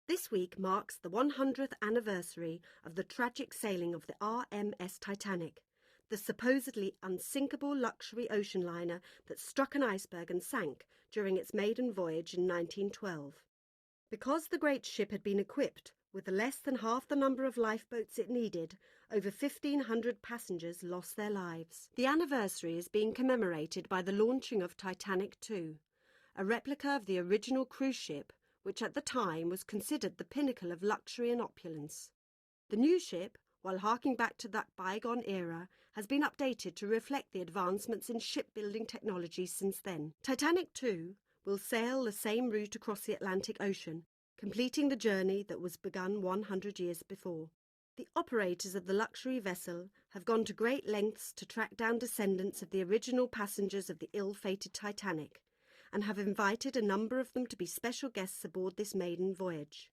This week marks the 100th anniversary of the tragic sailing of the RMS Titanic, the supposedly unsinkable luxury ocean liner that struck an iceberg and sank during its maiden voyage in 1912. Because the great ship had been equipped with less than half the number of lifeboats it needed, over 1,500 passengers lost their lives. The anniversary is being commemorated by the launching of Titanic 2, a replica of the original cruise ship, which at the time was considered the pinnacle of luxury and opulence. The new ship, while harking back to that bygone era, has been updated to reflect the advancements in shipbuilding technology since then. Titanic 2 will sail the same route across the Atlantic Ocean, completing the journey that was begun 100 years before. The operators of the luxury vessel have gone to great lengths to track down descendants of the original passengers of the ill-fated Titanic, and have invited a number of them to be special guests aboard this maiden voyage.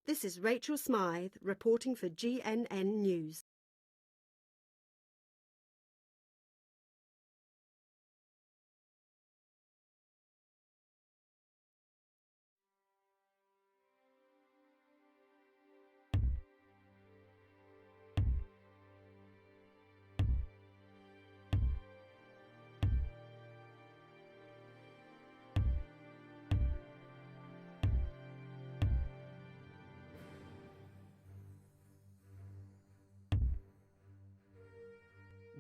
This is Rachel Smythe reporting for GNN News.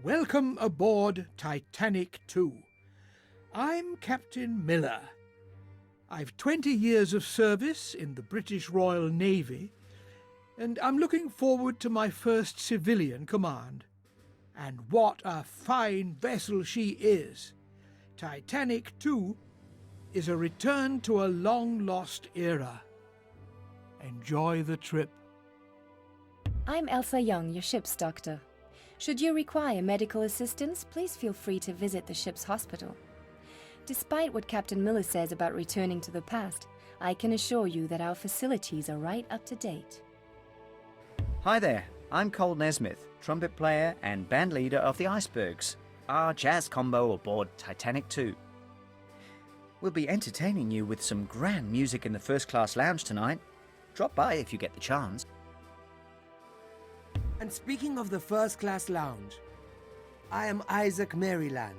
Welcome aboard Titanic 2. I'm Captain Miller. I've 20 years of service in the British Royal Navy, and I'm looking forward to my first civilian command. And what a fine vessel she is! Titanic 2 is a return to a long-lost era. Enjoy the trip. I'm Elsa Young, your ship's doctor. Should you require medical assistance, please feel free to visit the ship's hospital. Despite what Captain Miller says about returning to the past, I can assure you that our facilities are right up to date. Hi there, I'm Cole Nesmith, trumpet player and band leader of the Icebergs, our jazz combo aboard Titanic 2. We'll be entertaining you with some grand music in the first class lounge tonight. Drop by if you get the chance. And speaking of the first-class lounge, I am Isaac Maryland,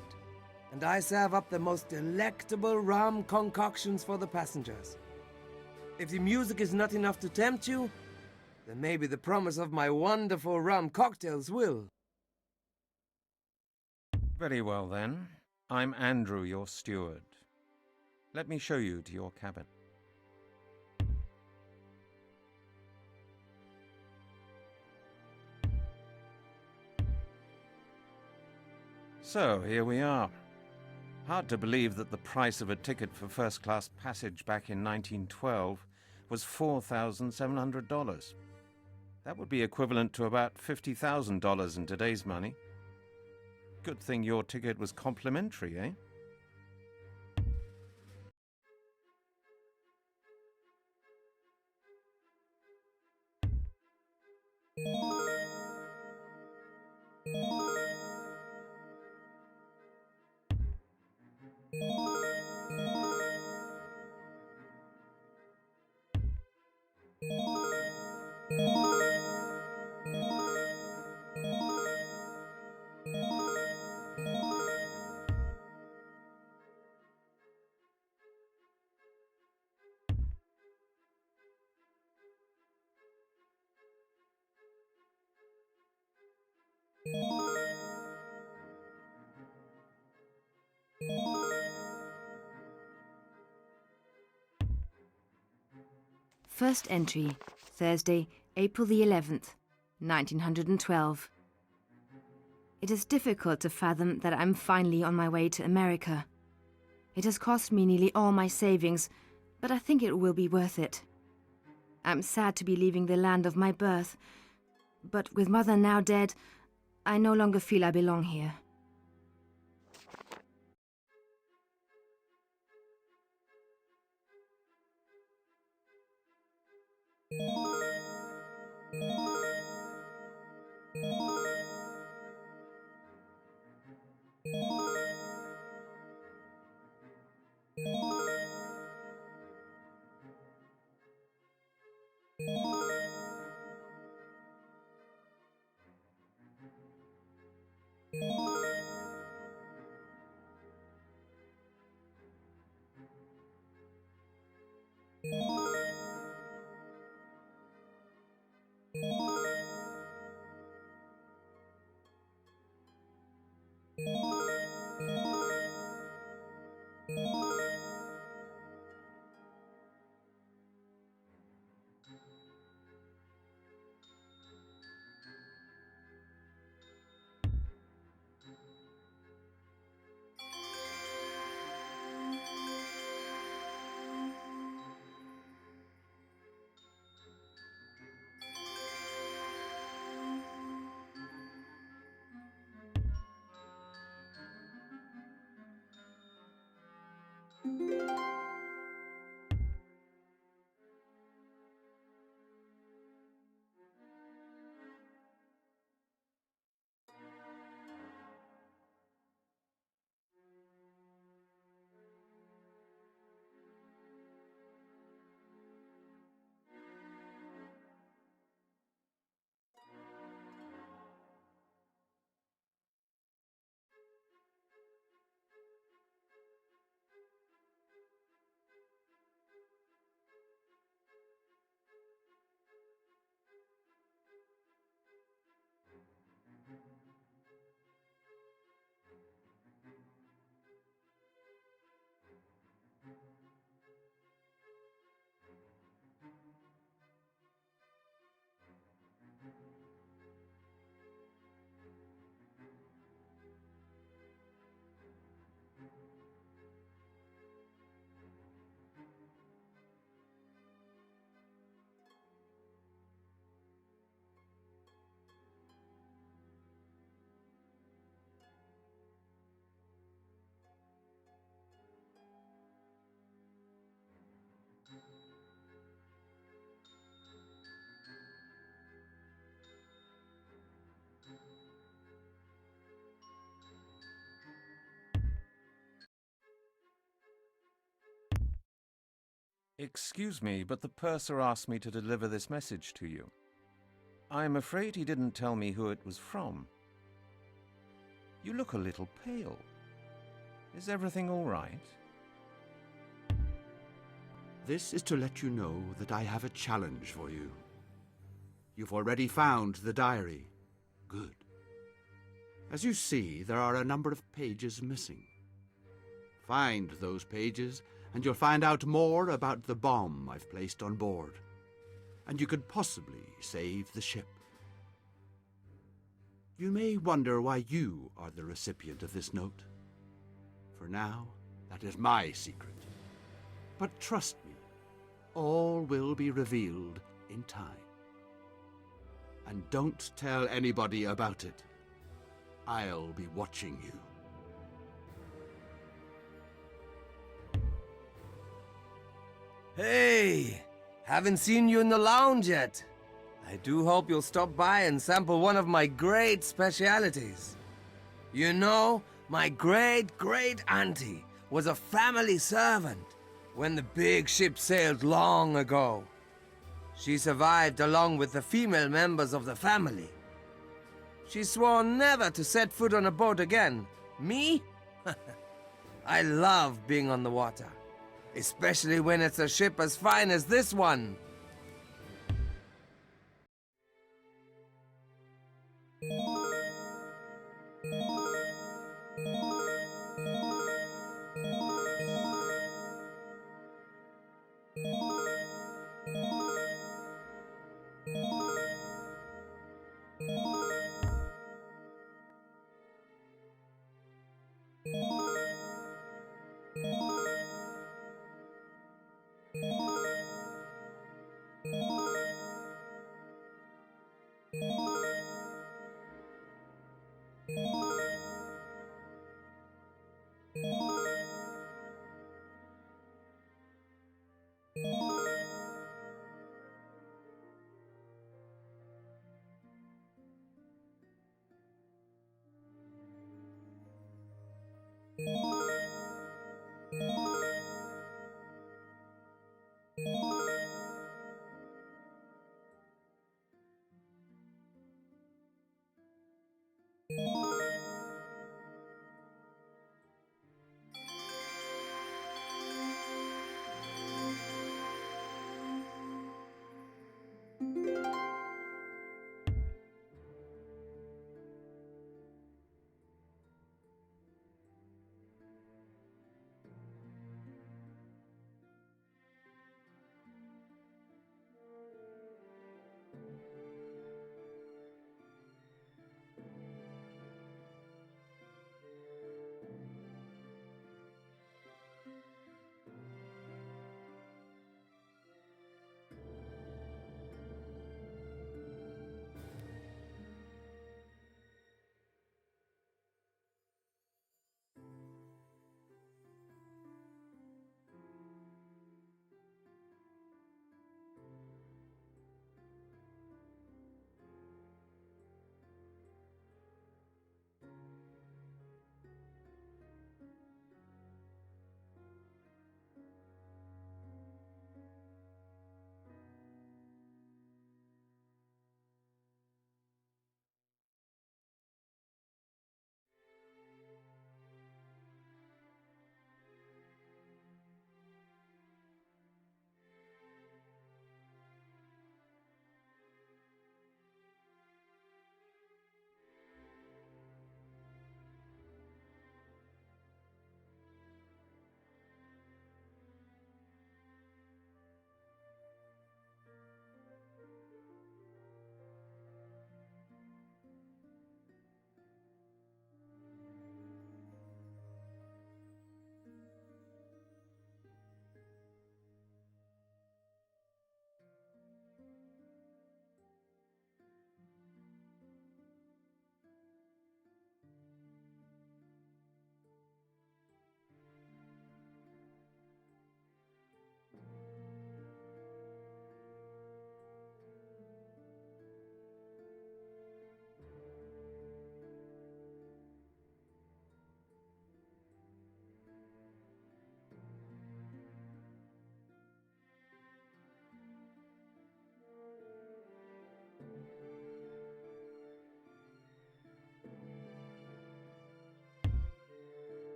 and I serve up the most delectable rum concoctions for the passengers. If the music is not enough to tempt you, then maybe the promise of my wonderful rum cocktails will. Very well then. I'm Andrew, your steward. Let me show you to your cabin. So, here we are. Hard to believe that the price of a ticket for first-class passage back in 1912 was $4,700. That would be equivalent to about $50,000 in today's money. Good thing your ticket was complimentary, eh? First entry, Thursday, April the 11th, 1912. It is difficult to fathom that I'm finally on my way to America. It has cost me nearly all my savings, but I think it will be worth it. I'm sad to be leaving the land of my birth, but with Mother now dead, I no longer feel I belong here. Excuse me, but the purser asked me to deliver this message to you. I'm afraid he didn't tell me who it was from. You look a little pale. Is everything all right? This is to let you know that I have a challenge for you. You've already found the diary. Good. As you see, there are a number of pages missing. Find those pages, and you'll find out more about the bomb I've placed on board. And you could possibly save the ship. You may wonder why you are the recipient of this note. For now, that is my secret. But trust me, all will be revealed in time. And don't tell anybody about it. I'll be watching you. Hey! Haven't seen you in the lounge yet. I do hope you'll stop by and sample one of my great specialities. You know, my great-great-auntie was a family servant when the big ship sailed long ago. She survived along with the female members of the family. She swore never to set foot on a boat again. Me? I love being on the water, especially when it's a ship as fine as this one.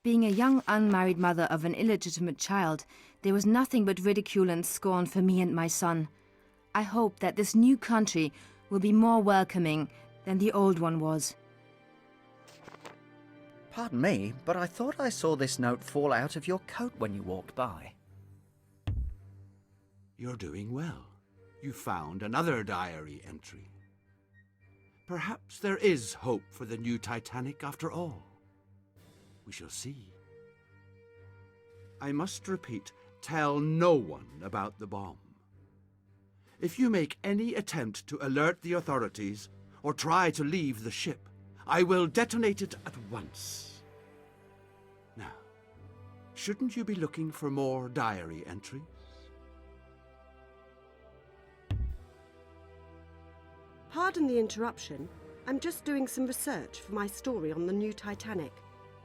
Being a young unmarried mother of an illegitimate child, there was nothing but ridicule and scorn for me and my son. I hope that this new country will be more welcoming than the old one was. Pardon me, but I thought I saw this note fall out of your coat when you walked by. You're doing well. You found another diary entry. Perhaps there is hope for the new Titanic after all. We shall see. I must repeat, tell no one about the bomb. If you make any attempt to alert the authorities or try to leave the ship, I will detonate it at once. Now, shouldn't you be looking for more diary entries? Pardon the interruption. I'm just doing some research for my story on the new Titanic.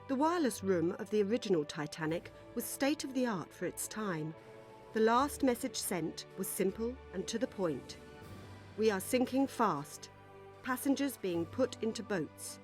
The wireless room of the original Titanic was state-of-the-art for its time. The last message sent was simple and to the point. We are sinking fast. Passengers being put into boats.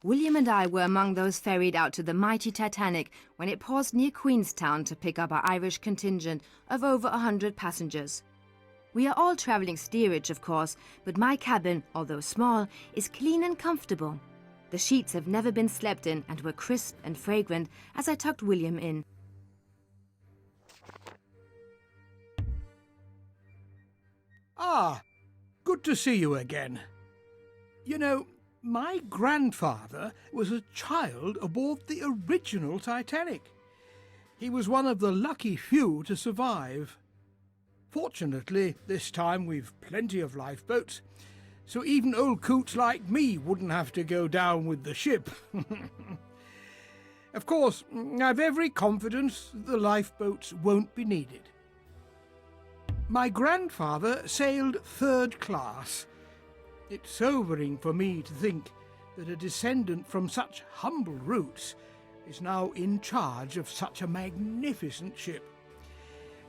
William and I were among those ferried out to the mighty Titanic when it paused near Queenstown to pick up our Irish contingent of over 100 passengers. We are all travelling steerage, of course, but my cabin, although small, is clean and comfortable. The sheets have never been slept in and were crisp and fragrant as I tucked William in. Ah, good to see you again. You know, my grandfather was a child aboard the original Titanic. He was one of the lucky few to survive. Fortunately, this time we've plenty of lifeboats, so even old coots like me wouldn't have to go down with the ship. Of course, I've every confidence that the lifeboats won't be needed. My grandfather sailed third class. It's sobering for me to think that a descendant from such humble roots is now in charge of such a magnificent ship.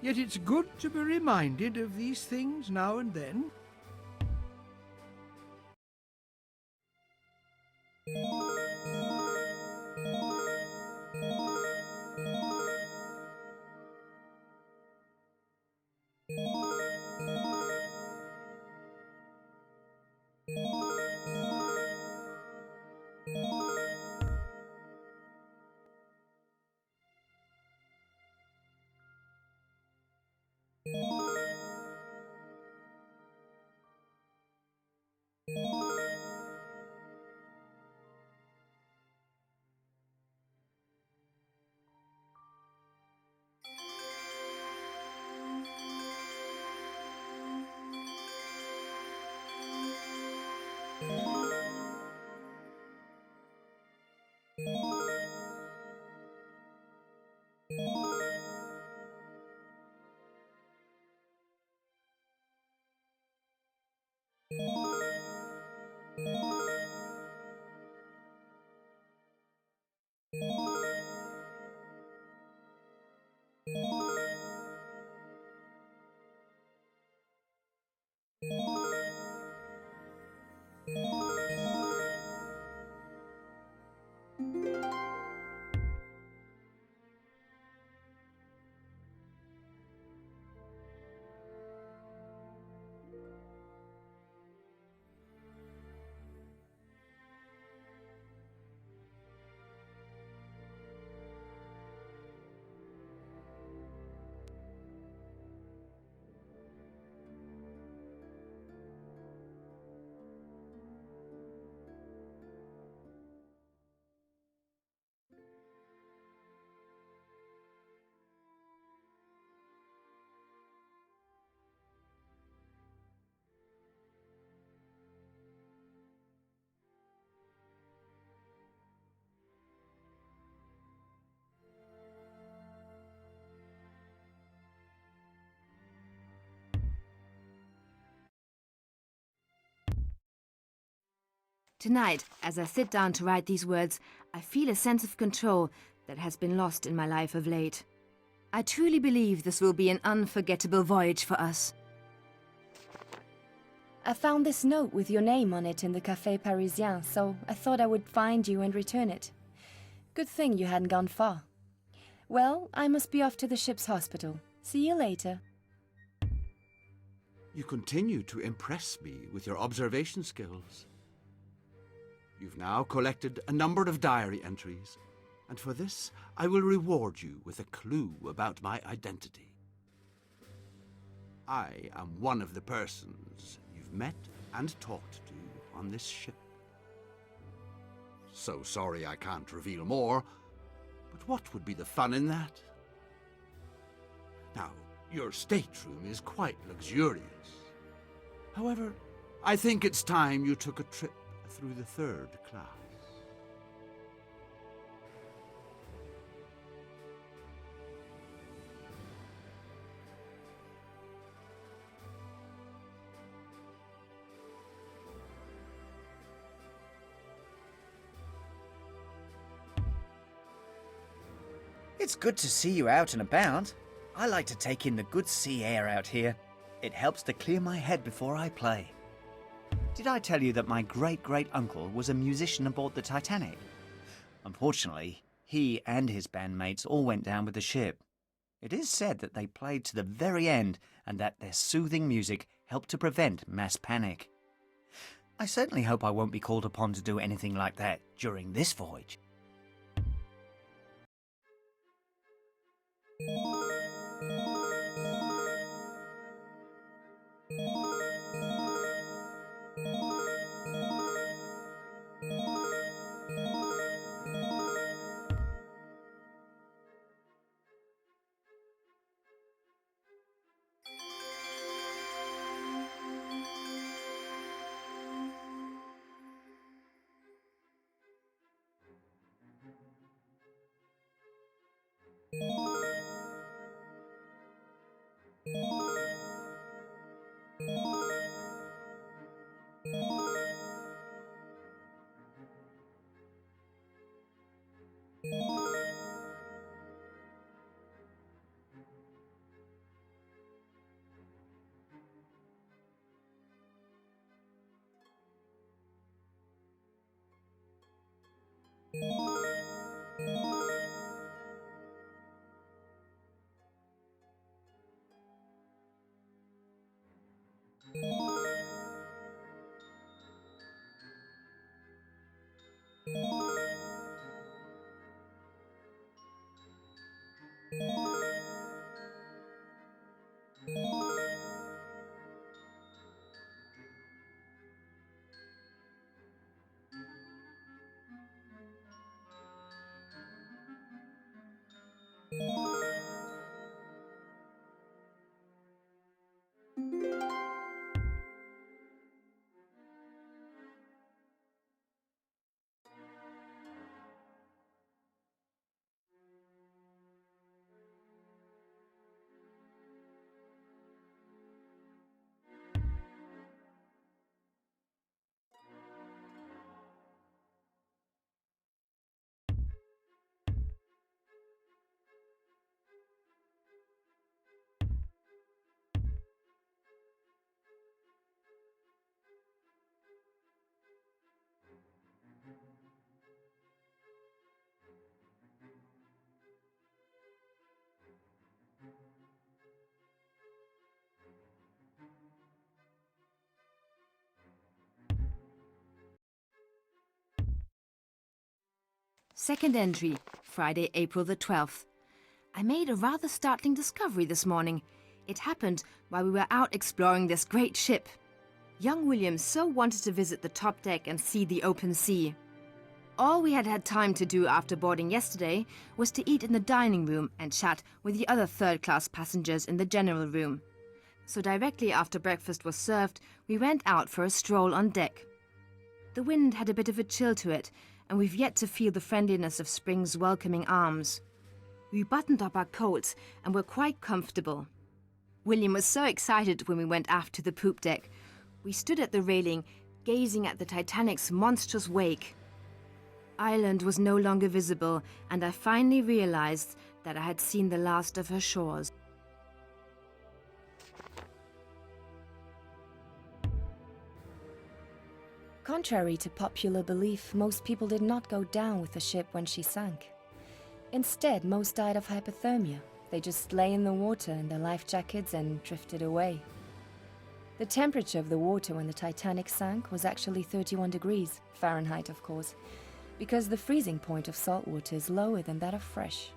Yet it's good to be reminded of these things now and then. Tonight, as I sit down to write these words, I feel a sense of control that has been lost in my life of late. I truly believe this will be an unforgettable voyage for us. I found this note with your name on it in the Café Parisien, so I thought I would find you and return it. Good thing you hadn't gone far. Well, I must be off to the ship's hospital. See you later. You continue to impress me with your observation skills. You've now collected a number of diary entries, and for this I will reward you with a clue about my identity. I am one of the persons you've met and talked to on this ship. So sorry I can't reveal more, but what would be the fun in that? Now, your stateroom is quite luxurious. However, I think it's time you took a trip through the third class. It's good to see you out and about. I like to take in the good sea air out here. It helps to clear my head before I play. Did I tell you that my great-great-uncle was a musician aboard the Titanic? Unfortunately, he and his bandmates all went down with the ship. It is said that they played to the very end and that their soothing music helped to prevent mass panic. I certainly hope I won't be called upon to do anything like that during this voyage. Second entry, Friday, April the 12th. I made a rather startling discovery this morning. It happened while we were out exploring this great ship. Young William so wanted to visit the top deck and see the open sea. All we had had time to do after boarding yesterday was to eat in the dining room and chat with the other third-class passengers in the general room. So directly after breakfast was served, we went out for a stroll on deck. The wind had a bit of a chill to it, and we've yet to feel the friendliness of spring's welcoming arms. We buttoned up our coats and were quite comfortable. William was so excited when we went aft to the poop deck. We stood at the railing gazing at the Titanic's monstrous wake. Ireland was no longer visible, and I finally realized that I had seen the last of her shores. Contrary to popular belief, most people did not go down with the ship when she sank. Instead, most died of hypothermia. They just lay in the water in their life jackets and drifted away. The temperature of the water when the Titanic sank was actually 31 degrees, Fahrenheit of course, because the freezing point of salt water is lower than that of fresh.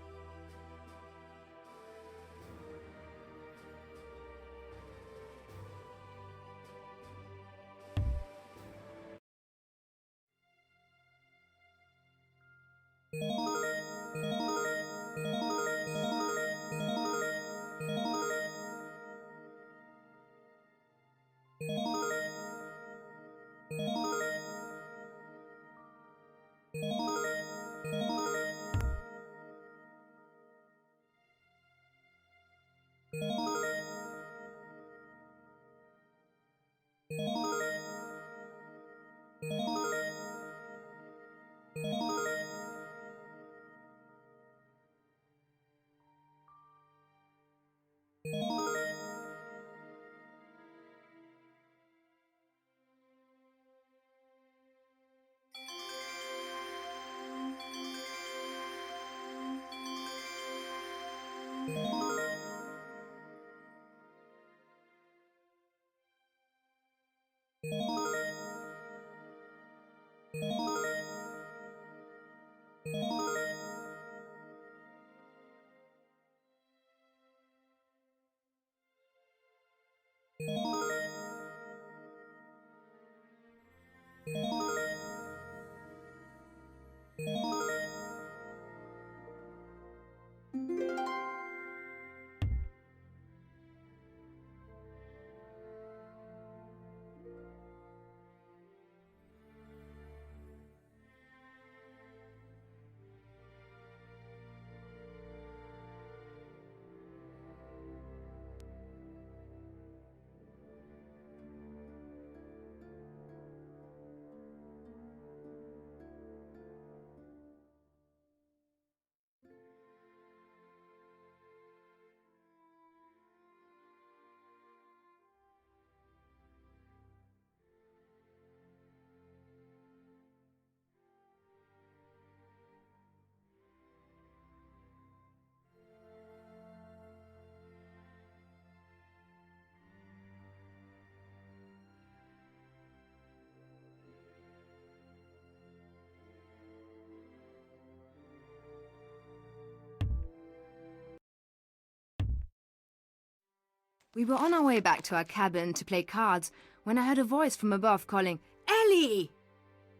We were on our way back to our cabin to play cards when I heard a voice from above calling, "Ellie!"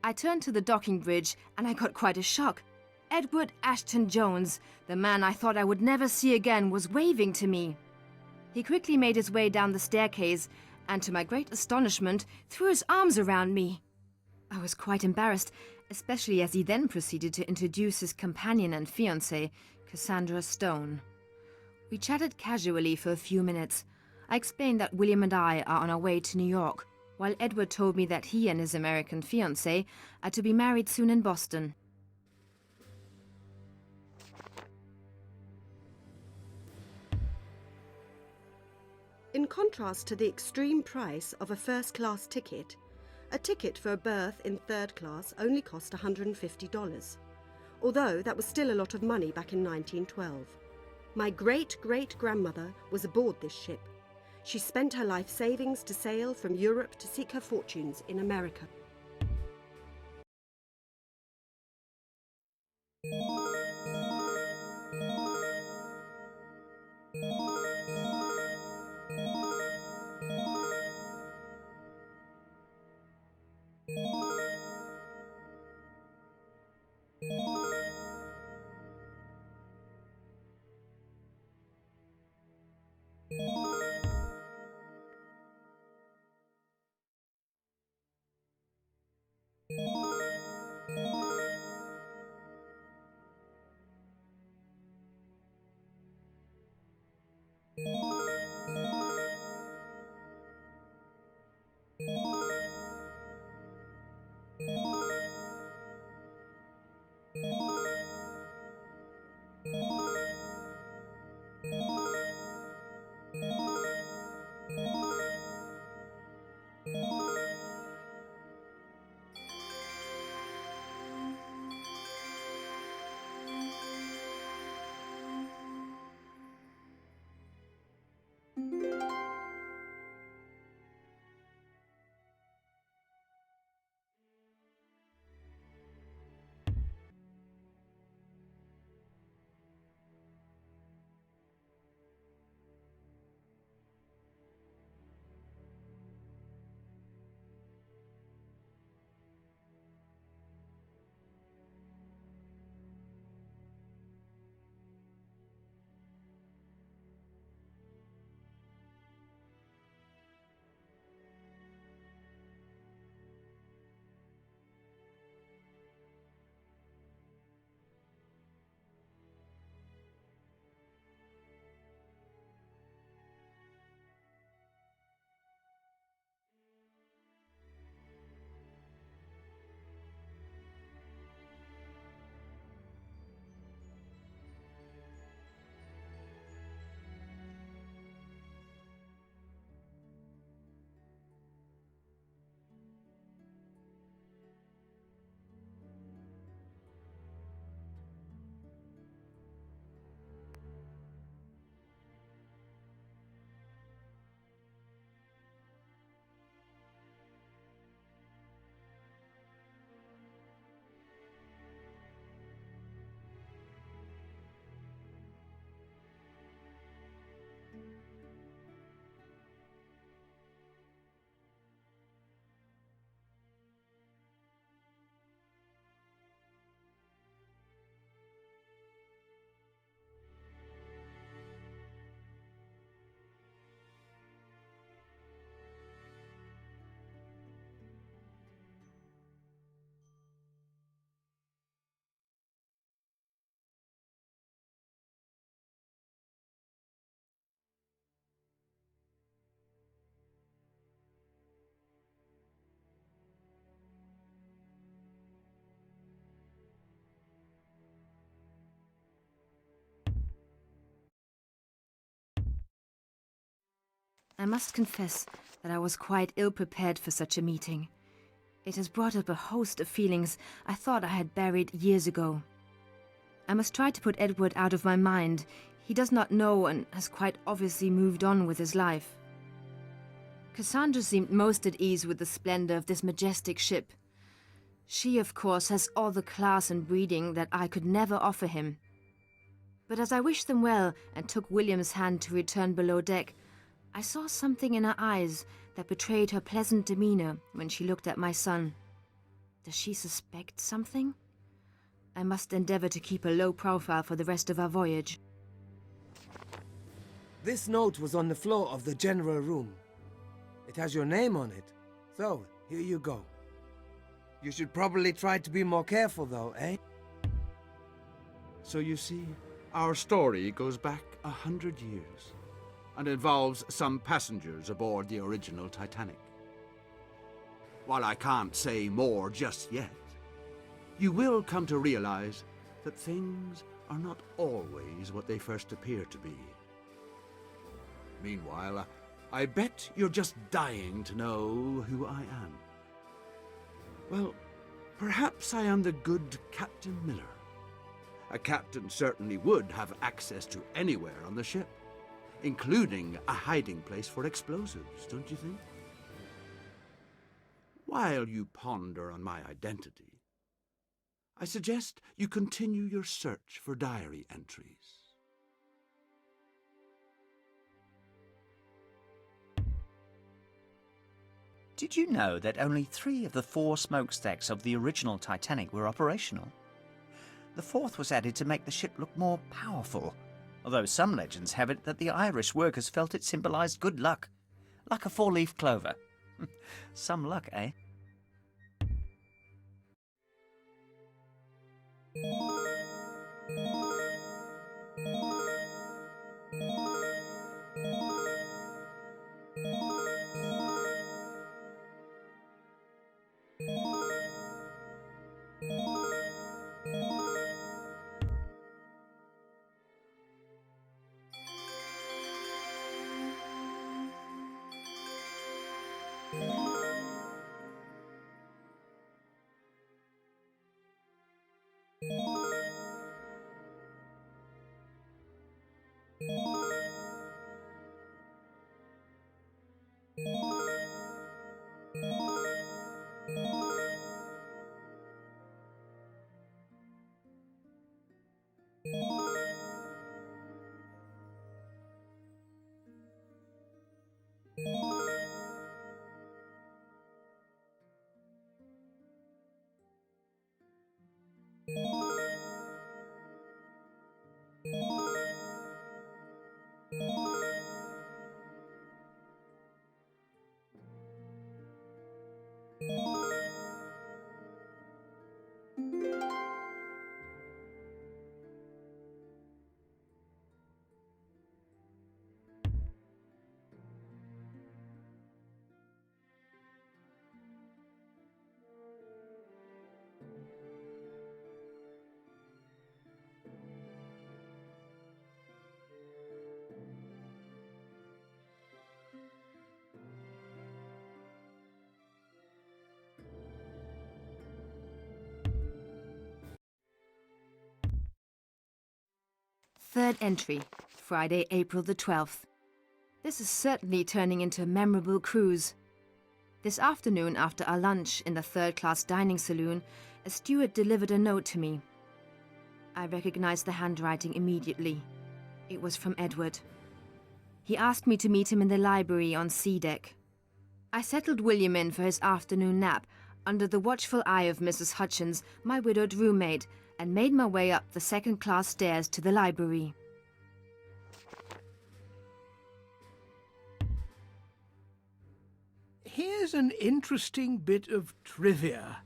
I turned to the docking bridge and I got quite a shock. Edward Ashton Jones, the man I thought I would never see again, was waving to me. He quickly made his way down the staircase and, to my great astonishment, threw his arms around me. I was quite embarrassed, especially as he then proceeded to introduce his companion and fiancée, Cassandra Stone. We chatted casually for a few minutes. I explained that William and I are on our way to New York, while Edward told me that he and his American fiancée are to be married soon in Boston. In contrast to the extreme price of a first-class ticket, a ticket for a berth in third class only cost $150, although that was still a lot of money back in 1912. My great-great-grandmother was aboard this ship. She spent her life savings to sail from Europe to seek her fortunes in America. I must confess that I was quite ill-prepared for such a meeting. It has brought up a host of feelings I thought I had buried years ago. I must try to put Edward out of my mind. He does not know and has quite obviously moved on with his life. Cassandra seemed most at ease with the splendor of this majestic ship. She, of course, has all the class and breeding that I could never offer him. But as I wished them well and took William's hand to return below deck, I saw something in her eyes that betrayed her pleasant demeanor when she looked at my son. Does she suspect something? I must endeavor to keep a low profile for the rest of our voyage. This note was on the floor of the general room. It has your name on it, so here you go. You should probably try to be more careful though, eh? So you see, our story goes back 100 years and involves some passengers aboard the original Titanic. While I can't say more just yet, you will come to realize that things are not always what they first appear to be. Meanwhile, I bet you're just dying to know who I am. Well, perhaps I am the good Captain Miller. A captain certainly would have access to anywhere on the ship, including a hiding place for explosives, don't you think? While you ponder on my identity, I suggest you continue your search for diary entries. Did you know that only 3 of the 4 smokestacks of the original Titanic were operational? The 4th was added to make the ship look more powerful, although some legends have it that the Irish workers felt it symbolized good luck, like a 4-leaf clover. Some luck, eh? Third entry, Friday, April the 12th. This is certainly turning into a memorable cruise. This afternoon, after our lunch in the third-class dining saloon, a steward delivered a note to me. I recognized the handwriting immediately. It was from Edward. He asked me to meet him in the library on C deck. I settled William in for his afternoon nap under the watchful eye of Mrs. Hutchins, my widowed roommate, and made my way up the second-class stairs to the library. Here's an interesting bit of trivia.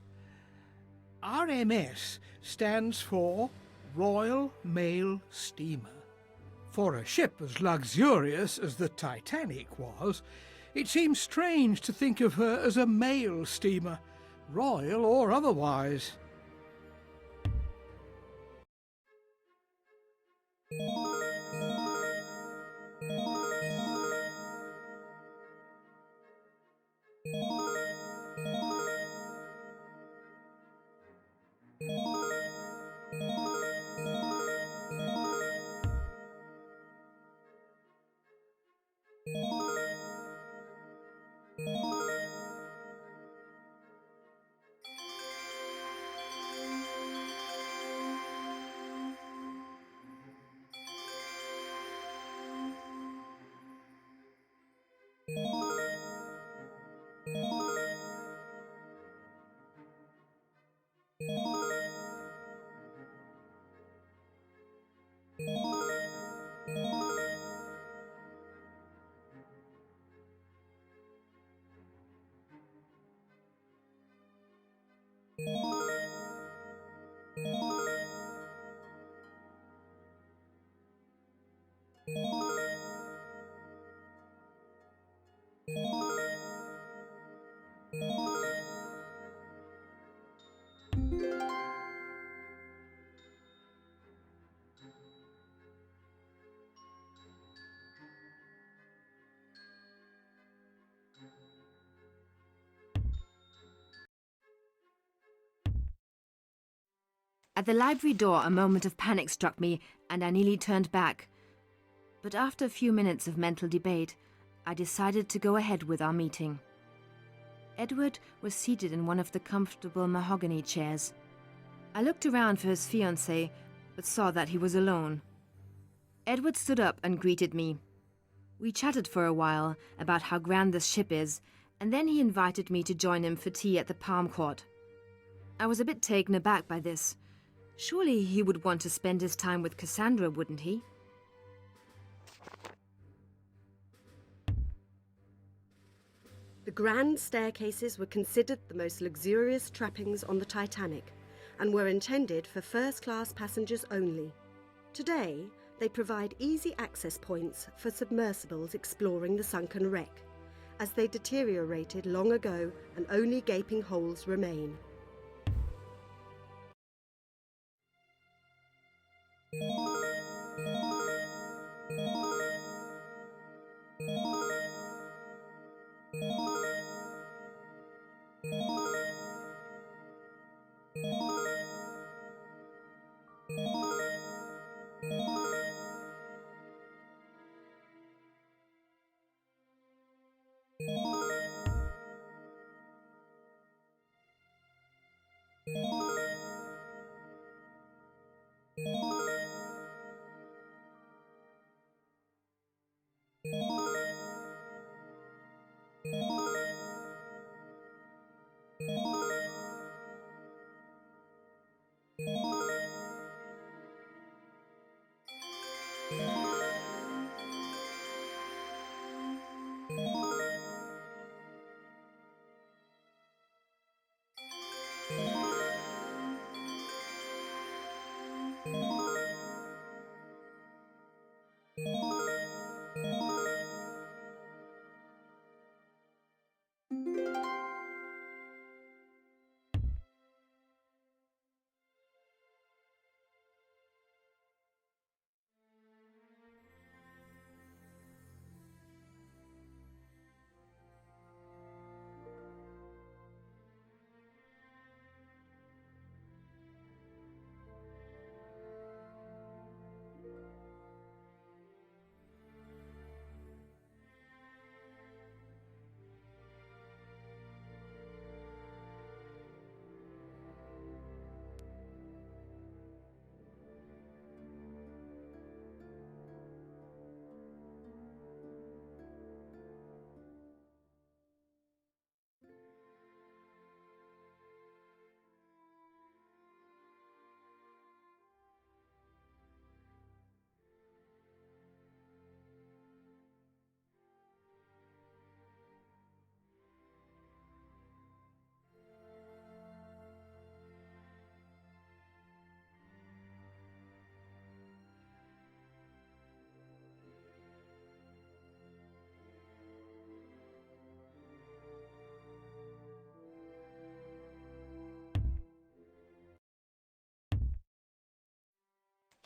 RMS stands for Royal Mail Steamer. For a ship as luxurious as the Titanic was, it seems strange to think of her as a mail steamer, royal or otherwise. At the library door, a moment of panic struck me, and I nearly turned back. But after a few minutes of mental debate, I decided to go ahead with our meeting. Edward was seated in one of the comfortable mahogany chairs. I looked around for his fiancée, but saw that he was alone. Edward stood up and greeted me. We chatted for a while about how grand this ship is, and then he invited me to join him for tea at the Palm Court. I was a bit taken aback by this. Surely he would want to spend his time with Cassandra, wouldn't he? The grand staircases were considered the most luxurious trappings on the Titanic and were intended for first-class passengers only. Today, they provide easy access points for submersibles exploring the sunken wreck, as they deteriorated long ago and only gaping holes remain.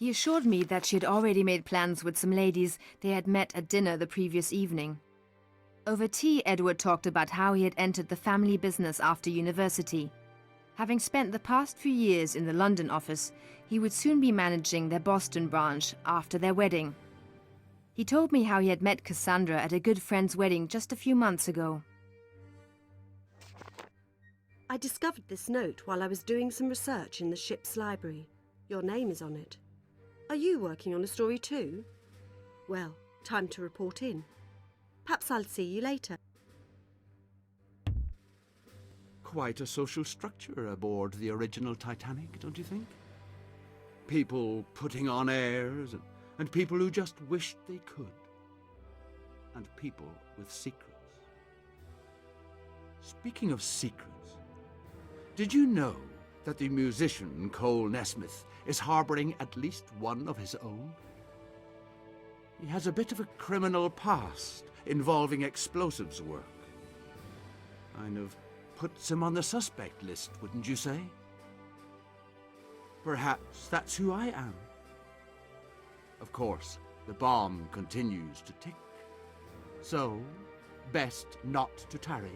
He assured me that she had already made plans with some ladies they had met at dinner the previous evening. Over tea, Edward talked about how he had entered the family business after university. Having spent the past few years in the London office, he would soon be managing their Boston branch after their wedding. He told me how he had met Cassandra at a good friend's wedding just a few months ago. I discovered this note while I was doing some research in the ship's library. Your name is on it. Are you working on a story too? Well, time to report in. Perhaps I'll see you later. Quite a social structure aboard the original Titanic, don't you think? People putting on airs, and people who just wished they could. And people with secrets. Speaking of secrets, did you know that the musician Cole Nesmith is harboring at least one of his own? He has a bit of a criminal past involving explosives work. Kind of puts him on the suspect list, wouldn't you say? Perhaps that's who I am. Of course, the bomb continues to tick. So, best not to tarry.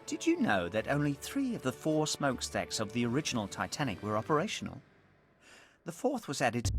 Did you know that only 3 of the 4 smokestacks of the original Titanic were operational? The 4th was added.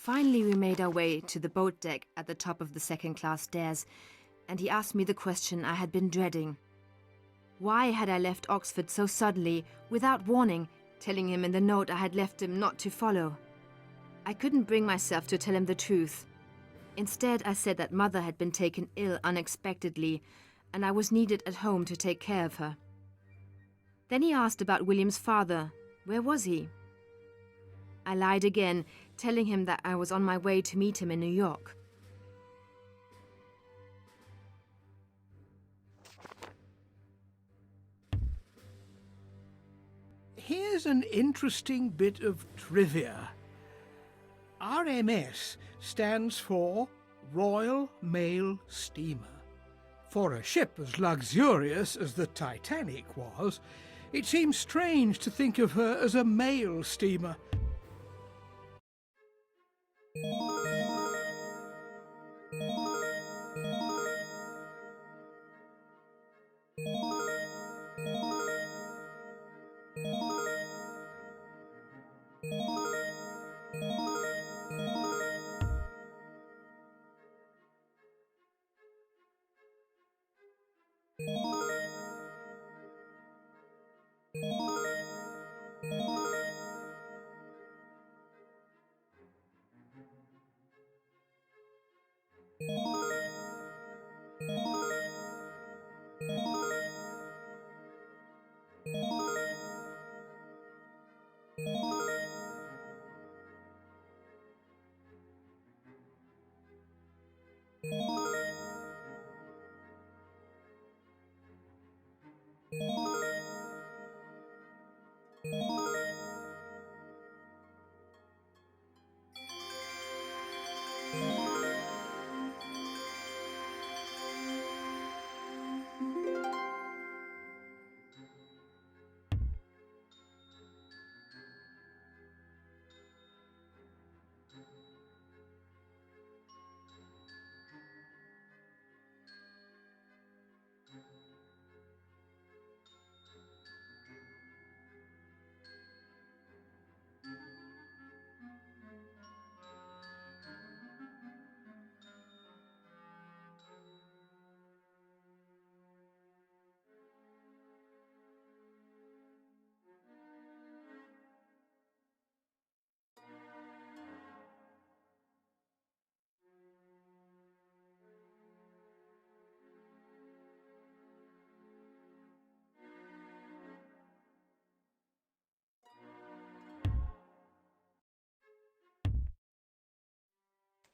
Finally, we made our way to the boat deck at the top of the second-class stairs, and he asked me the question I had been dreading. Why had I left Oxford so suddenly, without warning, telling him in the note I had left him not to follow? I couldn't bring myself to tell him the truth. Instead, I said that Mother had been taken ill unexpectedly, and I was needed at home to take care of her. Then he asked about William's father. Where was he? I lied again, telling him that I was on my way to meet him in New York. Here's an interesting bit of trivia. RMS stands for Royal Mail Steamer. For a ship as luxurious as the Titanic was, it seems strange to think of her as a mail steamer.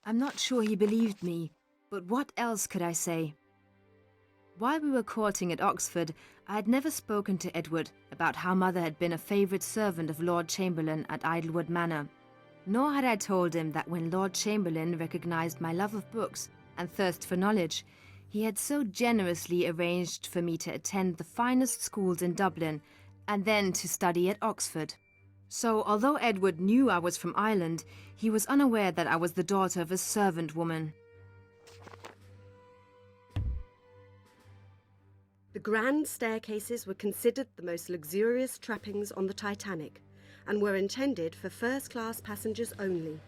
I'm not sure he believed me, but what else could I say? While we were courting at Oxford, I had never spoken to Edward about how Mother had been a favourite servant of Lord Chamberlain at Idlewood Manor. Nor had I told him that when Lord Chamberlain recognised my love of books and thirst for knowledge, he had so generously arranged for me to attend the finest schools in Dublin and then to study at Oxford. So, although Edward knew I was from Ireland, he was unaware that I was the daughter of a servant woman. The grand staircases were considered the most luxurious trappings on the Titanic and were intended for first-class passengers only.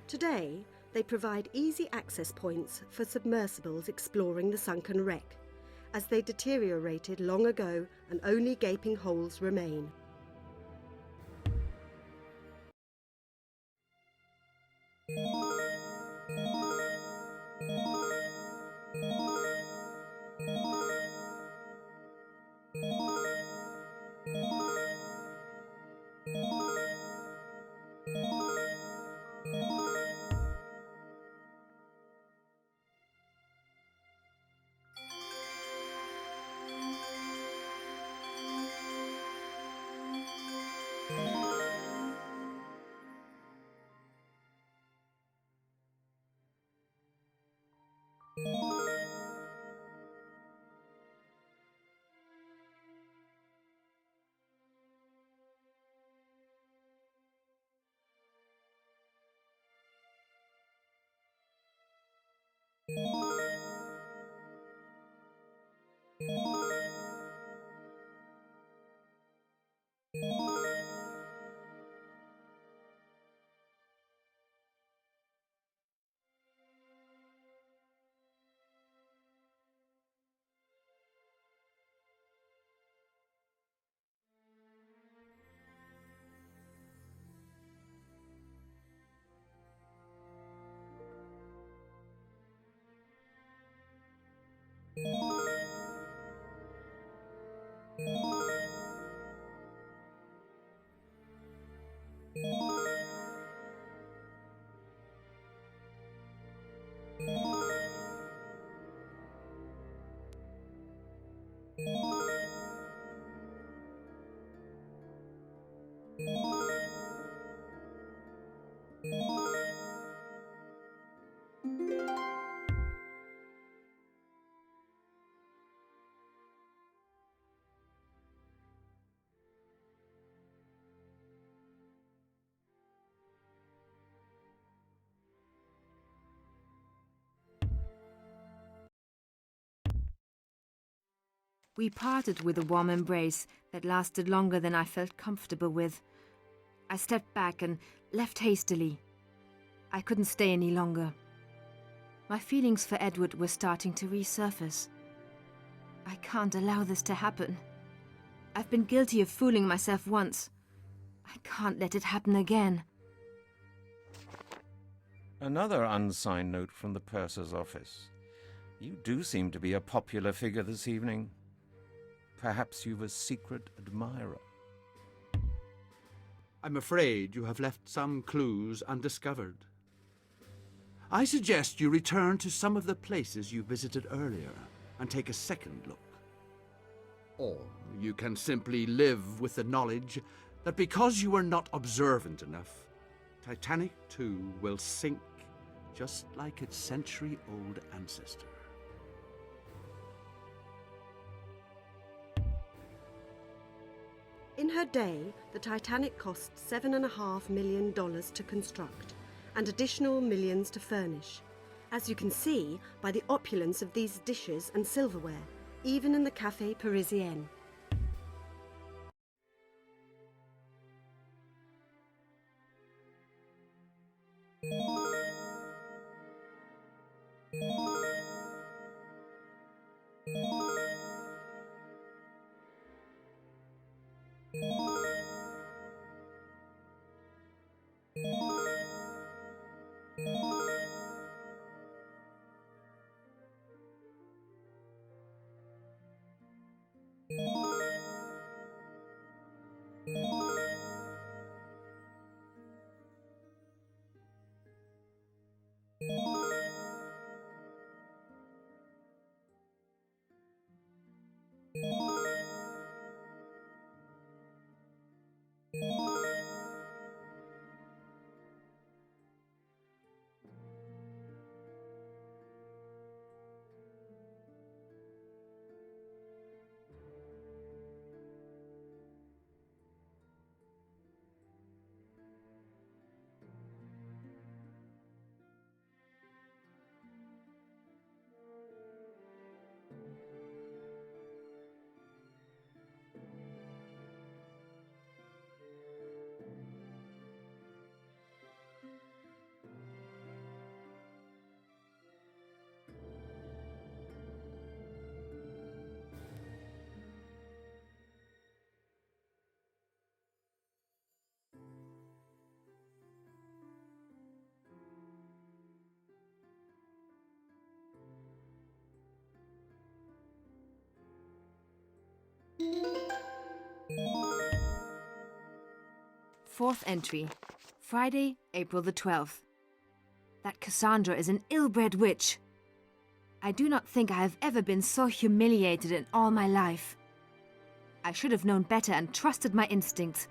Today, they provide easy access points for submersibles exploring the sunken wreck, as they deteriorated long ago and only gaping holes remain. We parted with a warm embrace that lasted longer than I felt comfortable with. I stepped back and left hastily. I couldn't stay any longer. My feelings for Edward were starting to resurface. I can't allow this to happen. I've been guilty of fooling myself once. I can't let it happen again. Another unsigned note from the purser's office. You do seem to be a popular figure this evening. Perhaps you've a secret admirer. I'm afraid you have left some clues undiscovered. I suggest you return to some of the places you visited earlier and take a second look. Or you can simply live with the knowledge that because you were not observant enough, Titanic 2 will sink just like its century-old ancestor. In her day, the Titanic cost $7.5 million to construct, and additional millions to furnish, as you can see by the opulence of these dishes and silverware, even in the Café Parisien. Fourth entry, Friday, April the 12th. That Cassandra is an ill-bred witch. I do not think I have ever been so humiliated in all my life. I should have known better and trusted my instincts,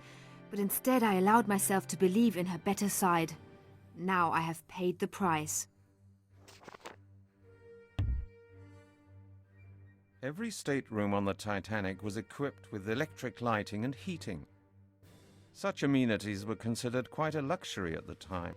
but instead I allowed myself to believe in her better side. Now I have paid the price. Every stateroom on the Titanic was equipped with electric lighting and heating. Such amenities were considered quite a luxury at the time.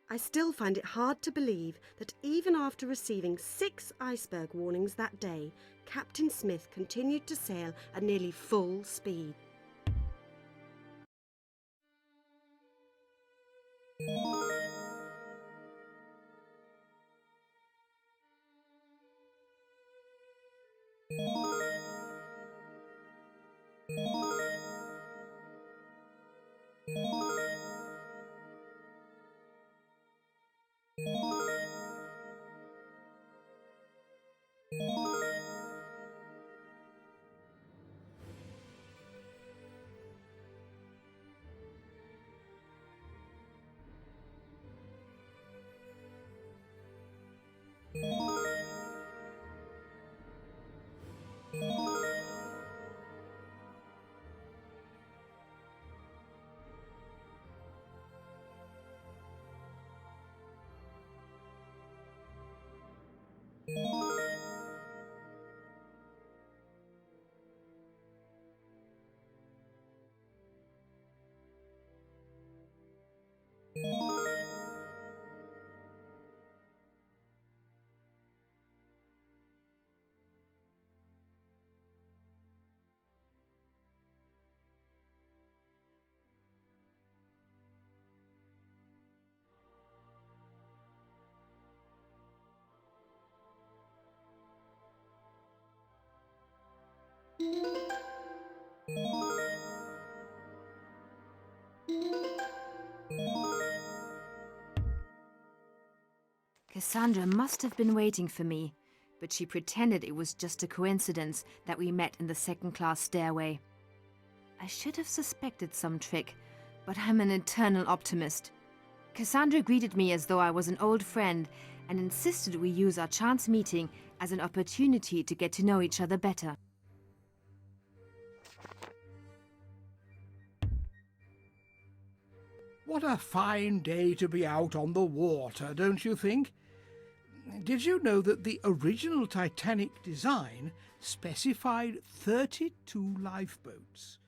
I still find it hard to believe that even after receiving 6 iceberg warnings that day, Captain Smith continued to sail at nearly full speed. Cassandra must have been waiting for me, but she pretended it was just a coincidence that we met in the second-class stairway. I should have suspected some trick, but I'm an eternal optimist. Cassandra greeted me as though I was an old friend and insisted we use our chance meeting as an opportunity to get to know each other better. What a fine day to be out on the water, don't you think? Did you know that the original Titanic design specified 32 lifeboats?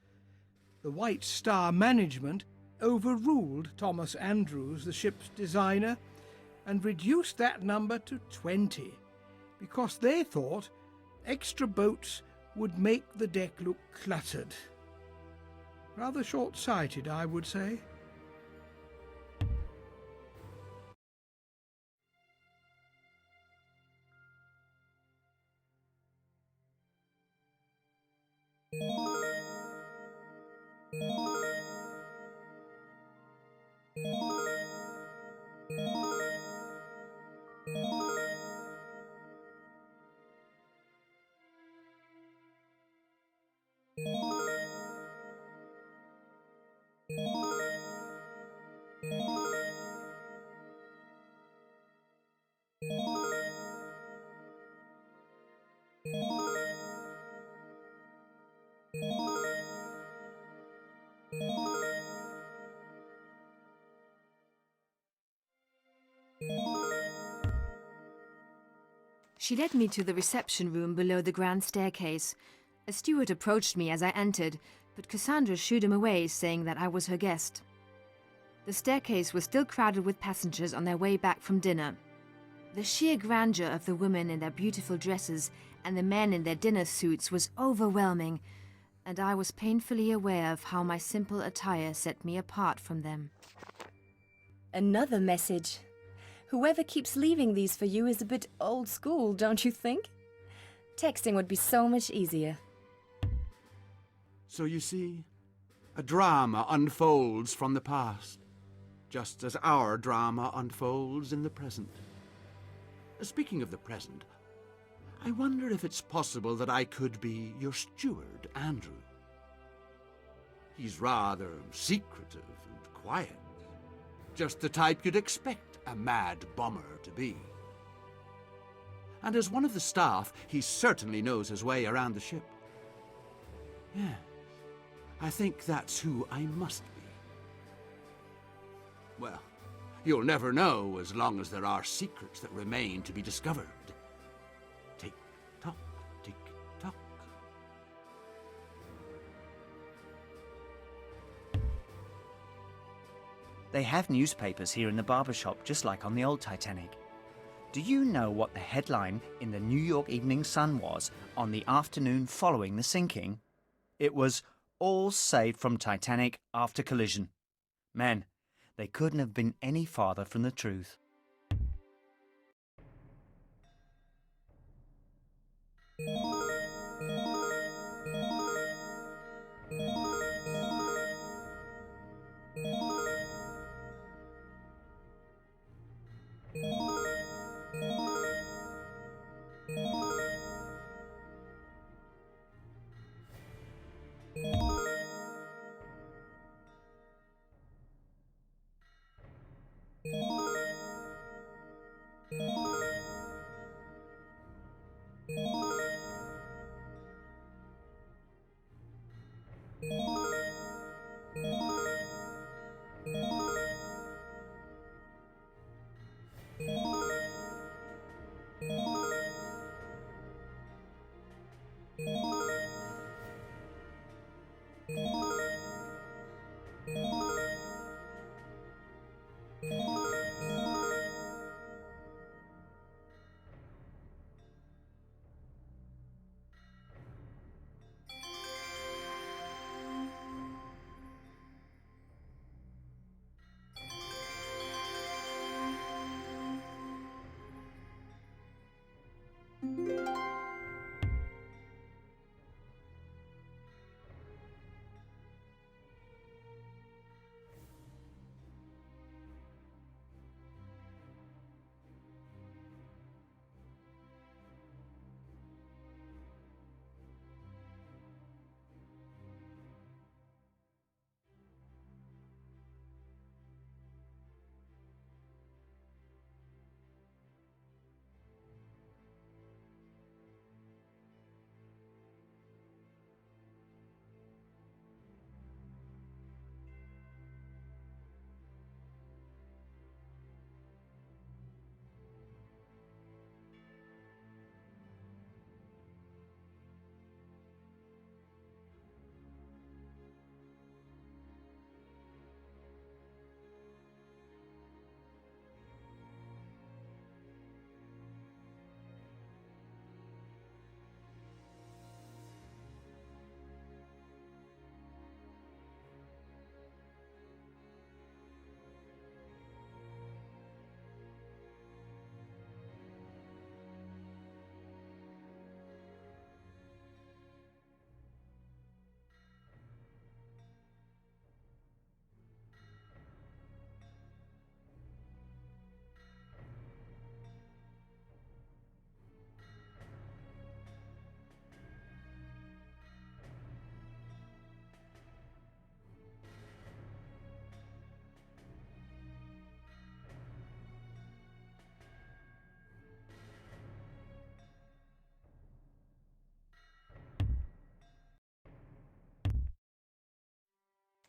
The White Star management overruled Thomas Andrews, the ship's designer, and reduced that number to 20 because they thought extra boats would make the deck look cluttered. Rather short-sighted, I would say. She led me to the reception room below the grand staircase. A steward approached me as I entered, but Cassandra shooed him away, saying that I was her guest. The staircase was still crowded with passengers on their way back from dinner. The sheer grandeur of the women in their beautiful dresses and the men in their dinner suits was overwhelming, and I was painfully aware of how my simple attire set me apart from them. Another message. Whoever keeps leaving these for you is a bit old school, don't you think? Texting would be so much easier. So you see, a drama unfolds from the past, just as our drama unfolds in the present. Speaking of the present, I wonder if it's possible that I could be your steward, Andrew. He's rather secretive and quiet, just the type you'd expect a mad bomber to be. And as one of the staff, he certainly knows his way around the ship. Yes, I think that's who I must be. Well, you'll never know as long as there are secrets that remain to be discovered. Tick-tock, tick-tock. They have newspapers here in the barber shop, just like on the old Titanic. Do you know what the headline in the New York Evening Sun was on the afternoon following the sinking? It was, "All saved from Titanic after collision." Man, they couldn't have been any farther from the truth.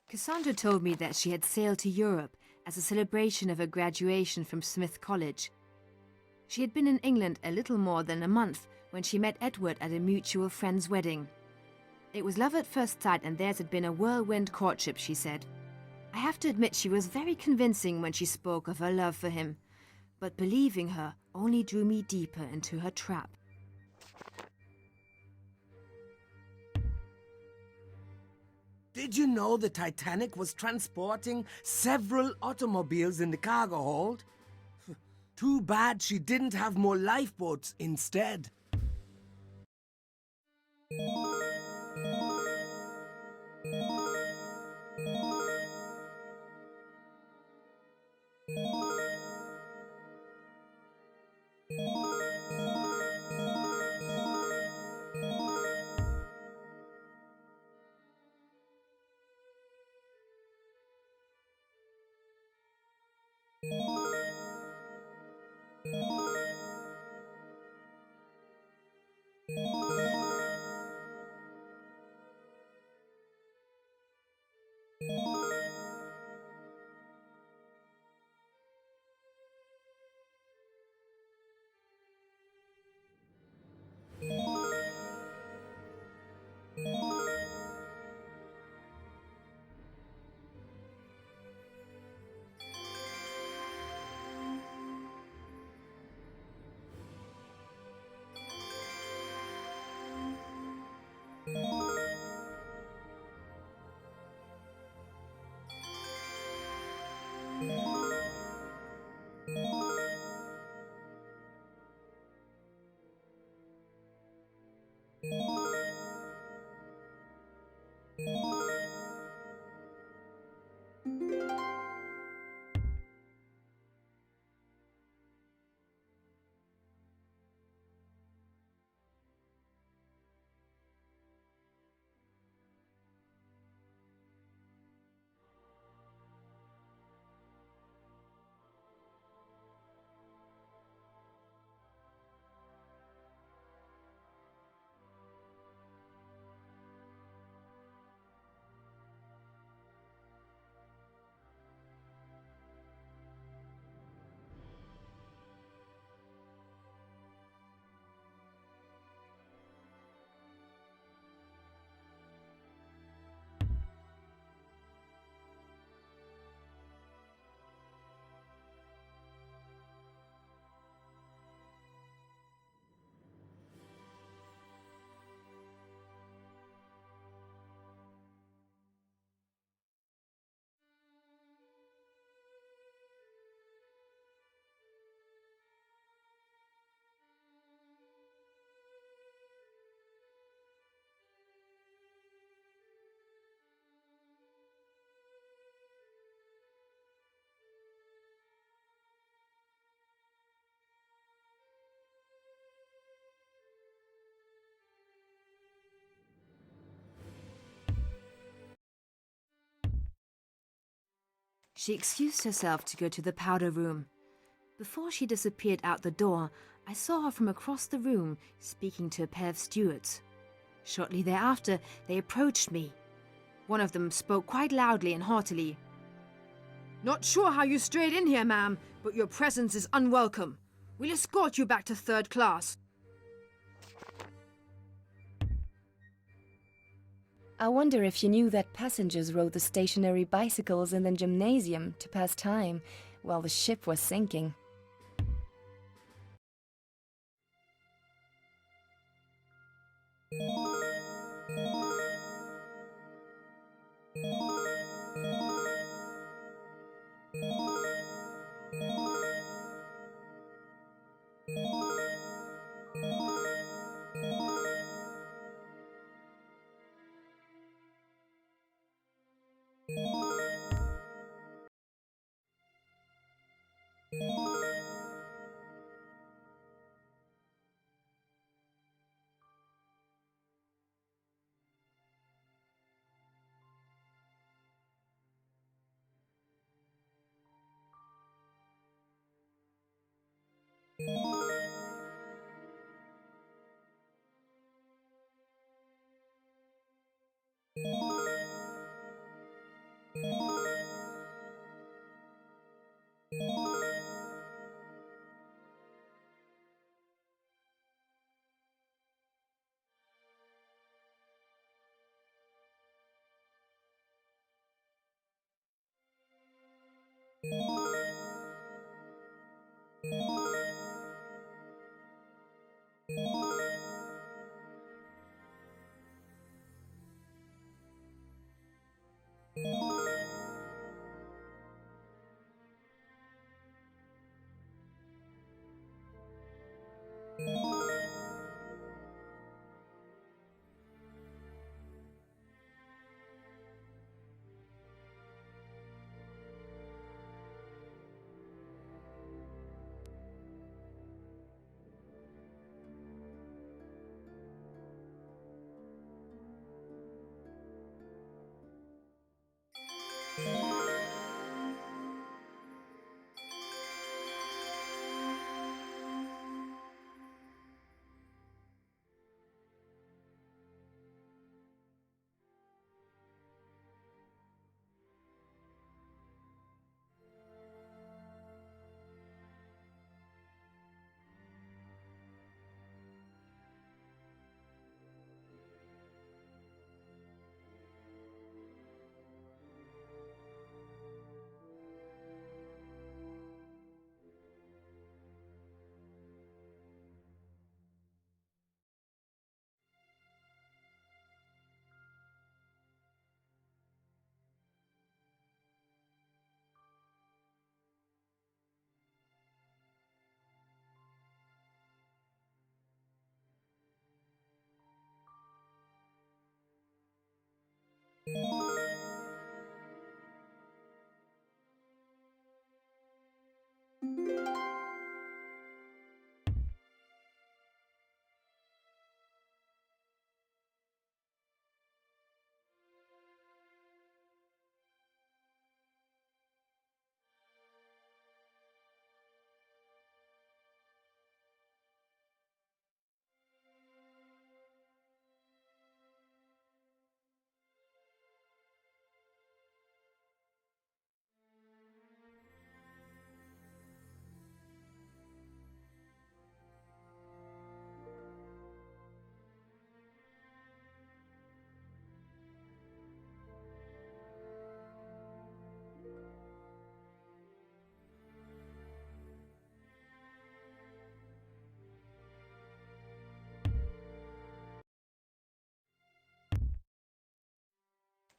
Cassandra told me that she had sailed to Europe as a celebration of her graduation from Smith College. She had been in England a little more than a month when she met Edward at a mutual friend's wedding. It was love at first sight, and theirs had been a whirlwind courtship, she said. I have to admit she was very convincing when she spoke of her love for him, but believing her only drew me deeper into her trap. Did you know the Titanic was transporting several automobiles in the cargo hold? Too bad she didn't have more lifeboats instead. She excused herself to go to the powder room. Before she disappeared out the door, I saw her from across the room speaking to a pair of stewards. Shortly thereafter, they approached me. One of them spoke quite loudly and haughtily. "Not sure how you strayed in here, ma'am, but your presence is unwelcome. We'll escort you back to third class." I wonder if you knew that passengers rode the stationary bicycles in the gymnasium to pass time while the ship was sinking.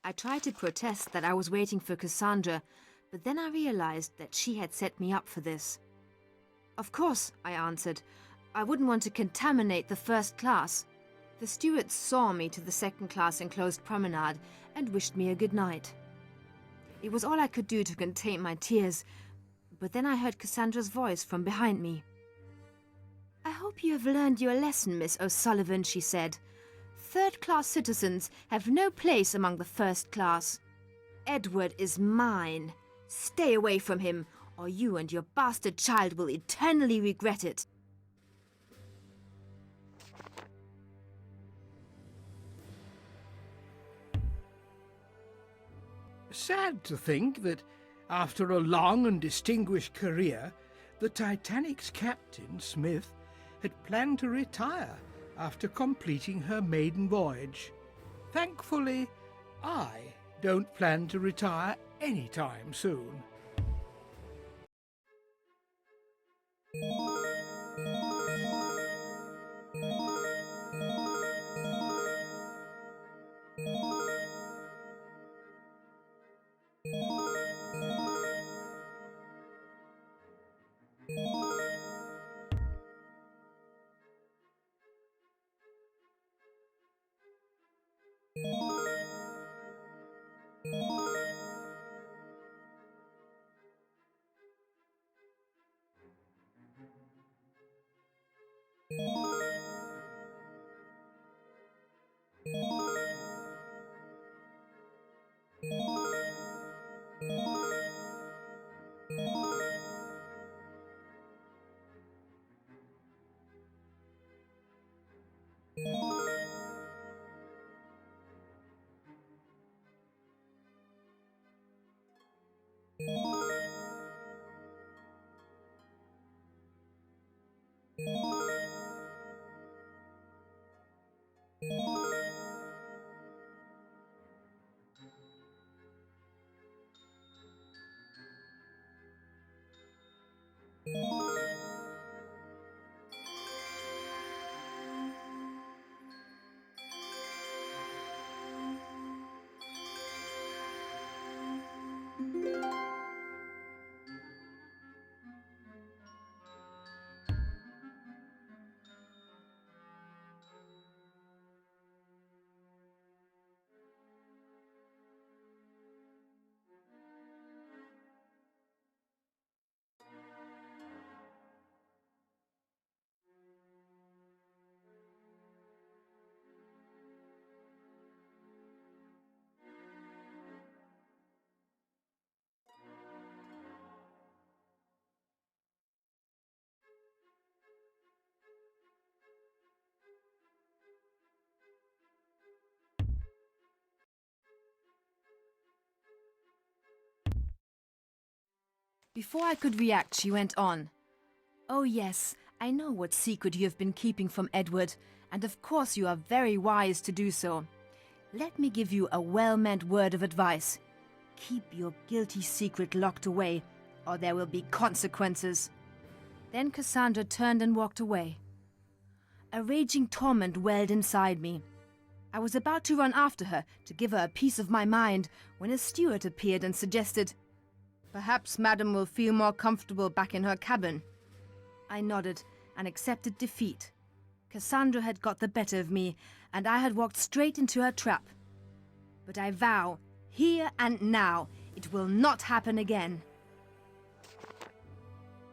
I tried to protest that I was waiting for Cassandra, but then I realized that she had set me up for this. Of course, I answered. I wouldn't want to contaminate the first class. The steward saw me to the second class enclosed promenade and wished me a good night. It was all I could do to contain my tears, but then I heard Cassandra's voice from behind me. "I hope you have learned your lesson, Miss O'Sullivan," she said. "Third-class citizens have no place among the first class. Edward is mine. Stay away from him, or you and your bastard child will eternally regret it." Sad to think that, after a long and distinguished career, the Titanic's captain, Smith, had planned to retire after completing her maiden voyage. Thankfully, I don't plan to retire anytime soon. Before I could react, she went on. "Oh yes, I know what secret you have been keeping from Edward, and of course you are very wise to do so. Let me give you a well-meant word of advice. Keep your guilty secret locked away, or there will be consequences." Then Cassandra turned and walked away. A raging torment welled inside me. I was about to run after her to give her a piece of my mind when a steward appeared and suggested, "Perhaps Madam will feel more comfortable back in her cabin." I nodded and accepted defeat. Cassandra had got the better of me, and I had walked straight into her trap. But I vow, here and now, it will not happen again.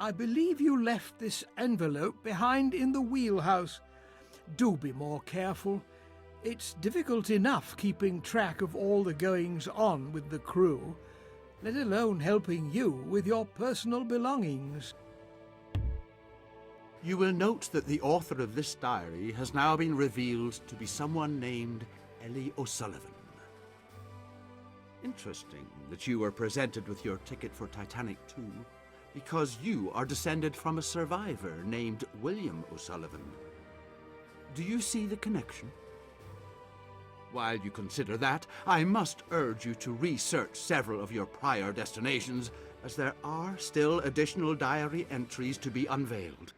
I believe you left this envelope behind in the wheelhouse. Do be more careful. It's difficult enough keeping track of all the goings-on with the crew, let alone helping you with your personal belongings. You will note that the author of this diary has now been revealed to be someone named Ellie O'Sullivan. Interesting that you were presented with your ticket for Titanic 2 because you are descended from a survivor named William O'Sullivan. Do you see the connection? While you consider that, I must urge you to research several of your prior destinations, as there are still additional diary entries to be unveiled.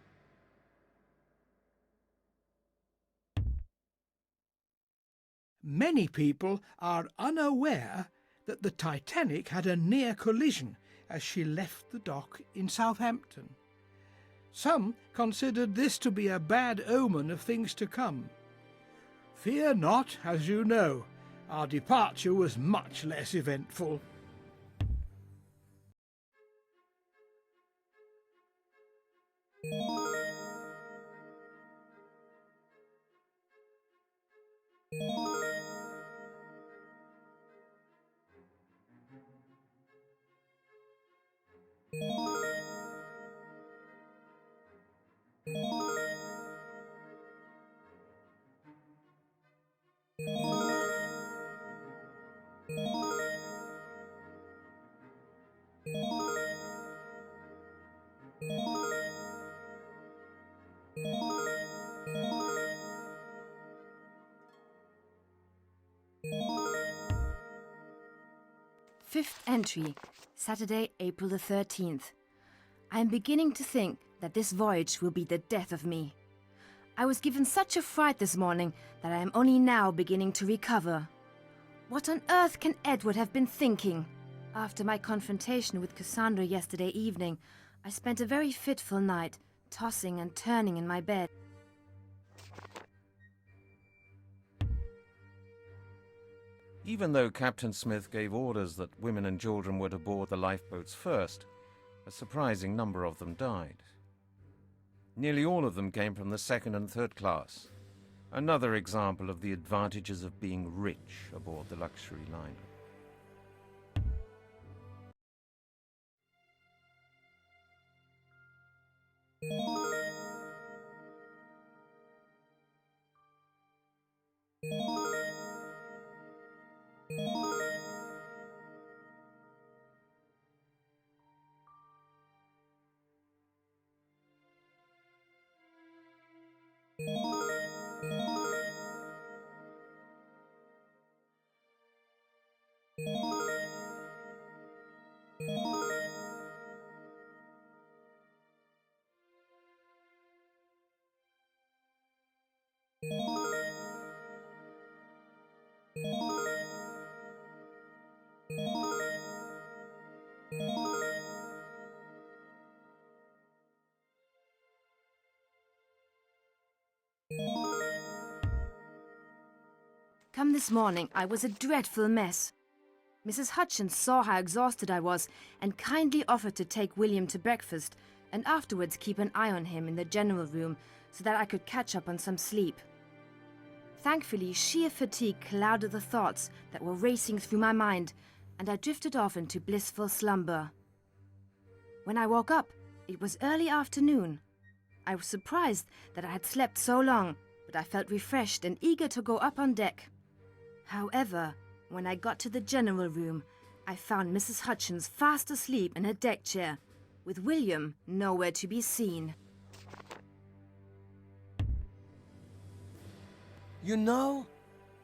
Many people are unaware that the Titanic had a near collision as she left the dock in Southampton. Some considered this to be a bad omen of things to come. Fear not, as you know, our departure was much less eventful. Fifth entry, Saturday, April the 13th. I am beginning to think that this voyage will be the death of me. I was given such a fright this morning that I am only now beginning to recover. What on earth can Edward have been thinking? After my confrontation with Cassandra yesterday evening, I spent a very fitful night, tossing and turning in my bed. Even though Captain Smith gave orders that women and children were to board the lifeboats first, a surprising number of them died. Nearly all of them came from the second and third class. Another example of the advantages of being rich aboard the luxury liner. Come this morning, I was a dreadful mess. Mrs. Hutchins saw how exhausted I was and kindly offered to take William to breakfast and afterwards keep an eye on him in the general room so that I could catch up on some sleep. Thankfully, sheer fatigue clouded the thoughts that were racing through my mind, and I drifted off into blissful slumber. When I woke up, it was early afternoon. I was surprised that I had slept so long, but I felt refreshed and eager to go up on deck. However, when I got to the general room, I found Mrs. Hutchins fast asleep in her deck chair, with William nowhere to be seen. You know,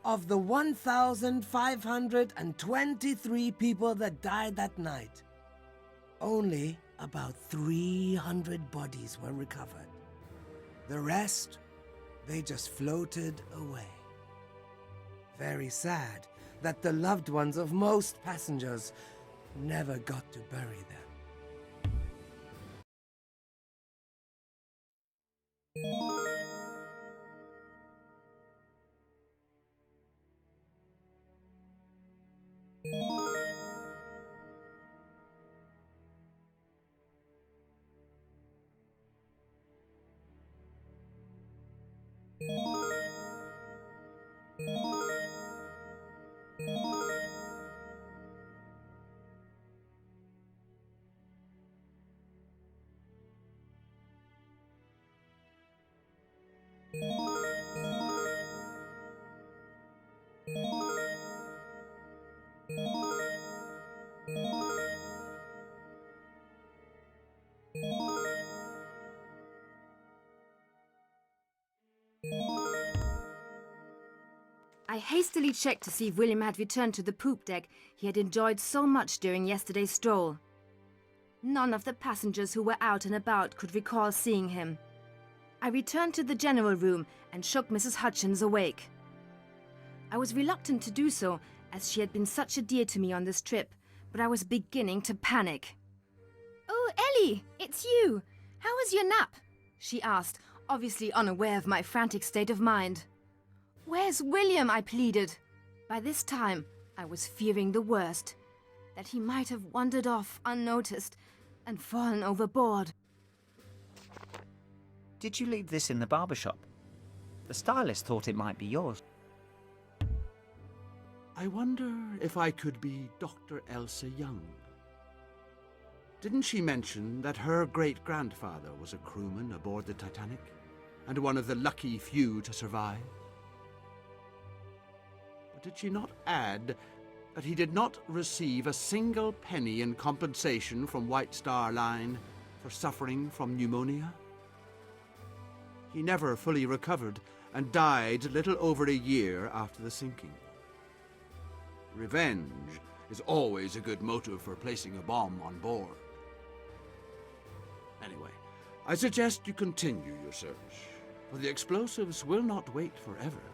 of the 1,523 people that died that night, only about 300 bodies were recovered. The rest, they just floated away. Very sad that the loved ones of most passengers never got to bury them. I hastily checked to see if William had returned to the poop deck he had enjoyed so much during yesterday's stroll. None of the passengers who were out and about could recall seeing him. I returned to the general room and shook Mrs. Hutchins awake. I was reluctant to do so, as she had been such a dear to me on this trip, but I was beginning to panic. "Oh, Ellie, it's you! How was your nap?" she asked, obviously unaware of my frantic state of mind. "Where's William?" I pleaded. By this time, I was fearing the worst, that he might have wandered off unnoticed and fallen overboard. Did you leave this in the barber shop? The stylist thought it might be yours. I wonder if I could be Dr. Elsa Young. Didn't she mention that her great-grandfather was a crewman aboard the Titanic, and one of the lucky few to survive? But did she not add that he did not receive a single penny in compensation from White Star Line for suffering from pneumonia? He never fully recovered and died little over a year after the sinking. Revenge is always a good motive for placing a bomb on board. Anyway, I suggest you continue your search, for the explosives will not wait forever.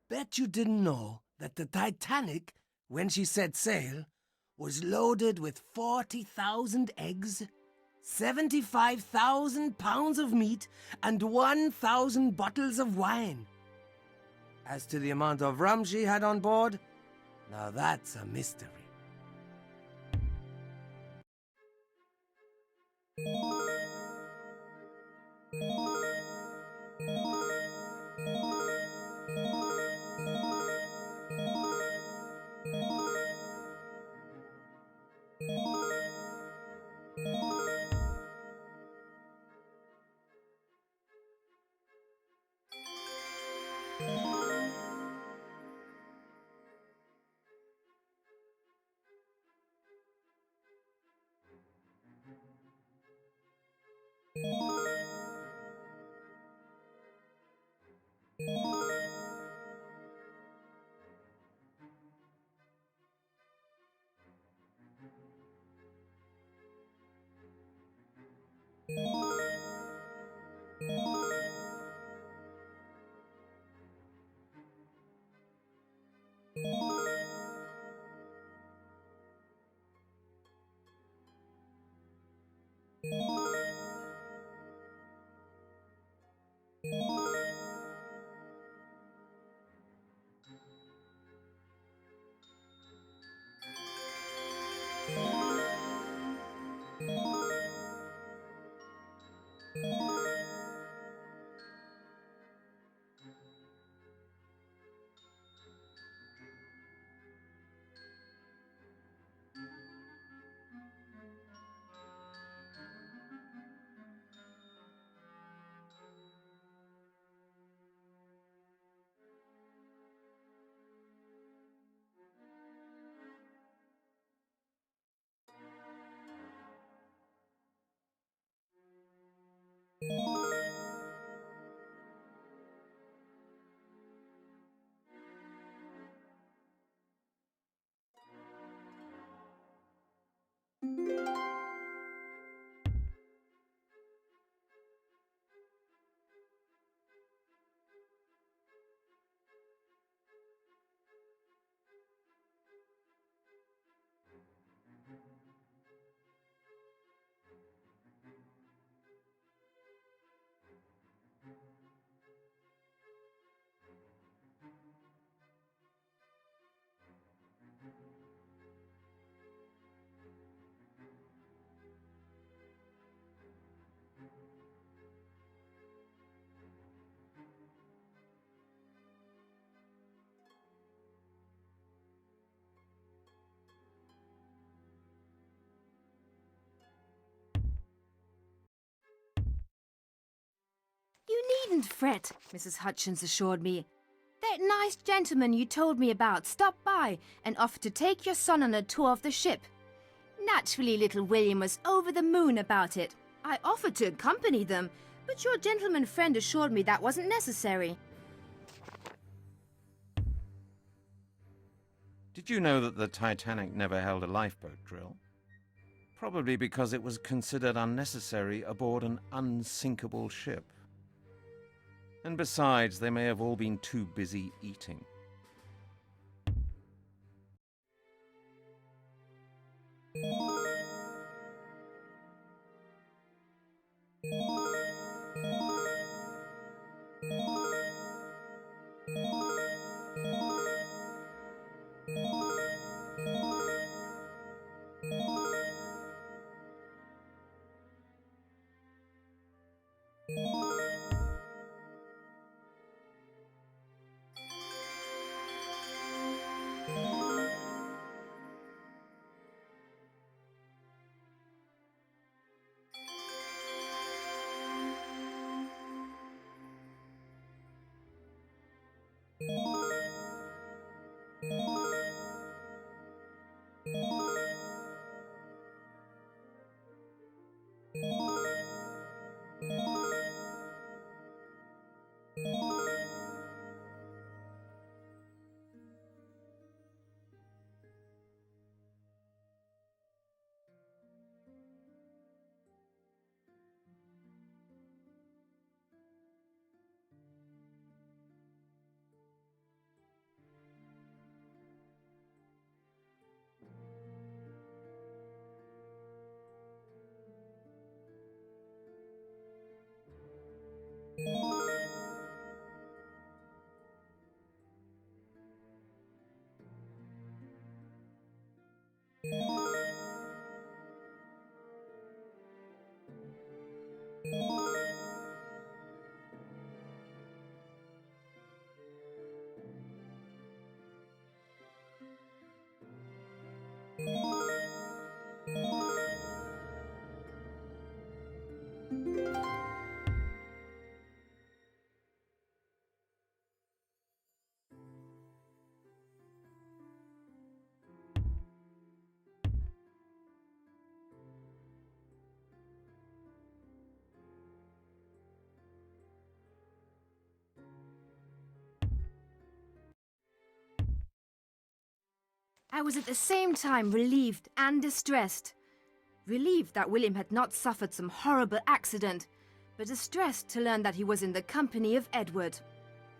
Bet you didn't know that the Titanic, when she set sail, was loaded with 40,000 eggs, 75,000 pounds of meat, and 1,000 bottles of wine. As to the amount of rum she had on board, now that's a mystery. "You needn't fret," Mrs. Hutchins assured me. "That nice gentleman you told me about stopped by and offered to take your son on a tour of the ship. Naturally, little William was over the moon about it. I offered to accompany them, but your gentleman friend assured me that wasn't necessary." Did you know that the Titanic never held a lifeboat drill? Probably because it was considered unnecessary aboard an unsinkable ship. And besides, they may have all been too busy eating. I was at the same time relieved and distressed. Relieved that William had not suffered some horrible accident, but distressed to learn that he was in the company of Edward.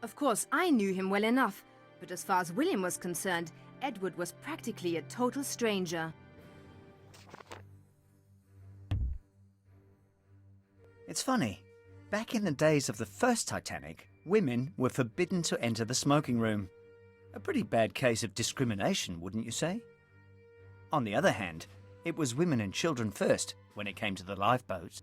Of course, I knew him well enough, but as far as William was concerned, Edward was practically a total stranger. It's funny. Back in the days of the first Titanic, women were forbidden to enter the smoking room. A pretty bad case of discrimination, wouldn't you say? On the other hand, it was women and children first when it came to the lifeboats.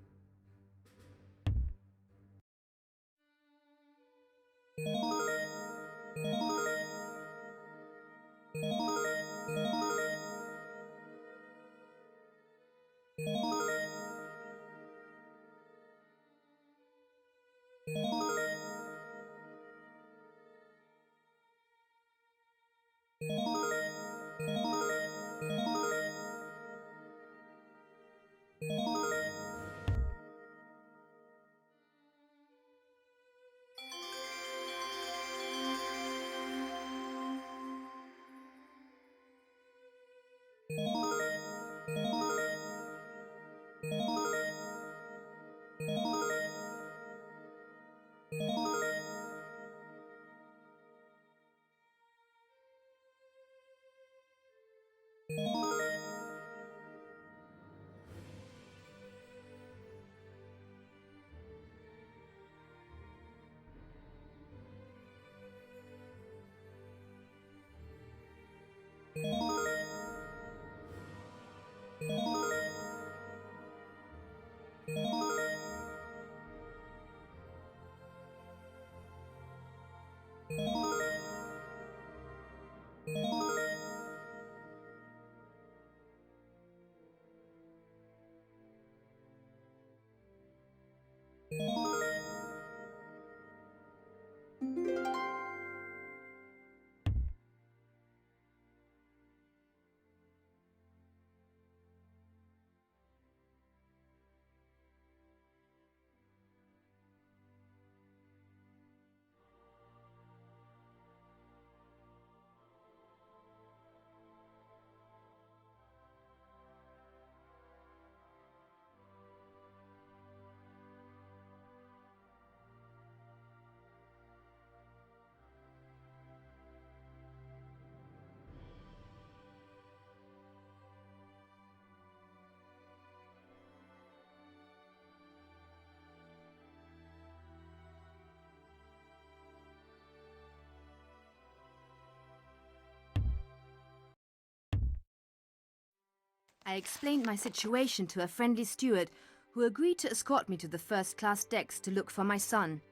I explained my situation to a friendly steward who agreed to escort me to the first-class decks to look for my son.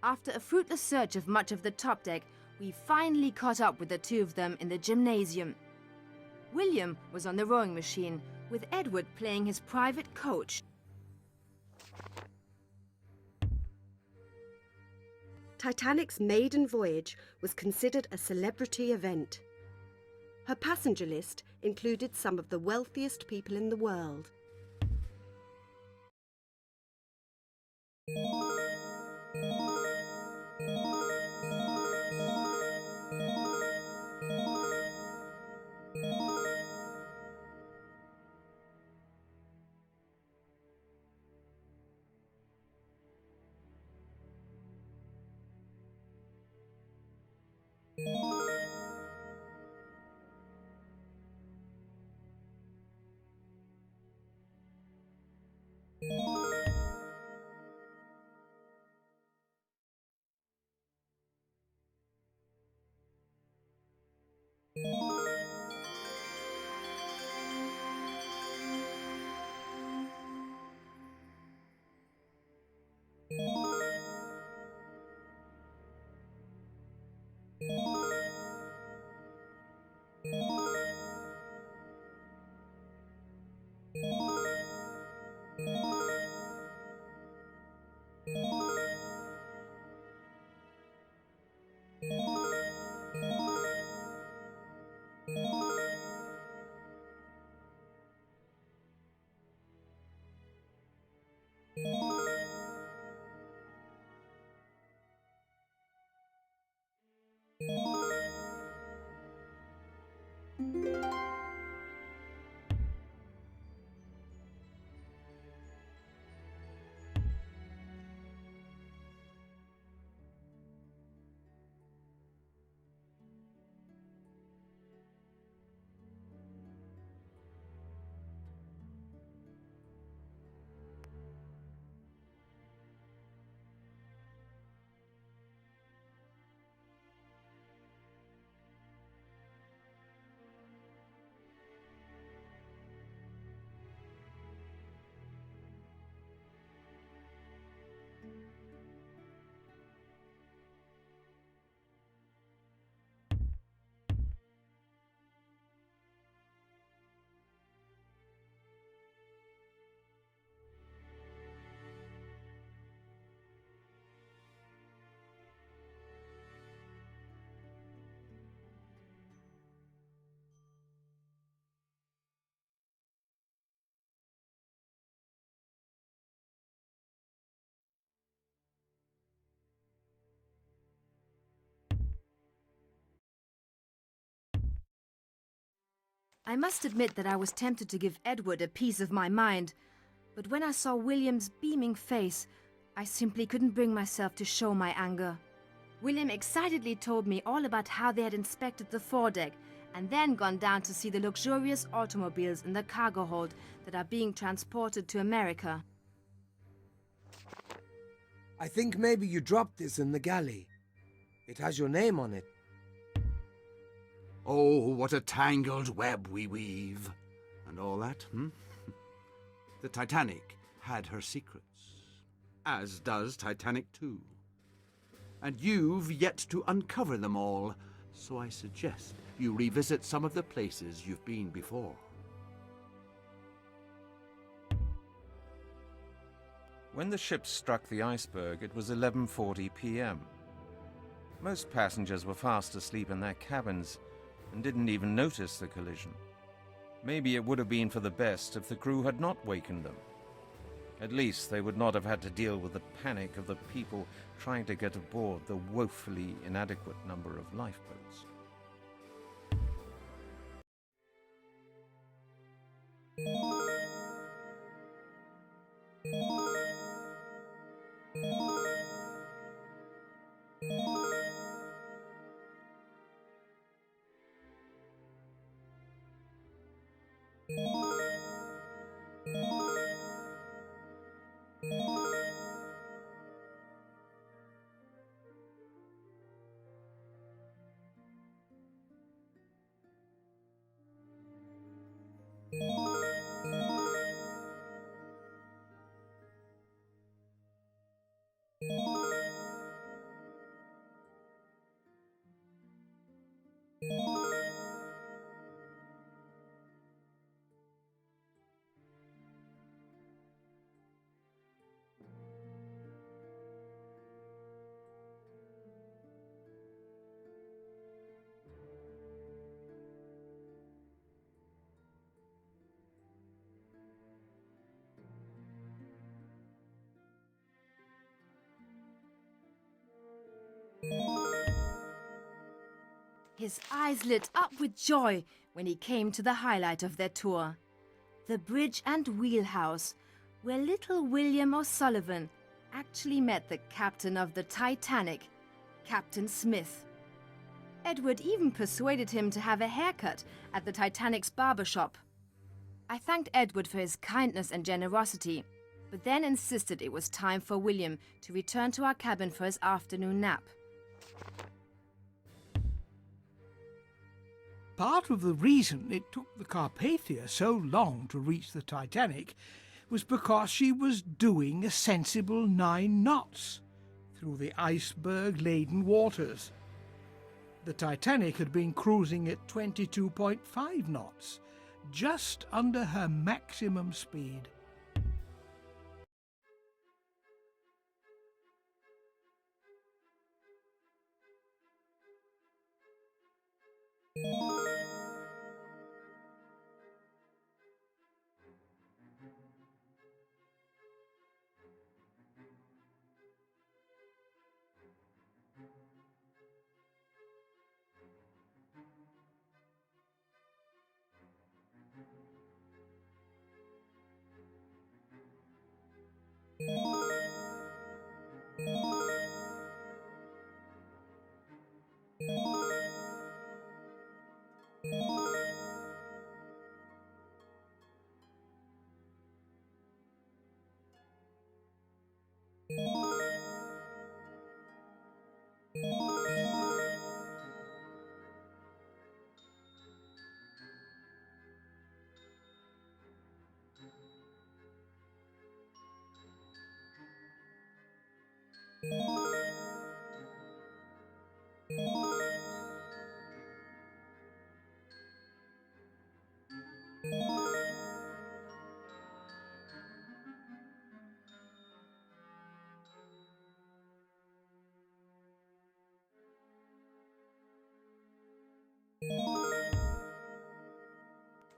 After a fruitless search of much of the top deck, we finally caught up with the two of them in the gymnasium. William was on the rowing machine, with Edward playing his private coach. Titanic's maiden voyage was considered a celebrity event. Her passenger list included some of the wealthiest people in the world. I must admit that I was tempted to give Edward a piece of my mind, but when I saw William's beaming face, I simply couldn't bring myself to show my anger. William excitedly told me all about how they had inspected the foredeck and then gone down to see the luxurious automobiles in the cargo hold that are being transported to America. I think maybe you dropped this in the galley. It has your name on it. Oh, what a tangled web we weave. And all that, The Titanic had her secrets, as does Titanic too. And you've yet to uncover them all, so I suggest you revisit some of the places you've been before. When the ship struck the iceberg, it was 11:40 p.m. Most passengers were fast asleep in their cabins and didn't even notice the collision. Maybe it would have been for the best if the crew had not wakened them. At least they would not have had to deal with the panic of the people trying to get aboard the woefully inadequate number of lifeboats. His eyes lit up with joy when he came to the highlight of their tour, the bridge and wheelhouse, where little William O'Sullivan actually met the captain of the Titanic, Captain Smith. Edward even persuaded him to have a haircut at the Titanic's barber shop. I thanked Edward for his kindness and generosity, but then insisted it was time for William to return to our cabin for his afternoon nap. Part of the reason it took the Carpathia so long to reach the Titanic was because she was doing a sensible 9 knots through the iceberg-laden waters. The Titanic had been cruising at 22.5 knots, just under her maximum speed.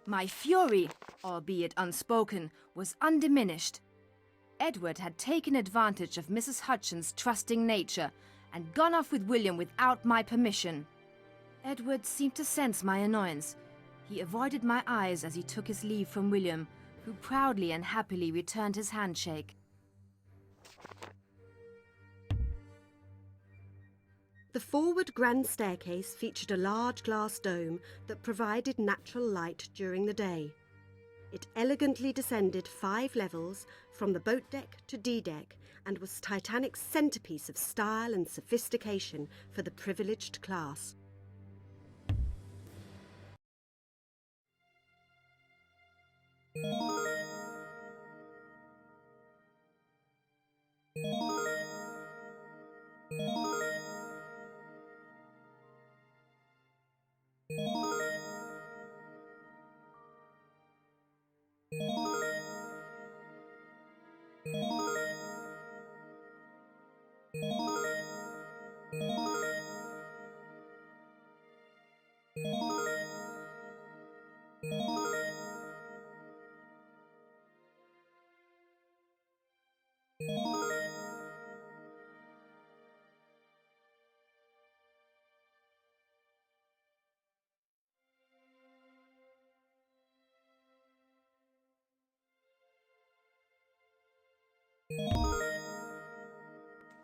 My fury, albeit unspoken, was undiminished. Edward had taken advantage of Mrs. Hutchins' trusting nature and gone off with William without my permission. Edward seemed to sense my annoyance. He avoided my eyes as he took his leave from William, who proudly and happily returned his handshake. The forward grand staircase featured a large glass dome that provided natural light during the day. It elegantly descended 5 levels from the boat deck to D-deck and was Titanic's centrepiece of style and sophistication for the privileged class.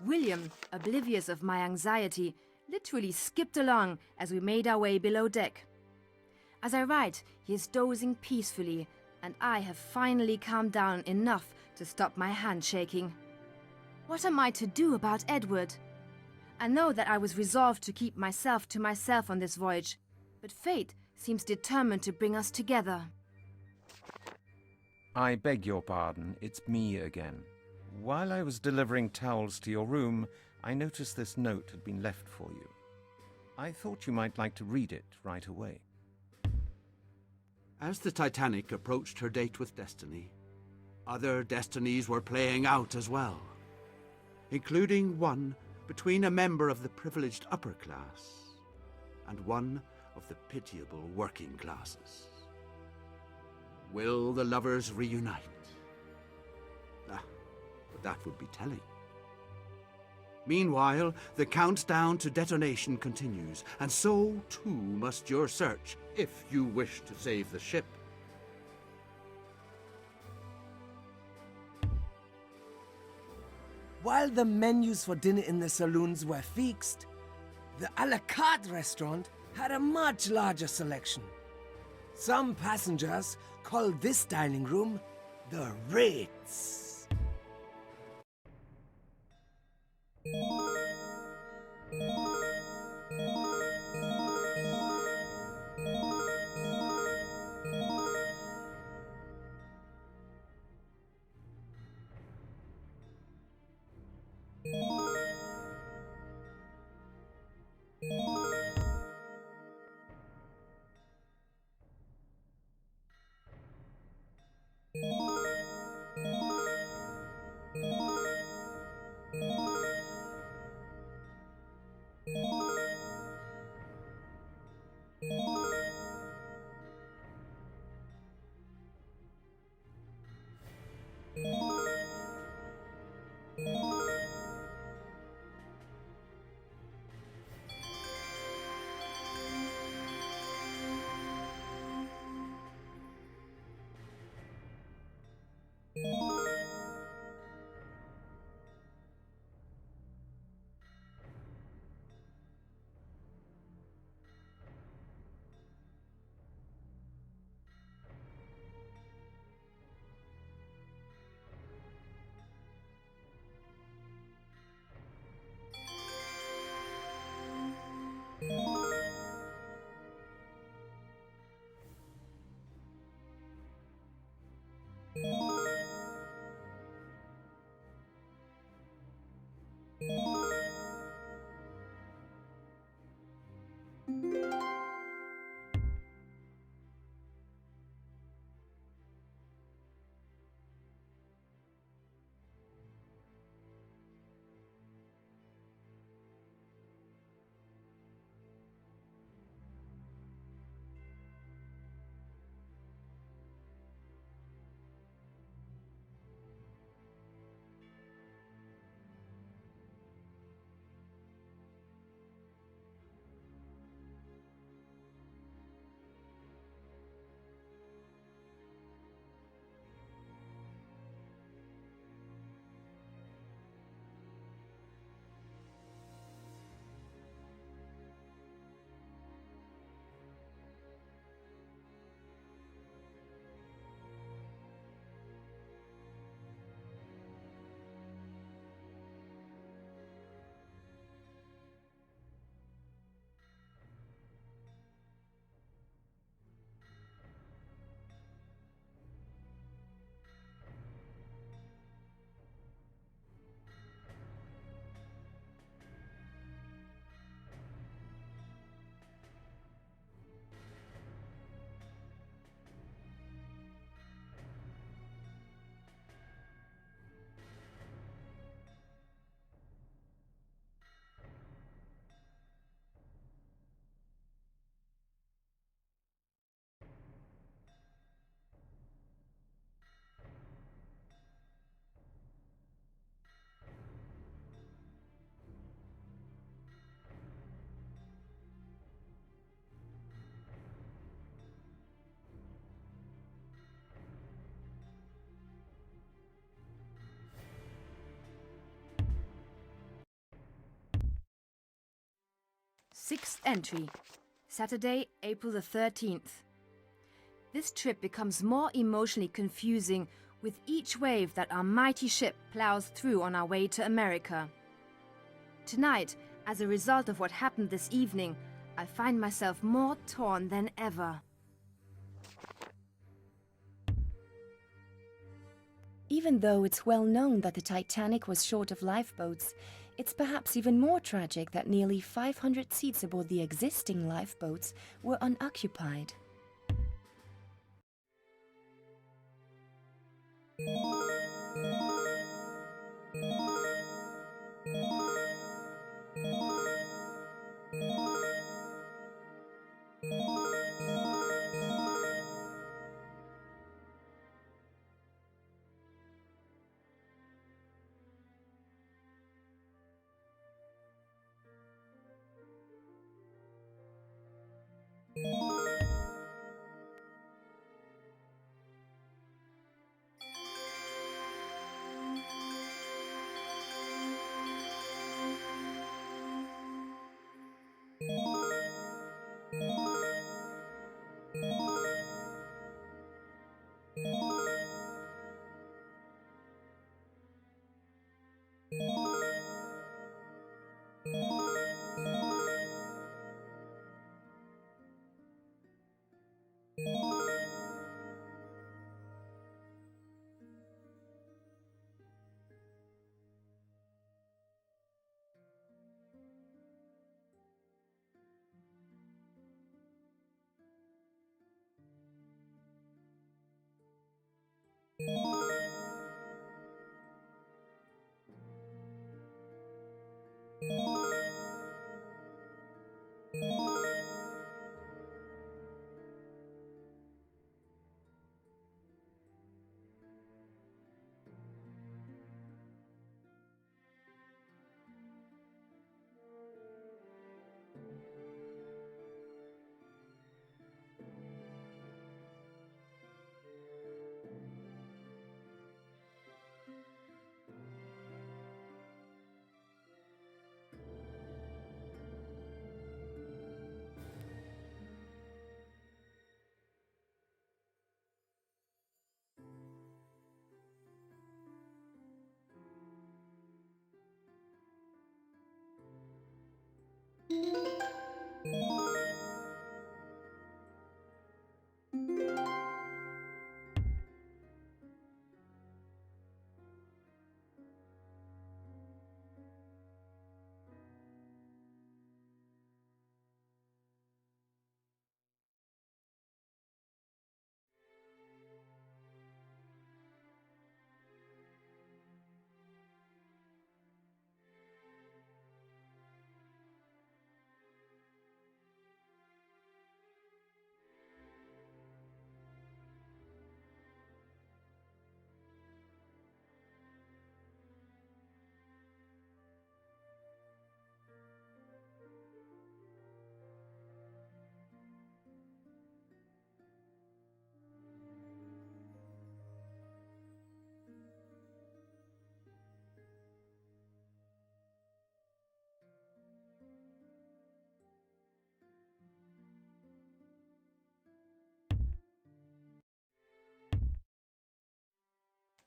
William, oblivious of my anxiety, literally skipped along as we made our way below deck. As I write, he is dozing peacefully, and I have finally calmed down enough to stop my hand shaking. What am I to do about Edward? I know that I was resolved to keep myself to myself on this voyage, but fate seems determined to bring us together. I beg your pardon, it's me again. While I was delivering towels to your room, I noticed this note had been left for you. I thought you might like to read it right away. As the Titanic approached her date with destiny, other destinies were playing out as well, including one between a member of the privileged upper class and one of the pitiable working classes. Will the lovers reunite? But that would be telling. Meanwhile, the countdown to detonation continues, and so too must your search if you wish to save the ship. While the menus for dinner in the saloons were fixed, the a la carte restaurant had a much larger selection. Some passengers called this dining room the Ritz. Sixth entry, Saturday, April the 13th. This trip becomes more emotionally confusing with each wave that our mighty ship plows through on our way to America. Tonight, as a result of what happened this evening, I find myself more torn than ever. Even though it's well known that the Titanic was short of lifeboats, it's perhaps even more tragic that nearly 500 seats aboard the existing lifeboats were unoccupied.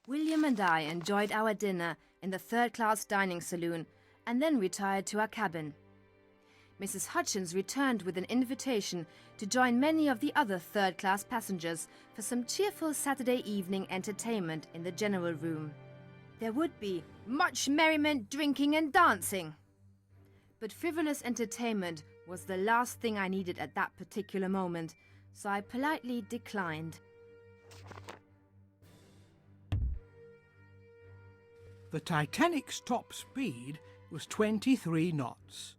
William and I enjoyed our dinner in the third-class dining saloon and then retired to our cabin. Mrs. Hutchins returned with an invitation to join many of the other third-class passengers for some cheerful Saturday evening entertainment in the general room. There would be much merriment, drinking and dancing. But frivolous entertainment was the last thing I needed at that particular moment, so I politely declined. The Titanic's top speed was 23 knots.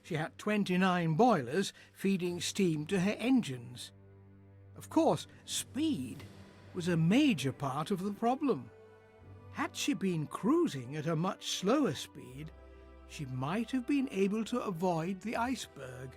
She had 29 boilers feeding steam to her engines. Of course, speed was a major part of the problem. Had she been cruising at a much slower speed, she might have been able to avoid the iceberg.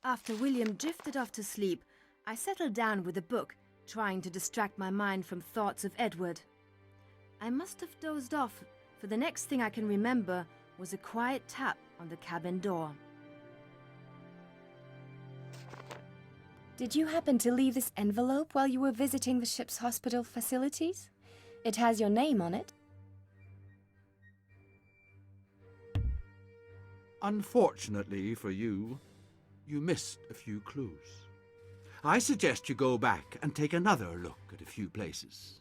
After William drifted off to sleep, I settled down with a book, trying to distract my mind from thoughts of Edward. I must have dozed off, for the next thing I can remember was a quiet tap on the cabin door. Did you happen to leave this envelope while you were visiting the ship's hospital facilities? It has your name on it. Unfortunately for you, you missed a few clues. I suggest you go back and take another look at a few places.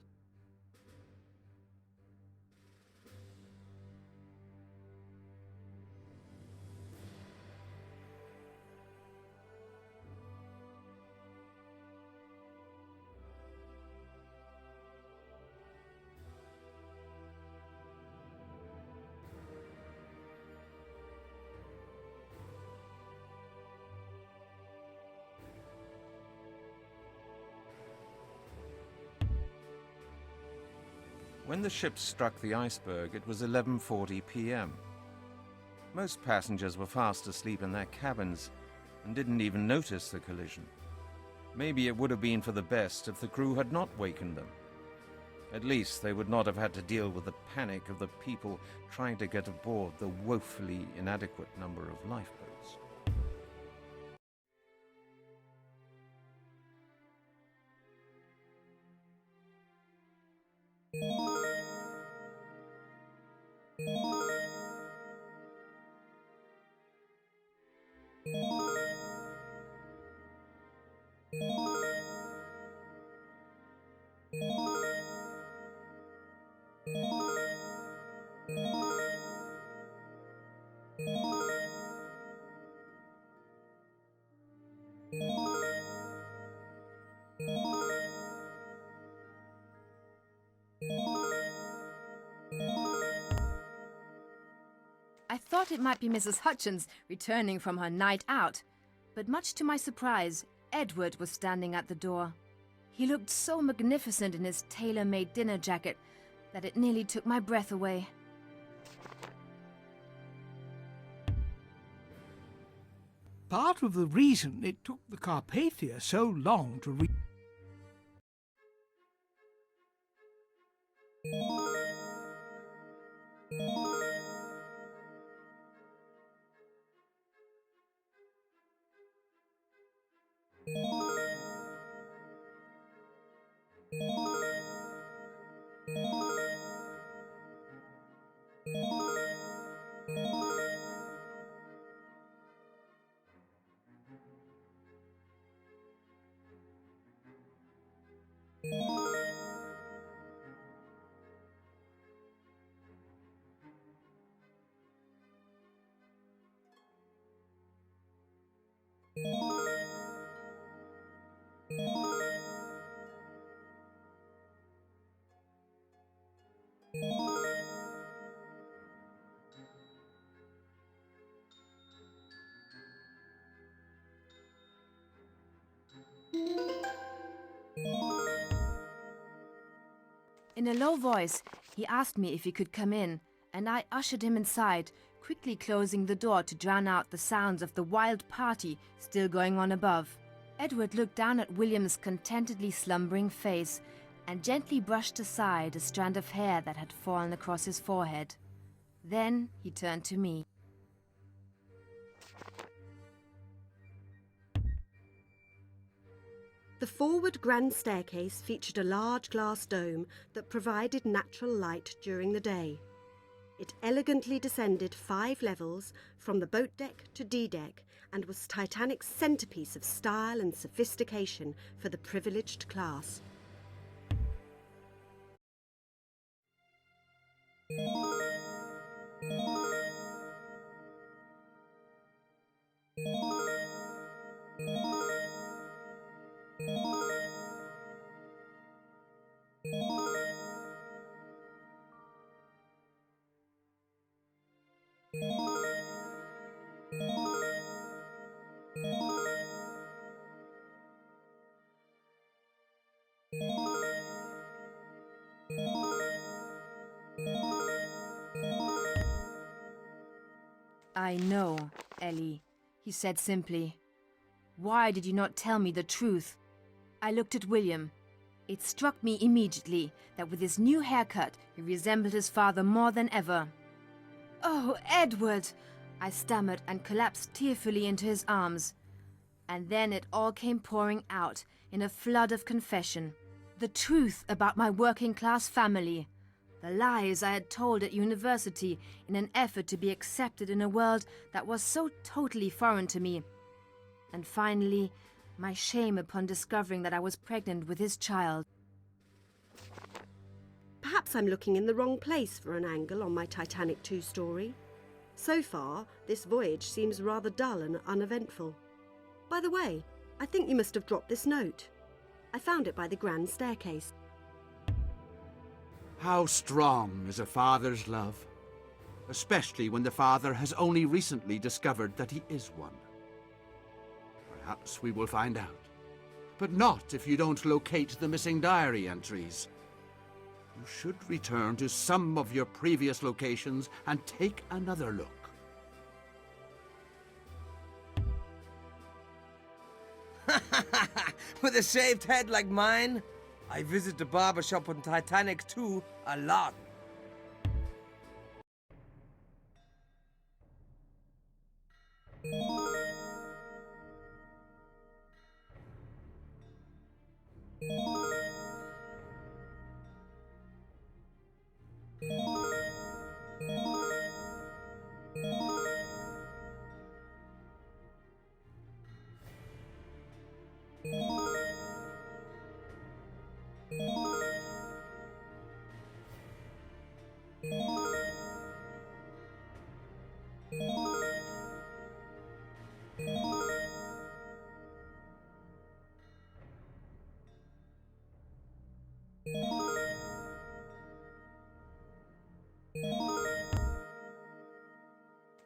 When the ship struck the iceberg, it was 11:40 p.m. Most passengers were fast asleep in their cabins and didn't even notice the collision. Maybe it would have been for the best if the crew had not wakened them. At least they would not have had to deal with the panic of the people trying to get aboard the woefully inadequate number of lifeboats. I thought it might be Mrs. Hutchins returning from her night out, but much to my surprise, Edward was standing at the door. He looked so magnificent in his tailor-made dinner jacket that it nearly took my breath away. Part of the reason it took the Carpathia so long to reach. In a low voice, he asked me if he could come in, and I ushered him inside, quickly closing the door to drown out the sounds of the wild party still going on above. Edward looked down at William's contentedly slumbering face and gently brushed aside a strand of hair that had fallen across his forehead. Then he turned to me. The forward grand staircase featured a large glass dome that provided natural light during the day. It elegantly descended 5 levels from the boat deck to D-deck and was Titanic's centerpiece of style and sophistication for the privileged class. "I know, Ellie," he said simply. Why did you not tell me the truth? I looked at William. It struck me immediately that with his new haircut, he resembled his father more than ever. "Oh, Edward!" I stammered and collapsed tearfully into his arms. And then it all came pouring out in a flood of confession. The truth about my working-class family. The lies I had told at university in an effort to be accepted in a world that was so totally foreign to me. And finally, my shame upon discovering that I was pregnant with his child. Perhaps I'm looking in the wrong place for an angle on my Titanic 2 story. So far, this voyage seems rather dull and uneventful. By the way, I think you must have dropped this note. I found it by the grand staircase. How strong is a father's love, especially when the father has only recently discovered that he is one. Perhaps we will find out, but not if you don't locate the missing diary entries. You should return to some of your previous locations and take another look. With a shaved head like mine, I visit the barber shop on Titanic 2 a lot.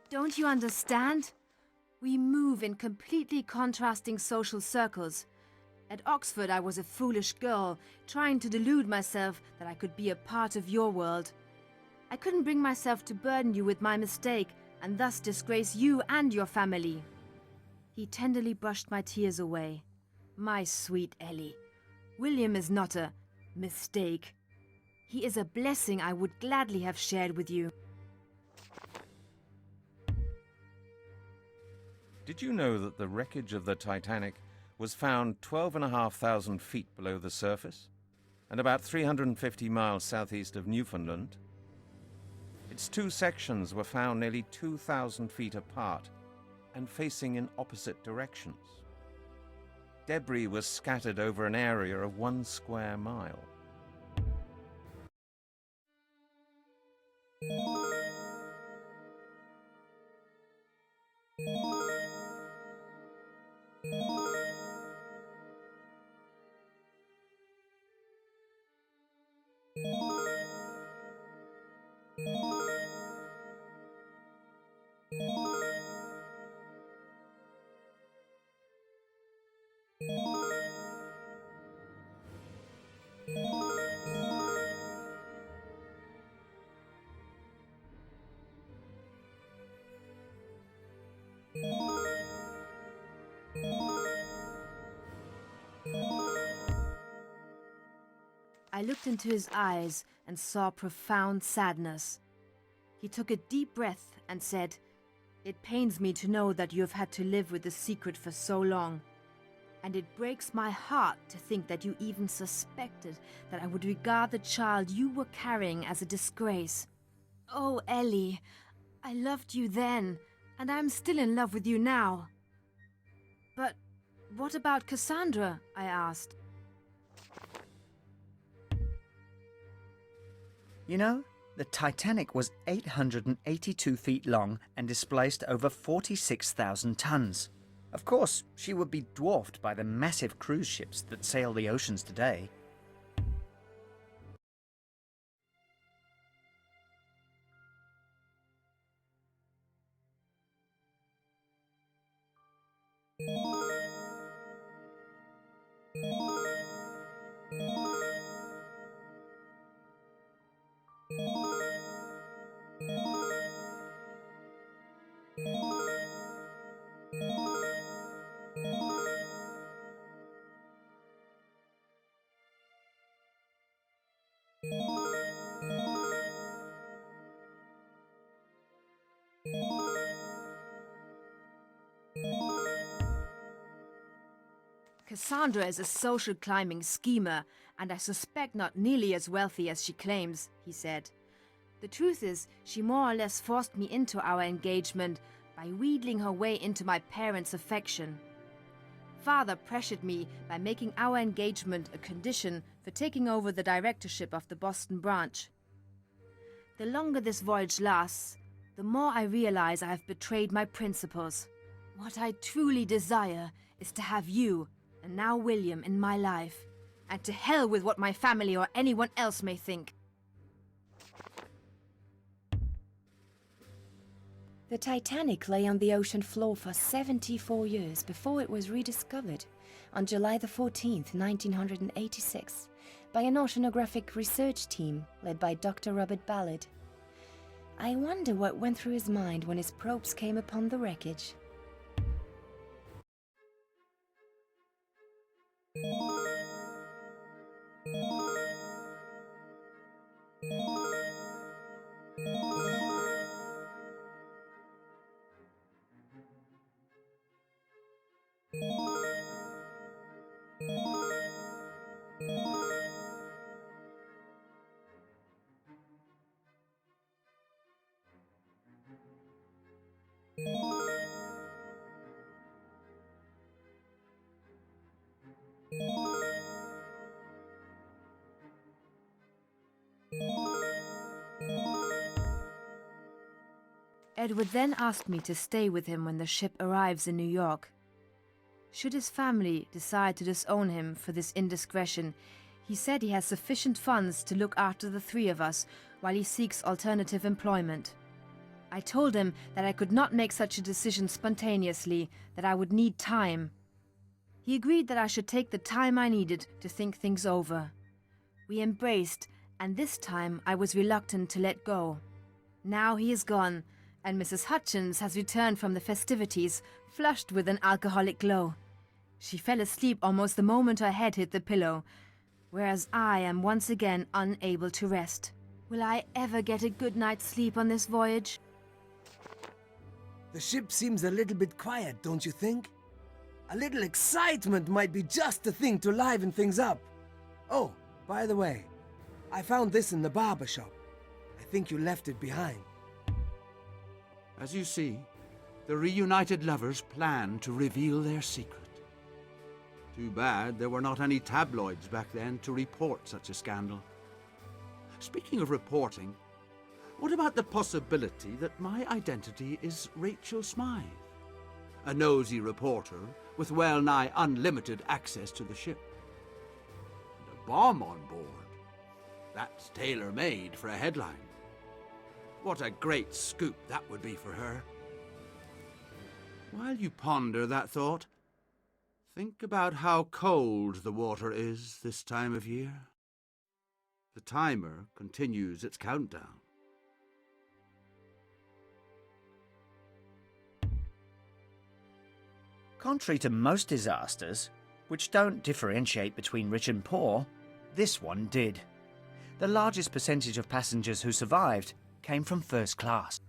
Don't you understand? We move in completely contrasting social circles. At Oxford, I was a foolish girl, trying to delude myself that I could be a part of your world. I couldn't bring myself to burden you with my mistake, and thus disgrace you and your family. He tenderly brushed my tears away. My sweet Ellie, William is not a mistake. He is a blessing I would gladly have shared with you. Did you know that the wreckage of the Titanic was found 12,500 feet below the surface and about 350 miles southeast of Newfoundland? Its two sections were found nearly 2,000 feet apart and facing in opposite directions. Debris was scattered over an area of 1 square mile. I looked into his eyes and saw profound sadness. He took a deep breath and said, "It pains me to know that you have had to live with the secret for so long. And it breaks my heart to think that you even suspected that I would regard the child you were carrying as a disgrace. Oh, Ellie, I loved you then, and I'm still in love with you now." "But what about Cassandra?" I asked. You know, the Titanic was 882 feet long and displaced over 46,000 tons. Of course, she would be dwarfed by the massive cruise ships that sail the oceans today. Cassandra is a social climbing schemer, and I suspect not nearly as wealthy as she claims, he said. The truth is, she more or less forced me into our engagement by wheedling her way into my parents' affection. Father pressured me by making our engagement a condition for taking over the directorship of the Boston branch. The longer this voyage lasts, the more I realize I have betrayed my principles. What I truly desire is to have you, and now William, in my life, and to hell with what my family or anyone else may think. The Titanic lay on the ocean floor for 74 years before it was rediscovered on July the 14th, 1986, by an oceanographic research team led by Dr. Robert Ballard. I wonder what went through his mind when his probes came upon the wreckage. Edward then asked me to stay with him when the ship arrives in New York. Should his family decide to disown him for this indiscretion, he said he has sufficient funds to look after the three of us while he seeks alternative employment. I told him that I could not make such a decision spontaneously, that I would need time. He agreed that I should take the time I needed to think things over. We embraced, and this time I was reluctant to let go. Now he is gone, and Mrs. Hutchins has returned from the festivities, flushed with an alcoholic glow. She fell asleep almost the moment her head hit the pillow, whereas I am once again unable to rest. Will I ever get a good night's sleep on this voyage? The ship seems a little bit quiet, don't you think? A little excitement might be just the thing to liven things up. Oh, by the way, I found this in the barber shop. I think you left it behind. As you see, the reunited lovers plan to reveal their secret. Too bad there were not any tabloids back then to report such a scandal. Speaking of reporting, what about the possibility that my identity is Rachel Smythe? A nosy reporter with well-nigh unlimited access to the ship. And a bomb on board. That's tailor-made for a headline. What a great scoop that would be for her. While you ponder that thought, think about how cold the water is this time of year. The timer continues its countdown. Contrary to most disasters, which don't differentiate between rich and poor, this one did. The largest percentage of passengers who survived came from first class.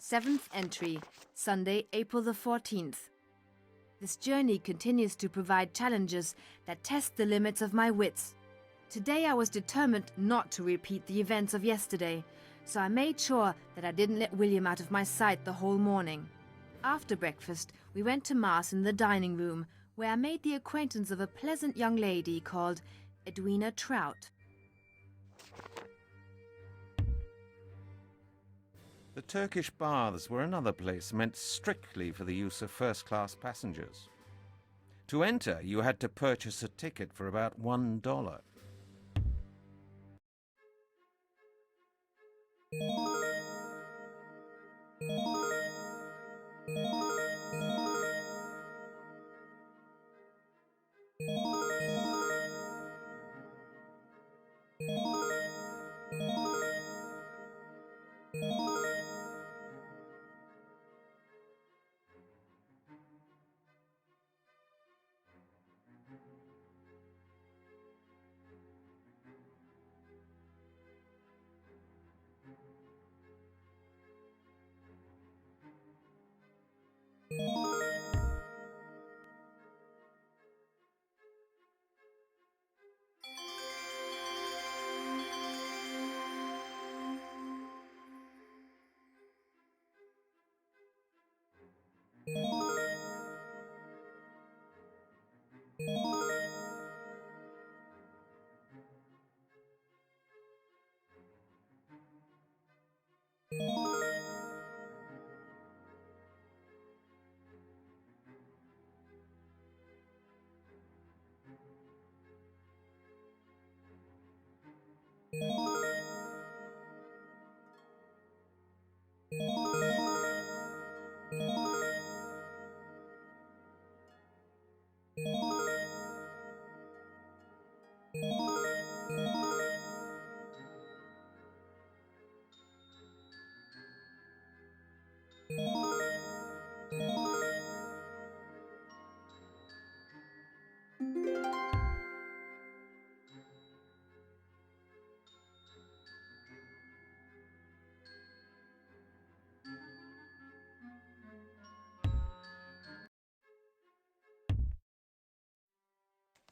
7th entry, Sunday, April the 14th. This journey continues to provide challenges that test the limits of my wits. Today I was determined not to repeat the events of yesterday, so I made sure that I didn't let William out of my sight the whole morning. After breakfast, we went to Mass in the dining room, where I made the acquaintance of a pleasant young lady called Edwina Trout. The Turkish baths were another place meant strictly for the use of first-class passengers. To enter, you had to purchase a ticket for about $1.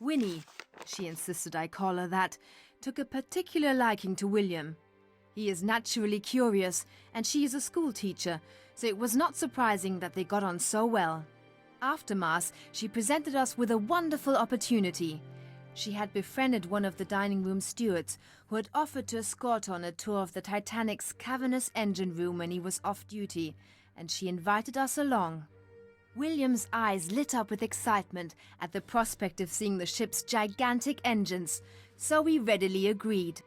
Winnie, she insisted I call her that, took a particular liking to William. He is naturally curious, and she is a school teacher, so it was not surprising that they got on so well. After Mass, she presented us with a wonderful opportunity. She had befriended one of the dining room stewards, who had offered to escort on a tour of the Titanic's cavernous engine room when he was off duty, and she invited us along. William's eyes lit up with excitement at the prospect of seeing the ship's gigantic engines, so we readily agreed.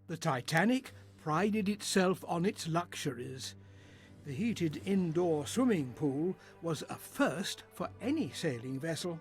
The Titanic prided itself on its luxuries. The heated indoor swimming pool was a first for any sailing vessel.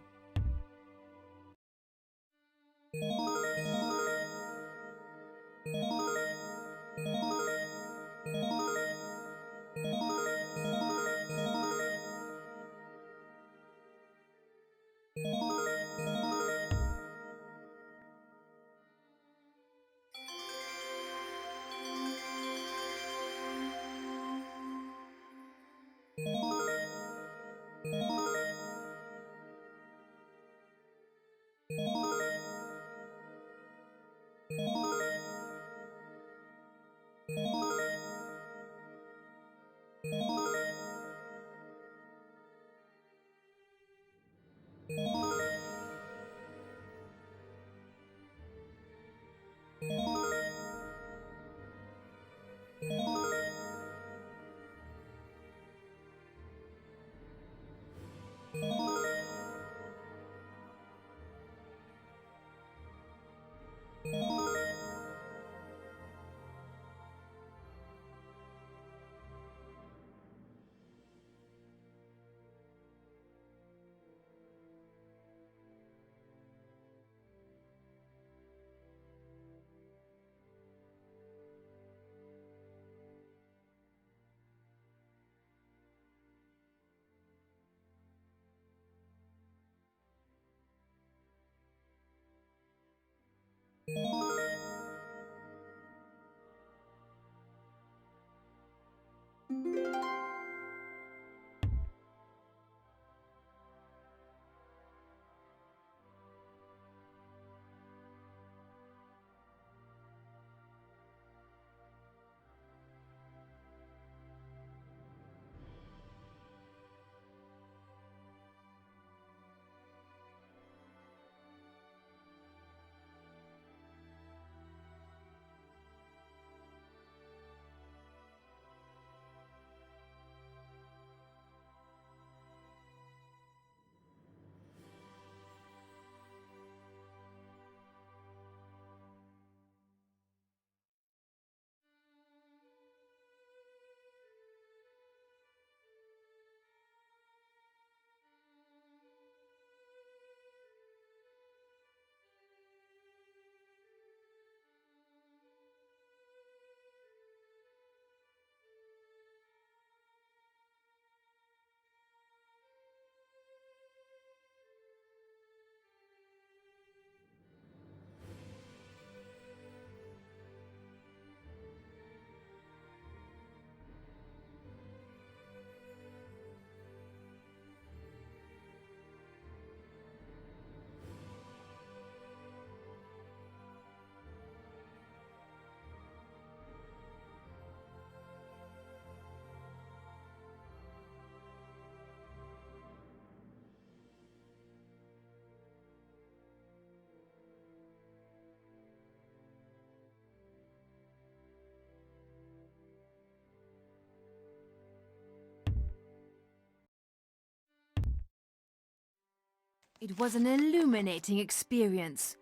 It was an illuminating experience.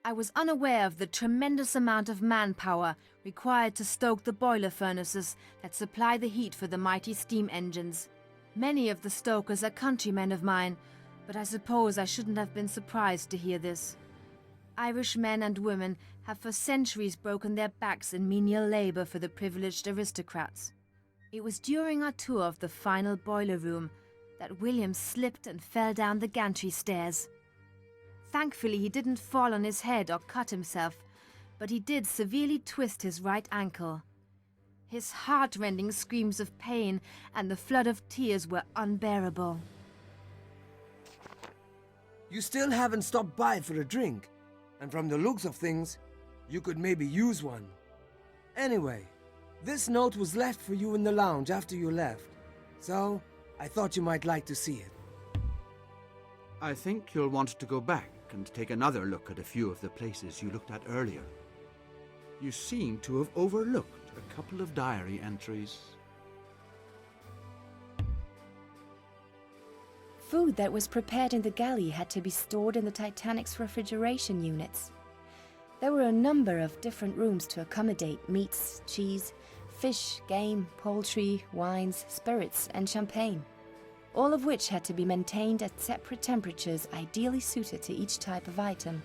I was unaware of the tremendous amount of manpower required to stoke the boiler furnaces that supply the heat for the mighty steam engines. Many of the stokers are countrymen of mine, but I suppose I shouldn't have been surprised to hear this. Irish men and women have for centuries broken their backs in menial labor for the privileged aristocrats. It was during our tour of the final boiler room that William slipped and fell down the gantry stairs. Thankfully, he didn't fall on his head or cut himself, but he did severely twist his right ankle. His heart-rending screams of pain and the flood of tears were unbearable. You still haven't stopped by for a drink, and from the looks of things, you could maybe use one. Anyway, this note was left for you in the lounge after you left, so I thought you might like to see it. I think you'll want to go back and take another look at a few of the places you looked at earlier. You seem to have overlooked a couple of diary entries. Food that was prepared in the galley had to be stored in the Titanic's refrigeration units. There were a number of different rooms to accommodate meats, cheese, fish, game, poultry, wines, spirits, and champagne, all of which had to be maintained at separate temperatures ideally suited to each type of item.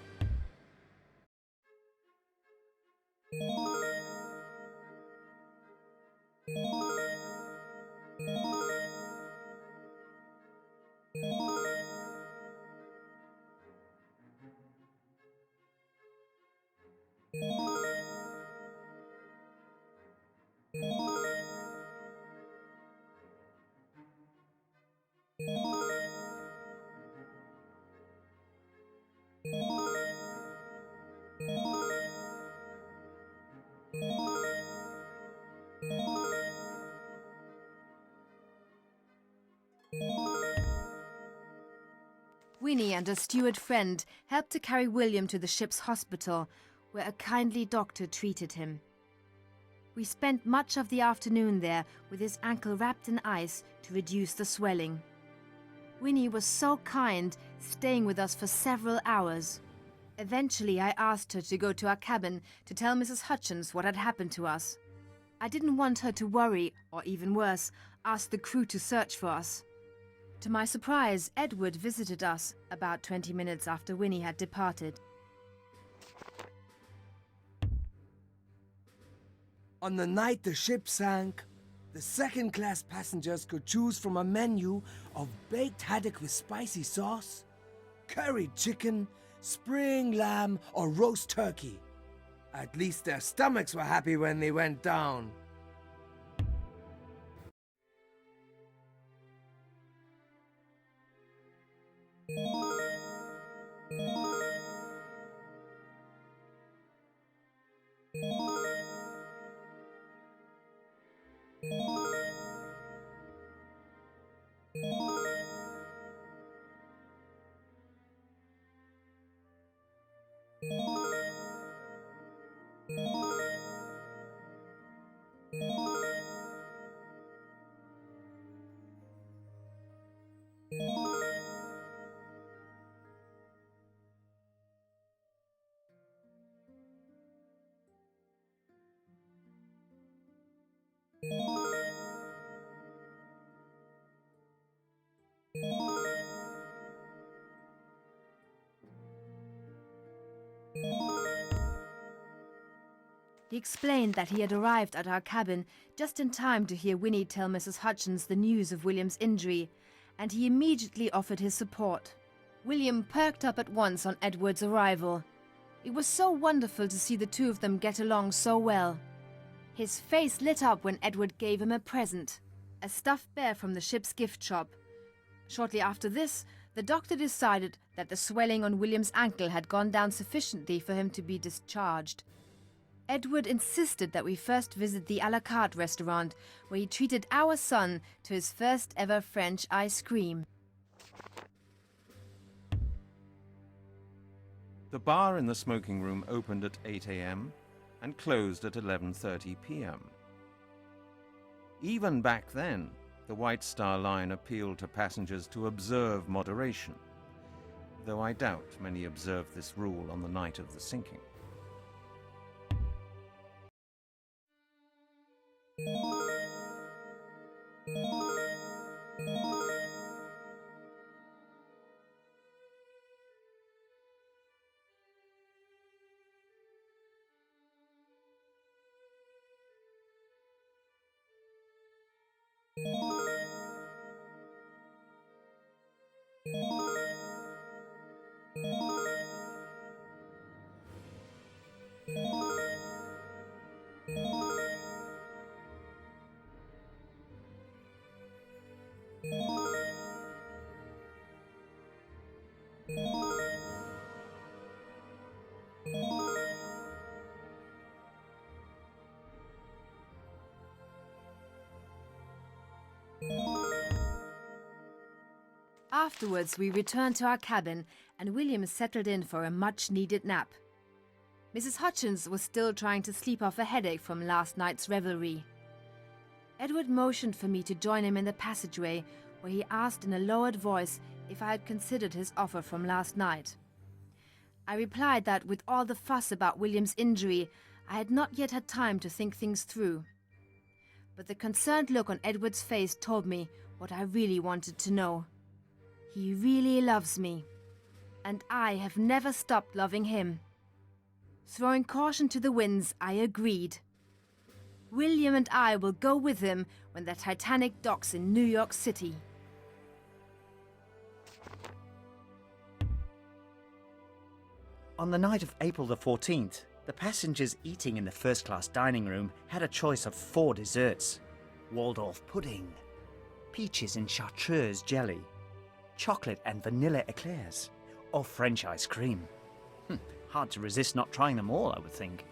Winnie and a steward friend helped to carry William to the ship's hospital, where a kindly doctor treated him. We spent much of the afternoon there with his ankle wrapped in ice to reduce the swelling. Winnie was so kind, staying with us for several hours. Eventually, I asked her to go to our cabin to tell Mrs. Hutchins what had happened to us. I didn't want her to worry, or even worse, ask the crew to search for us. To my surprise, Edward visited us about 20 minutes after Winnie had departed. On the night the ship sank, the second-class passengers could choose from a menu of baked haddock with spicy sauce, curried chicken, spring lamb, or roast turkey. At least their stomachs were happy when they went down. He explained that he had arrived at our cabin just in time to hear Winnie tell Mrs. Hutchins the news of William's injury, and he immediately offered his support. William perked up at once on Edward's arrival. It was so wonderful to see the two of them get along so well. His face lit up when Edward gave him a present, a stuffed bear from the ship's gift shop. Shortly after this, the doctor decided that the swelling on William's ankle had gone down sufficiently for him to be discharged. Edward insisted that we first visit the a la carte restaurant, where he treated our son to his first ever French ice cream. The bar in the smoking room opened at 8 a.m. and closed at 11:30 p.m. Even back then, the White Star Line appealed to passengers to observe moderation. though I doubt many observed this rule on the night of the sinking. Afterwards, we returned to our cabin and William settled in for a much-needed nap. Mrs. Hutchins was still trying to sleep off a headache from last night's revelry. Edward motioned for me to join him in the passageway, where he asked in a lowered voice if I had considered his offer from last night. I replied that with all the fuss about William's injury, I had not yet had time to think things through. But the concerned look on Edward's face told me what I really wanted to know. He really loves me, and I have never stopped loving him. Throwing caution to the winds, I agreed. William and I will go with him when the Titanic docks in New York City. On the night of April the 14th, the passengers eating in the first-class dining room had a choice of 4 desserts: Waldorf pudding, peaches and chartreuse jelly, chocolate and vanilla eclairs, or French ice cream. Hard to resist not trying them all, I would think.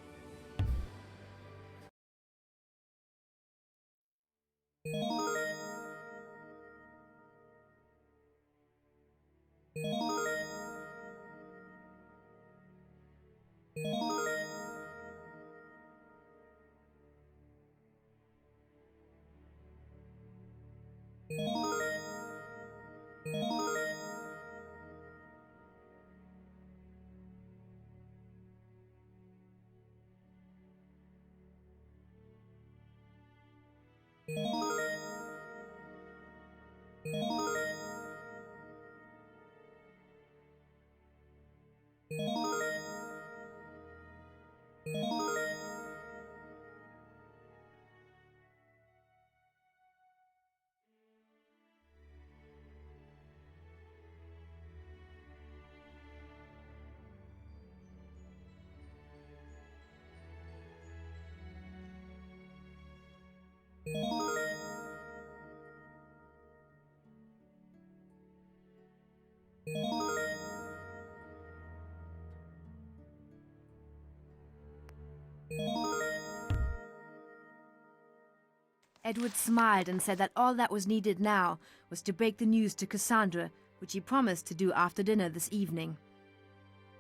Edward smiled and said that all that was needed now was to break the news to Cassandra, which he promised to do after dinner this evening.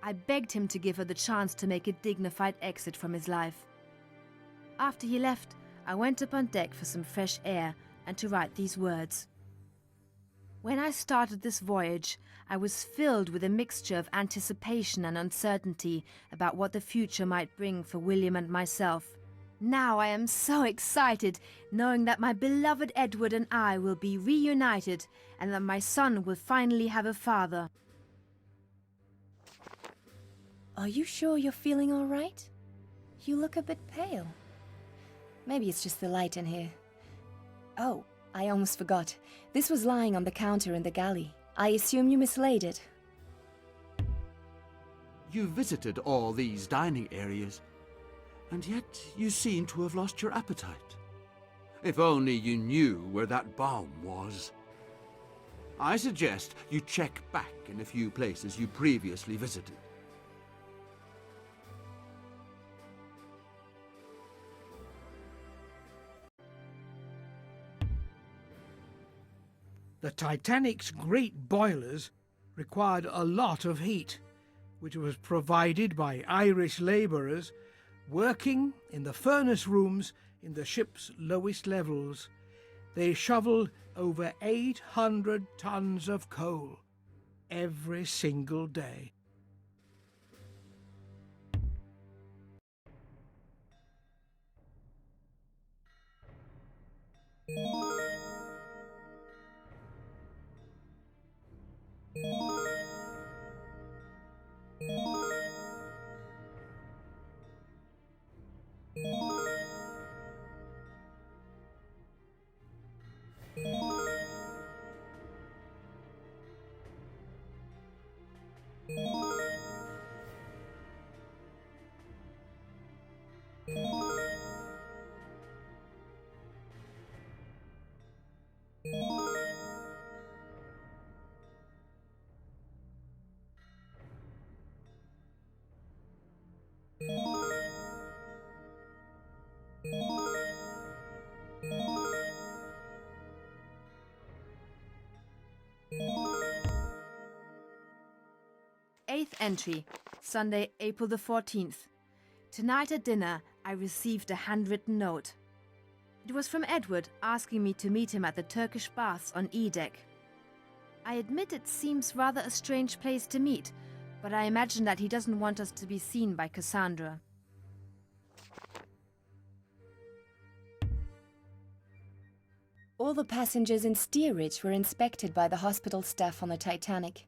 I begged him to give her the chance to make a dignified exit from his life. After he left, I went up on deck for some fresh air and to write these words. When I started this voyage, I was filled with a mixture of anticipation and uncertainty about what the future might bring for William and myself. Now I am so excited, knowing that my beloved Edward and I will be reunited and that my son will finally have a father. Are you sure you're feeling all right? You look a bit pale. Maybe it's just the light in here. Oh, I almost forgot. This was lying on the counter in the galley. I assume you mislaid it. You visited all these dining areas, and yet you seem to have lost your appetite. If only you knew where that bomb was. I suggest you check back in a few places you previously visited. The Titanic's great boilers required a lot of heat, which was provided by Irish labourers working in the furnace rooms in the ship's lowest levels. They shovelled over 800 tons of coal. every single day. Eighth entry, Sunday, April the 14th. Tonight at dinner, I received a handwritten note. It was from Edward asking me to meet him at the Turkish baths on E deck. I admit it seems rather a strange place to meet, but I imagine that he doesn't want us to be seen by Cassandra. All the passengers in steerage were inspected by the hospital staff on the Titanic.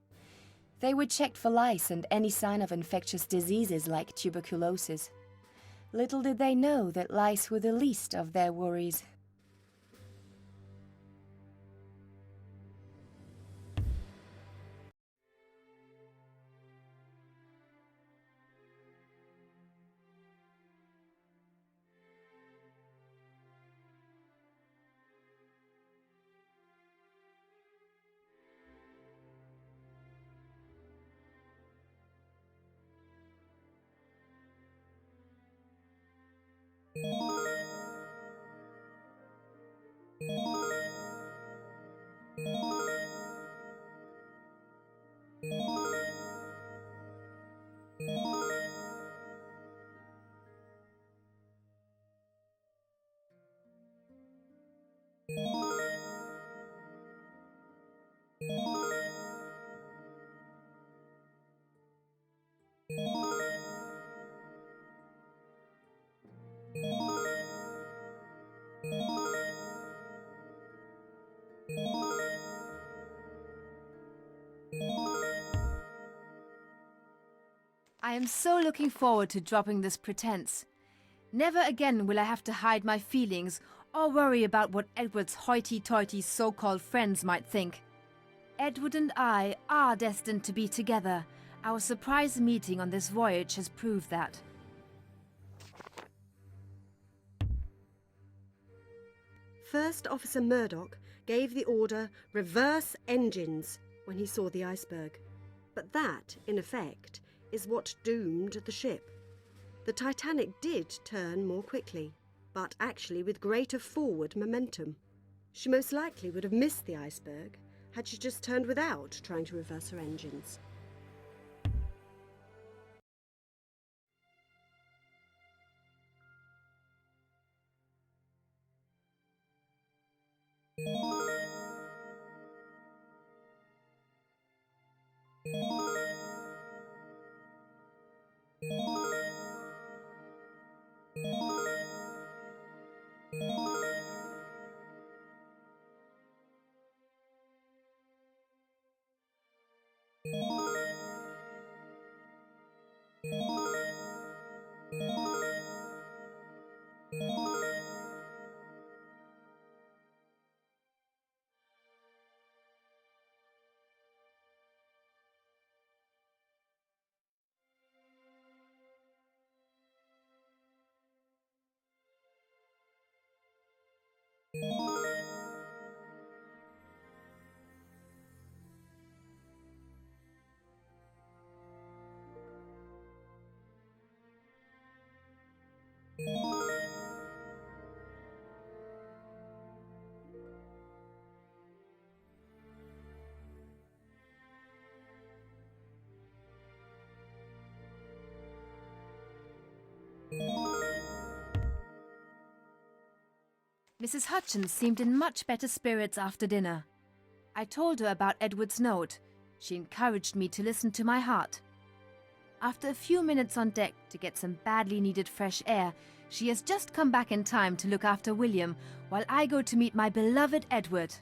They were checked for lice and any sign of infectious diseases like tuberculosis. Little did they know that lice were the least of their worries. I am so looking forward to dropping this pretense. Never again will I have to hide my feelings or worry about what Edward's hoity-toity so-called friends might think. Edward and I are destined to be together. Our surprise meeting on this voyage has proved that. First Officer Murdoch gave the order "reverse engines" when he saw the iceberg. But that, in effect, is what doomed the ship. The Titanic did turn more quickly, but actually with greater forward momentum. She most likely would have missed the iceberg had she just turned without trying to reverse her engines. Mrs. Hutchins seemed in much better spirits after dinner. I told her about Edward's note. She encouraged me to listen to my heart. After a few minutes on deck to get some badly needed fresh air, she has just come back in time to look after William while I go to meet my beloved Edward.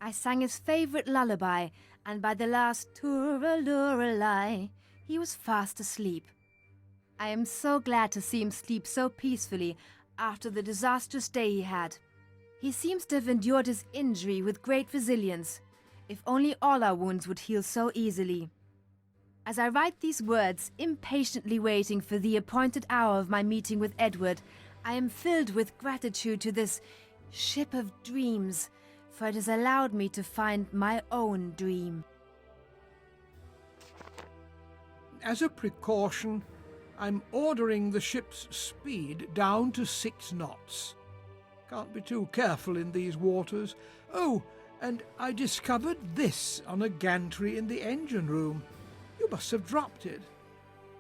I sang his favourite lullaby, and by the last tooraluralai, he was fast asleep. I am so glad to see him sleep so peacefully after the disastrous day he had. He seems to have endured his injury with great resilience. If only all our wounds would heal so easily. As I write these words, impatiently waiting for the appointed hour of my meeting with Edward, I am filled with gratitude to this ship of dreams, for it has allowed me to find my own dream. As a precaution, I'm ordering the ship's speed down to 6 knots. Can't be too careful in these waters. Oh, and I discovered this on a gantry in the engine room. You must have dropped it.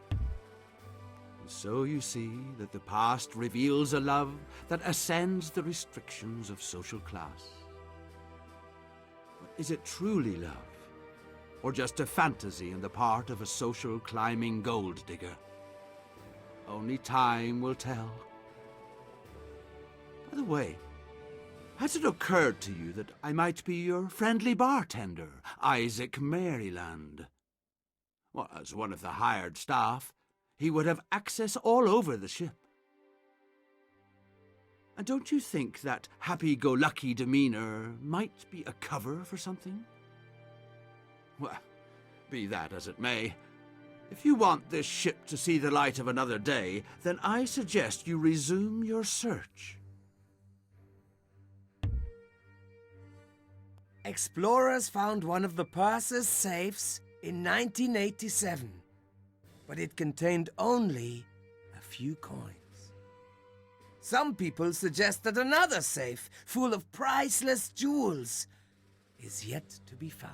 And so you see that the past reveals a love that ascends the restrictions of social class. But is it truly love? Or just a fantasy on the part of a social climbing gold digger? Only time will tell. By the way, has it occurred to you that I might be your friendly bartender, Isaac Maryland? Well, as one of the hired staff, he would have access all over the ship. And don't you think that happy-go-lucky demeanor might be a cover for something? Well, be that as it may, if you want this ship to see the light of another day, then I suggest you resume your search. Explorers found one of the purser's safes in 1987, but it contained only a few coins. Some people suggest that another safe, full of priceless jewels, is yet to be found.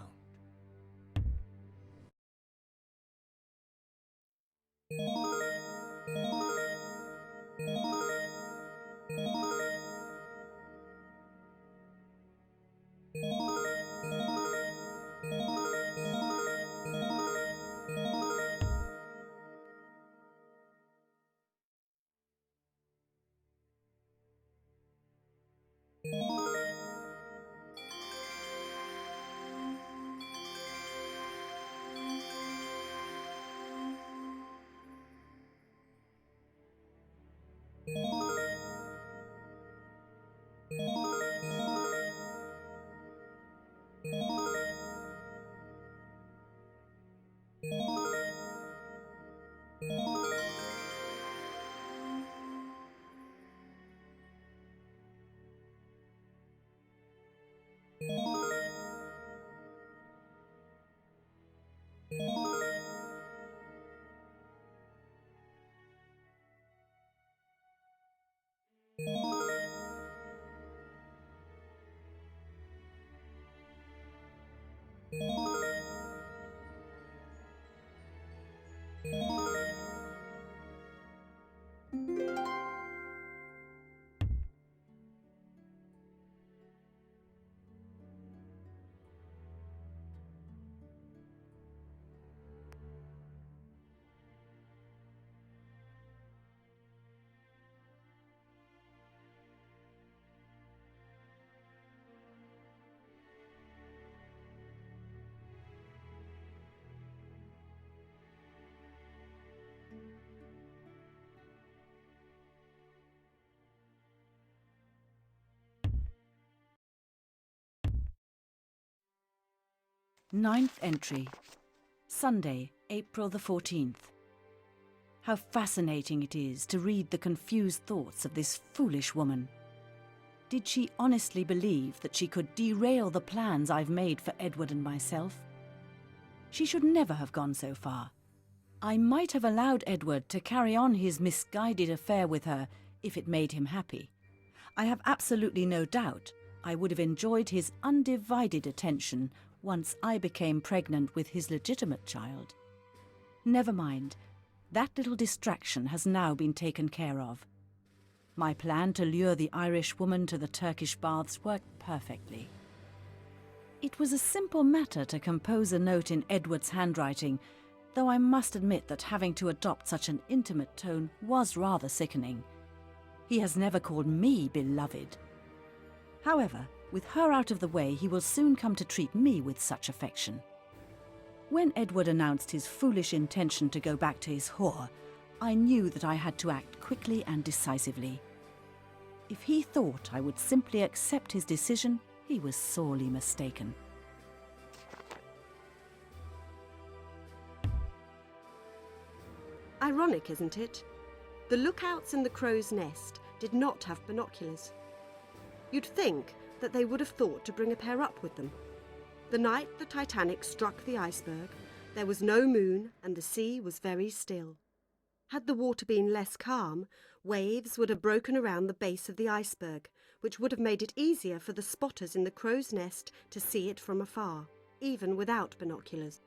Ninth entry. Sunday, April the 14th. How fascinating it is to read the confused thoughts of this foolish woman. Did she honestly believe that she could derail the plans I've made for Edward and myself? She should never have gone so far. I might have allowed Edward to carry on his misguided affair with her if it made him happy. I have absolutely no doubt I would have enjoyed his undivided attention once I became pregnant with his legitimate child. Never mind, that little distraction has now been taken care of. My plan to lure the Irish woman to the Turkish baths worked perfectly. It was a simple matter to compose a note in Edward's handwriting, though I must admit that having to adopt such an intimate tone was rather sickening. He has never called me beloved. However, with her out of the way, he will soon come to treat me with such affection. When Edward announced his foolish intention to go back to his whore, I knew that I had to act quickly and decisively. If he thought I would simply accept his decision, he was sorely mistaken. Ironic, isn't it? The lookouts in the crow's nest did not have binoculars. You'd think that they would have thought to bring a pair up with them. The night the Titanic struck the iceberg, there was no moon and the sea was very still. Had the water been less calm, waves would have broken around the base of the iceberg, which would have made it easier for the spotters in the crow's nest to see it from afar, even without binoculars.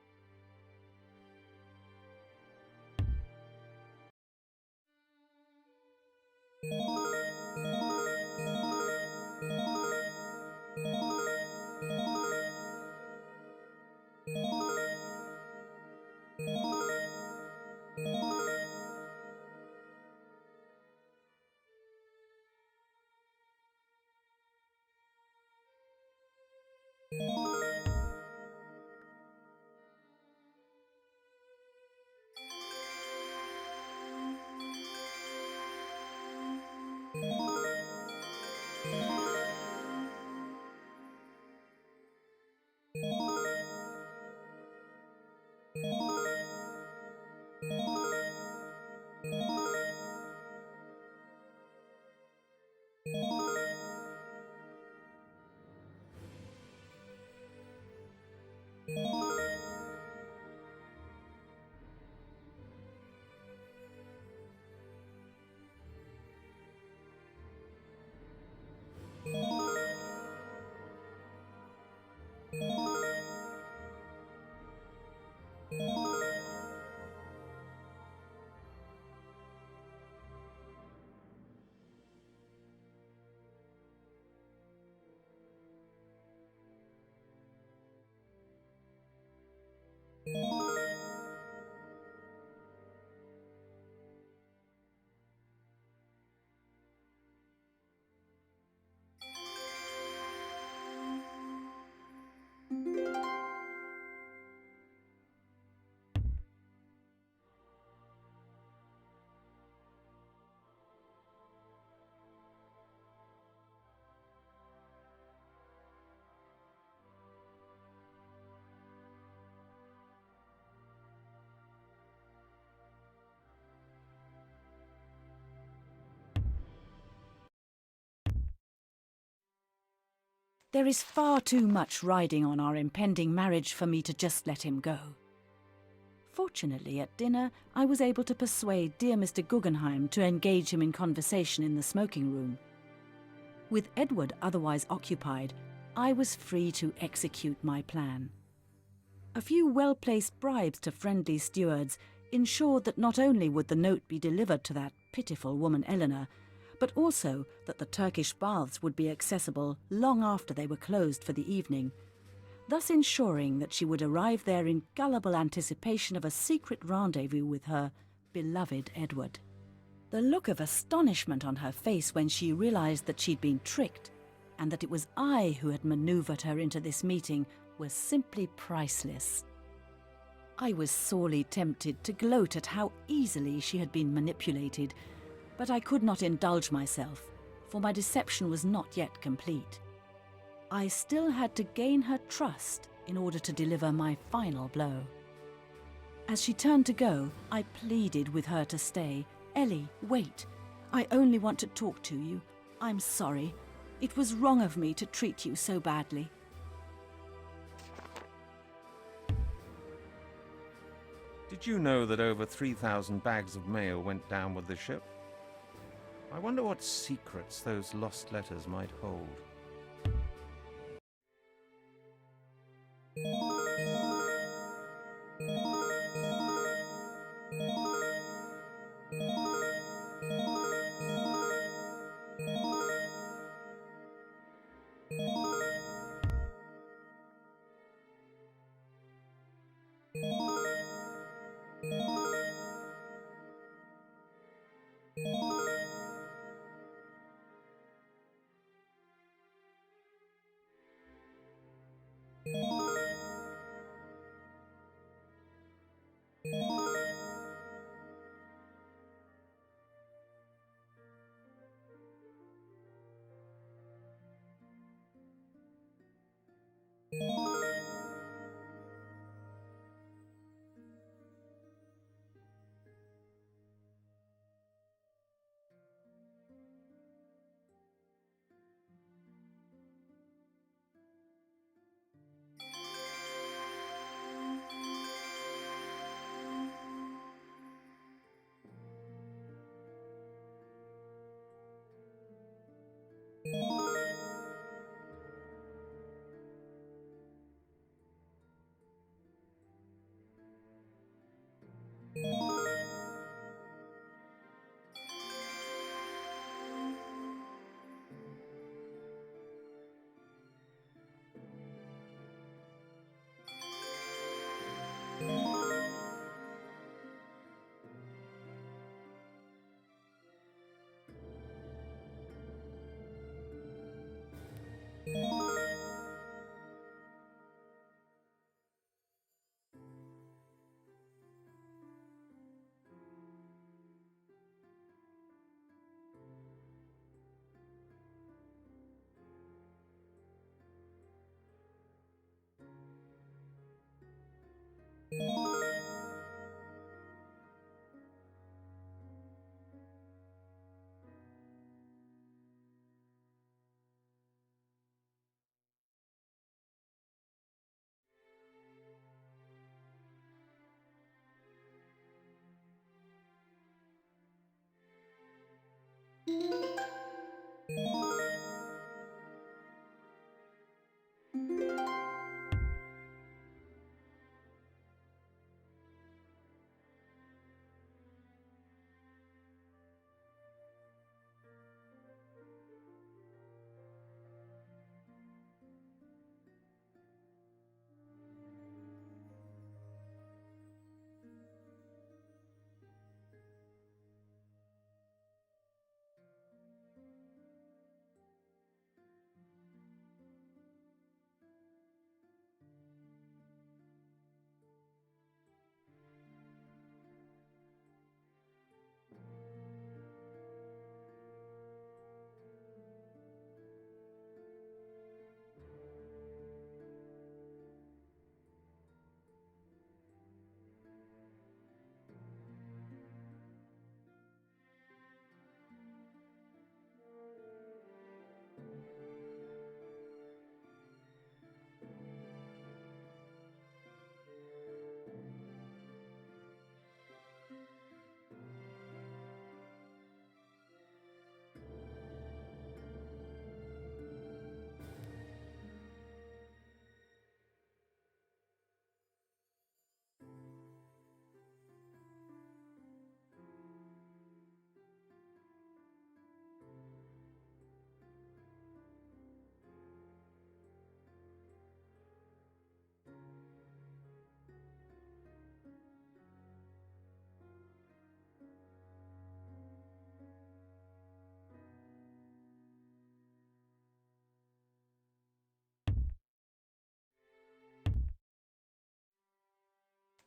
There is far too much riding on our impending marriage for me to just let him go. Fortunately, at dinner, I was able to persuade dear Mr. Guggenheim to engage him in conversation in the smoking room. With Edward otherwise occupied, I was free to execute my plan. A few well-placed bribes to friendly stewards ensured that not only would the note be delivered to that pitiful woman Eleanor, but also that the Turkish baths would be accessible long after they were closed for the evening, thus ensuring that she would arrive there in gullible anticipation of a secret rendezvous with her beloved Edward. The look of astonishment on her face when she realized that she'd been tricked and that it was I who had maneuvered her into this meeting was simply priceless. I was sorely tempted to gloat at how easily she had been manipulated, but I could not indulge myself, for my deception was not yet complete. I still had to gain her trust in order to deliver my final blow. As she turned to go, I pleaded with her to stay. "Ellie, wait. I only want to talk to you. I'm sorry. It was wrong of me to treat you so badly." Did you know that over 3,000 bags of mail went down with the ship? I wonder what secrets those lost letters might hold.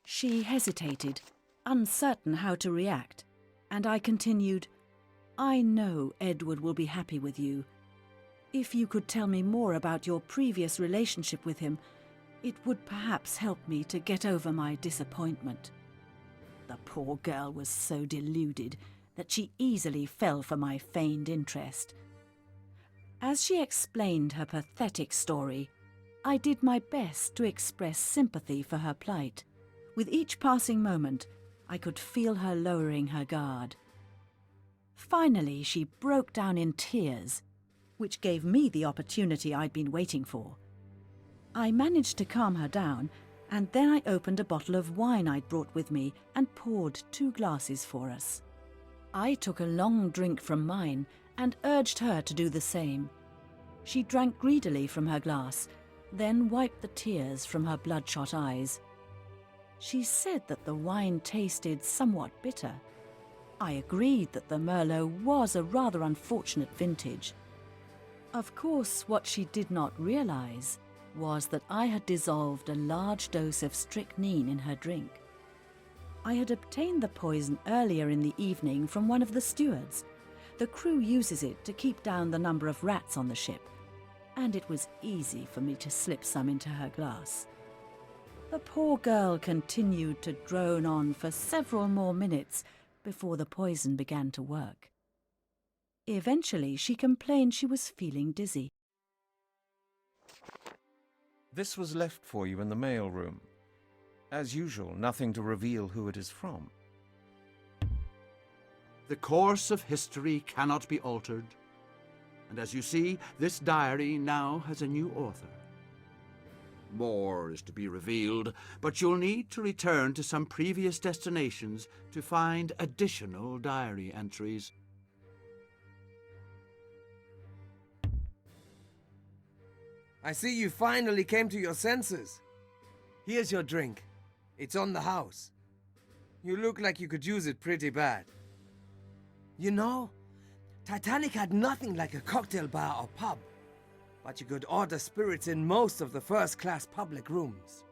She hesitated, uncertain how to react, and I continued, "I know Edward will be happy with you. If you could tell me more about your previous relationship with him, it would perhaps help me to get over my disappointment." The poor girl was so deluded that she easily fell for my feigned interest. As she explained her pathetic story, I did my best to express sympathy for her plight. With each passing moment, I could feel her lowering her guard. Finally, she broke down in tears, which gave me the opportunity I'd been waiting for. I managed to calm her down, and then I opened a bottle of wine I'd brought with me and poured 2 glasses for us. I took a long drink from mine and urged her to do the same. She drank greedily from her glass, then wiped the tears from her bloodshot eyes. She said that the wine tasted somewhat bitter. I agreed that the Merlot was a rather unfortunate vintage. Of course, what she did not realize was that I had dissolved a large dose of strychnine in her drink. I had obtained the poison earlier in the evening from one of the stewards. The crew uses it to keep down the number of rats on the ship, and it was easy for me to slip some into her glass. The poor girl continued to drone on for several more minutes before the poison began to work. Eventually, she complained she was feeling dizzy. This was left for you in the mail room. As usual, nothing to reveal who it is from. The course of history cannot be altered, and as you see, this diary now has a new author. More is to be revealed, but you'll need to return to some previous destinations to find additional diary entries. I see you finally came to your senses. Here's your drink. It's on the house. You look like you could use it pretty bad. You know, Titanic had nothing like a cocktail bar or pub, but you could order spirits in most of the first-class public rooms.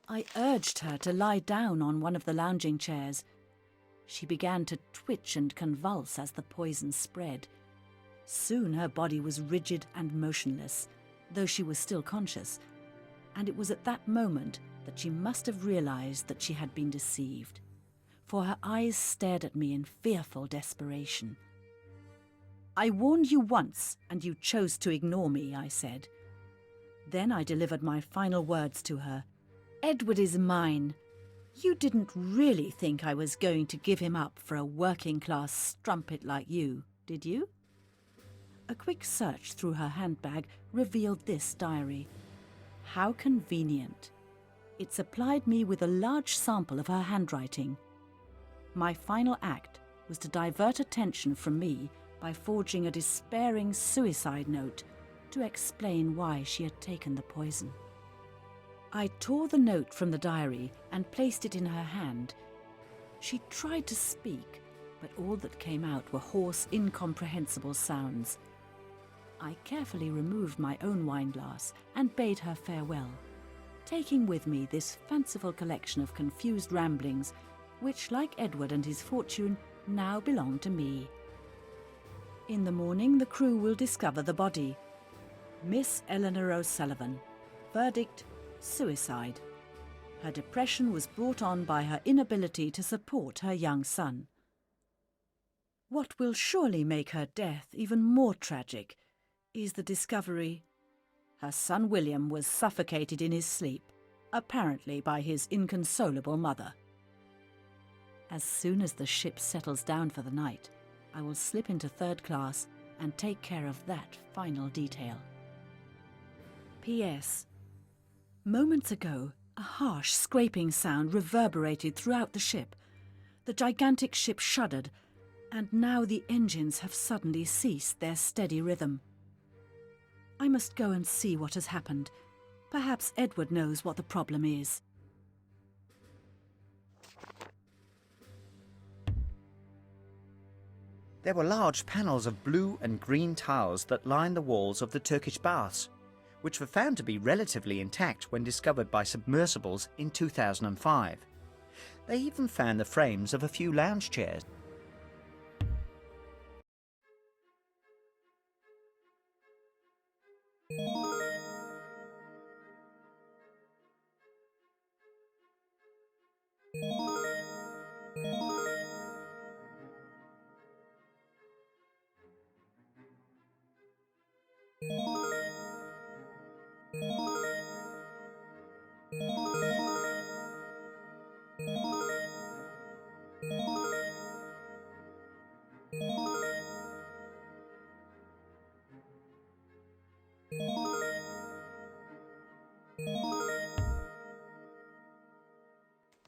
I urged her to lie down on one of the lounging chairs. She began to twitch and convulse as the poison spread. Soon her body was rigid and motionless, though she was still conscious, and it was at that moment that she must have realized that she had been deceived, for her eyes stared at me in fearful desperation. "I warned you once, and you chose to ignore me," I said. Then I delivered my final words to her. "Edward is mine. You didn't really think I was going to give him up for a working-class strumpet like you, did you?" A quick search through her handbag revealed this diary. How convenient. It supplied me with a large sample of her handwriting. My final act was to divert attention from me by forging a despairing suicide note to explain why she had taken the poison. I tore the note from the diary and placed it in her hand. She tried to speak, but all that came out were hoarse, incomprehensible sounds. I carefully removed my own wineglass and bade her farewell, taking with me this fanciful collection of confused ramblings, which, like Edward and his fortune, now belong to me. In the morning, the crew will discover the body. Miss Eleanor O'Sullivan. Verdict: suicide. Her depression was brought on by her inability to support her young son. What will surely make her death even more tragic is the discovery her son William was suffocated in his sleep, apparently by his inconsolable mother. As soon as the ship settles down for the night, I will slip into third class and take care of that final detail. P.S. Moments ago, a harsh scraping sound reverberated throughout the ship. The gigantic ship shuddered, and now the engines have suddenly ceased their steady rhythm. I must go and see what has happened. Perhaps Edward knows what the problem is. There were large panels of blue and green tiles that lined the walls of the Turkish baths, which were found to be relatively intact when discovered by submersibles in 2005. They even found the frames of a few lounge chairs.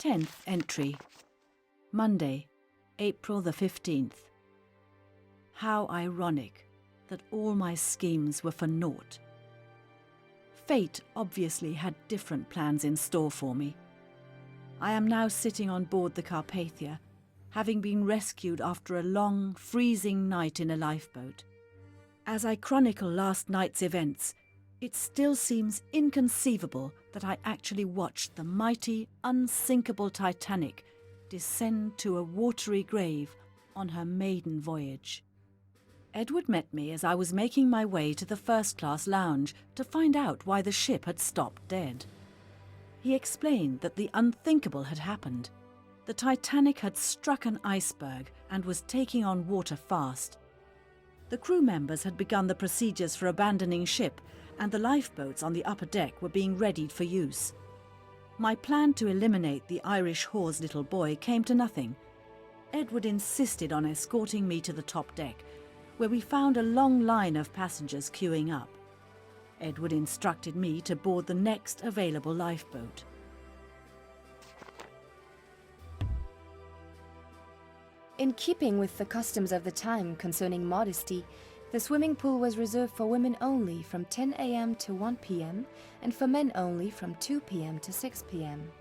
10th entry. Monday, April the 15th. How ironic that all my schemes were for naught. Fate obviously had different plans in store for me. I am now sitting on board the Carpathia, having been rescued after a long, freezing night in a lifeboat. As I chronicle last night's events, it still seems inconceivable that I actually watched the mighty, unsinkable Titanic descend to a watery grave on her maiden voyage. Edward met me as I was making my way to the first-class lounge to find out why the ship had stopped dead. He explained that the unthinkable had happened. The Titanic had struck an iceberg and was taking on water fast. The crew members had begun the procedures for abandoning ship, and the lifeboats on the upper deck were being readied for use. My plan to eliminate the Irish whore's little boy came to nothing. Edward insisted on escorting me to the top deck, where we found a long line of passengers queuing up. Edward instructed me to board the next available lifeboat. In keeping with the customs of the time concerning modesty, the swimming pool was reserved for women only from 10 a.m. to 1 p.m. and for men only from 2 p.m. to 6 p.m.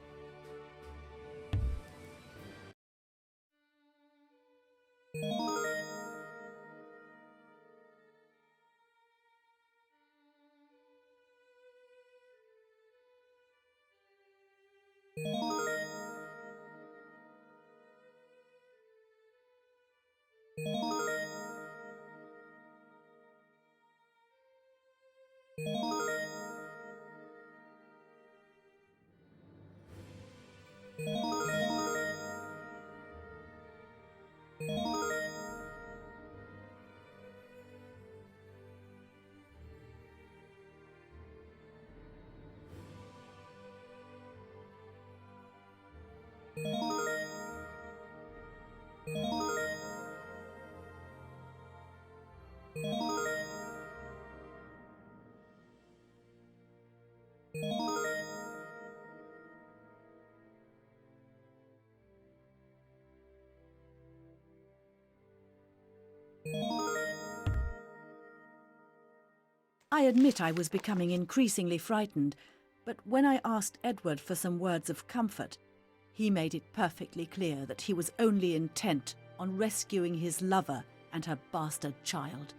I admit I was becoming increasingly frightened, but when I asked Edward for some words of comfort, he made it perfectly clear that he was only intent on rescuing his lover and her bastard child.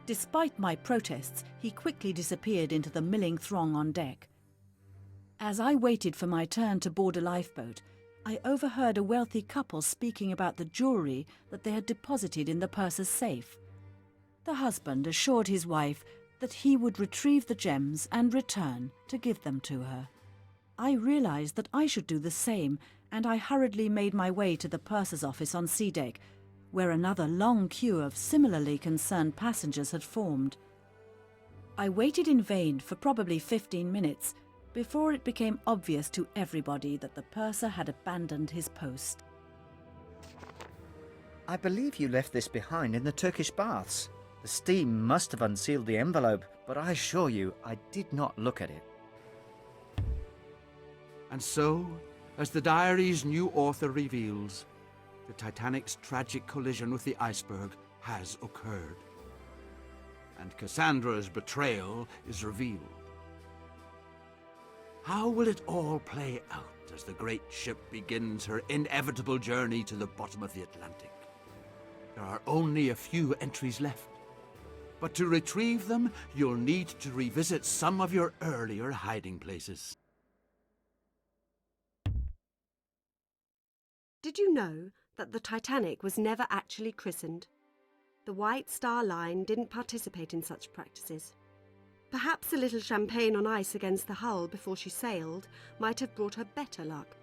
Despite my protests, he quickly disappeared into the milling throng on deck. As I waited for my turn to board a lifeboat, I overheard a wealthy couple speaking about the jewellery that they had deposited in the purser's safe. The husband assured his wife that he would retrieve the gems and return to give them to her. I realised that I should do the same, and I hurriedly made my way to the purser's office on sea deck, where another long queue of similarly concerned passengers had formed. I waited in vain for probably 15 minutes before it became obvious to everybody that the purser had abandoned his post. I believe you left this behind in the Turkish baths. The steam must have unsealed the envelope, but I assure you I did not look at it. And so, as the diary's new author reveals, the Titanic's tragic collision with the iceberg has occurred. And Cassandra's betrayal is revealed. How will it all play out as the great ship begins her inevitable journey to the bottom of the Atlantic? There are only a few entries left. But to retrieve them, you'll need to revisit some of your earlier hiding places. Did you know that the Titanic was never actually christened? The White Star Line didn't participate in such practices. Perhaps a little champagne on ice against the hull before she sailed might have brought her better luck.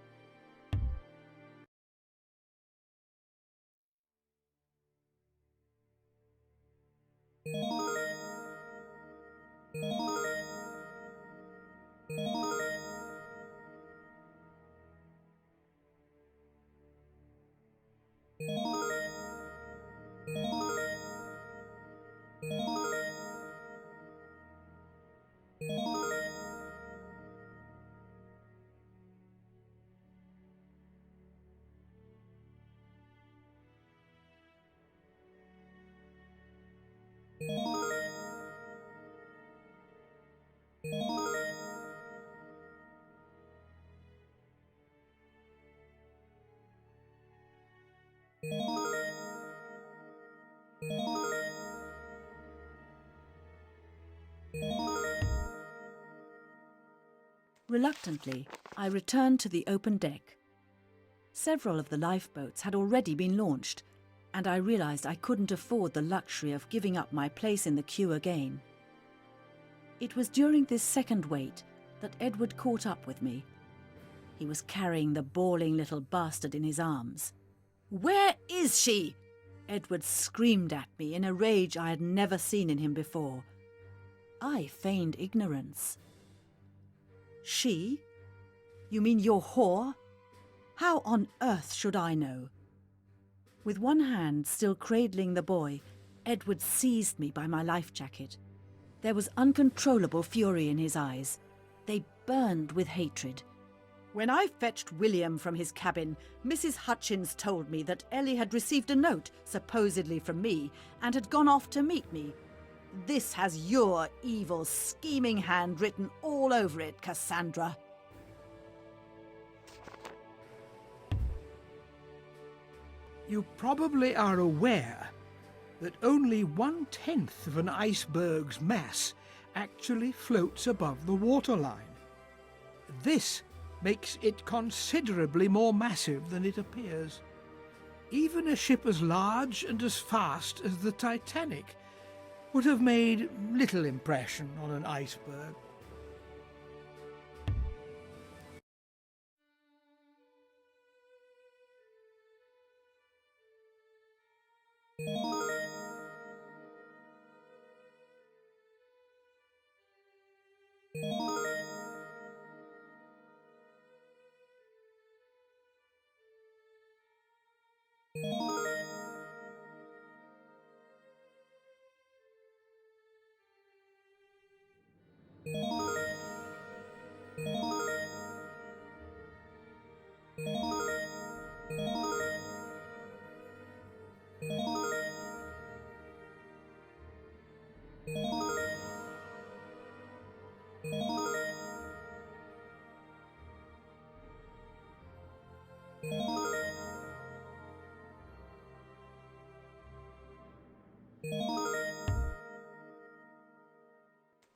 Reluctantly, I returned to the open deck. Several of the lifeboats had already been launched, and I realized I couldn't afford the luxury of giving up my place in the queue again. It was during this second wait that Edward caught up with me. He was carrying the bawling little bastard in his arms. "Where is she?" Edward screamed at me in a rage I had never seen in him before. I feigned ignorance. "She? You mean your whore? How on earth should I know?" With one hand still cradling the boy, Edward seized me by my life jacket. There was uncontrollable fury in his eyes. They burned with hatred. "When I fetched William from his cabin, Mrs. Hutchins told me that Ellie had received a note, supposedly from me, and had gone off to meet me. This has your evil, scheming hand written all over it, Cassandra." You probably are aware that only 1/10 of an iceberg's mass actually floats above the waterline. This makes it considerably more massive than it appears. Even a ship as large and as fast as the Titanic would have made little impression on an iceberg.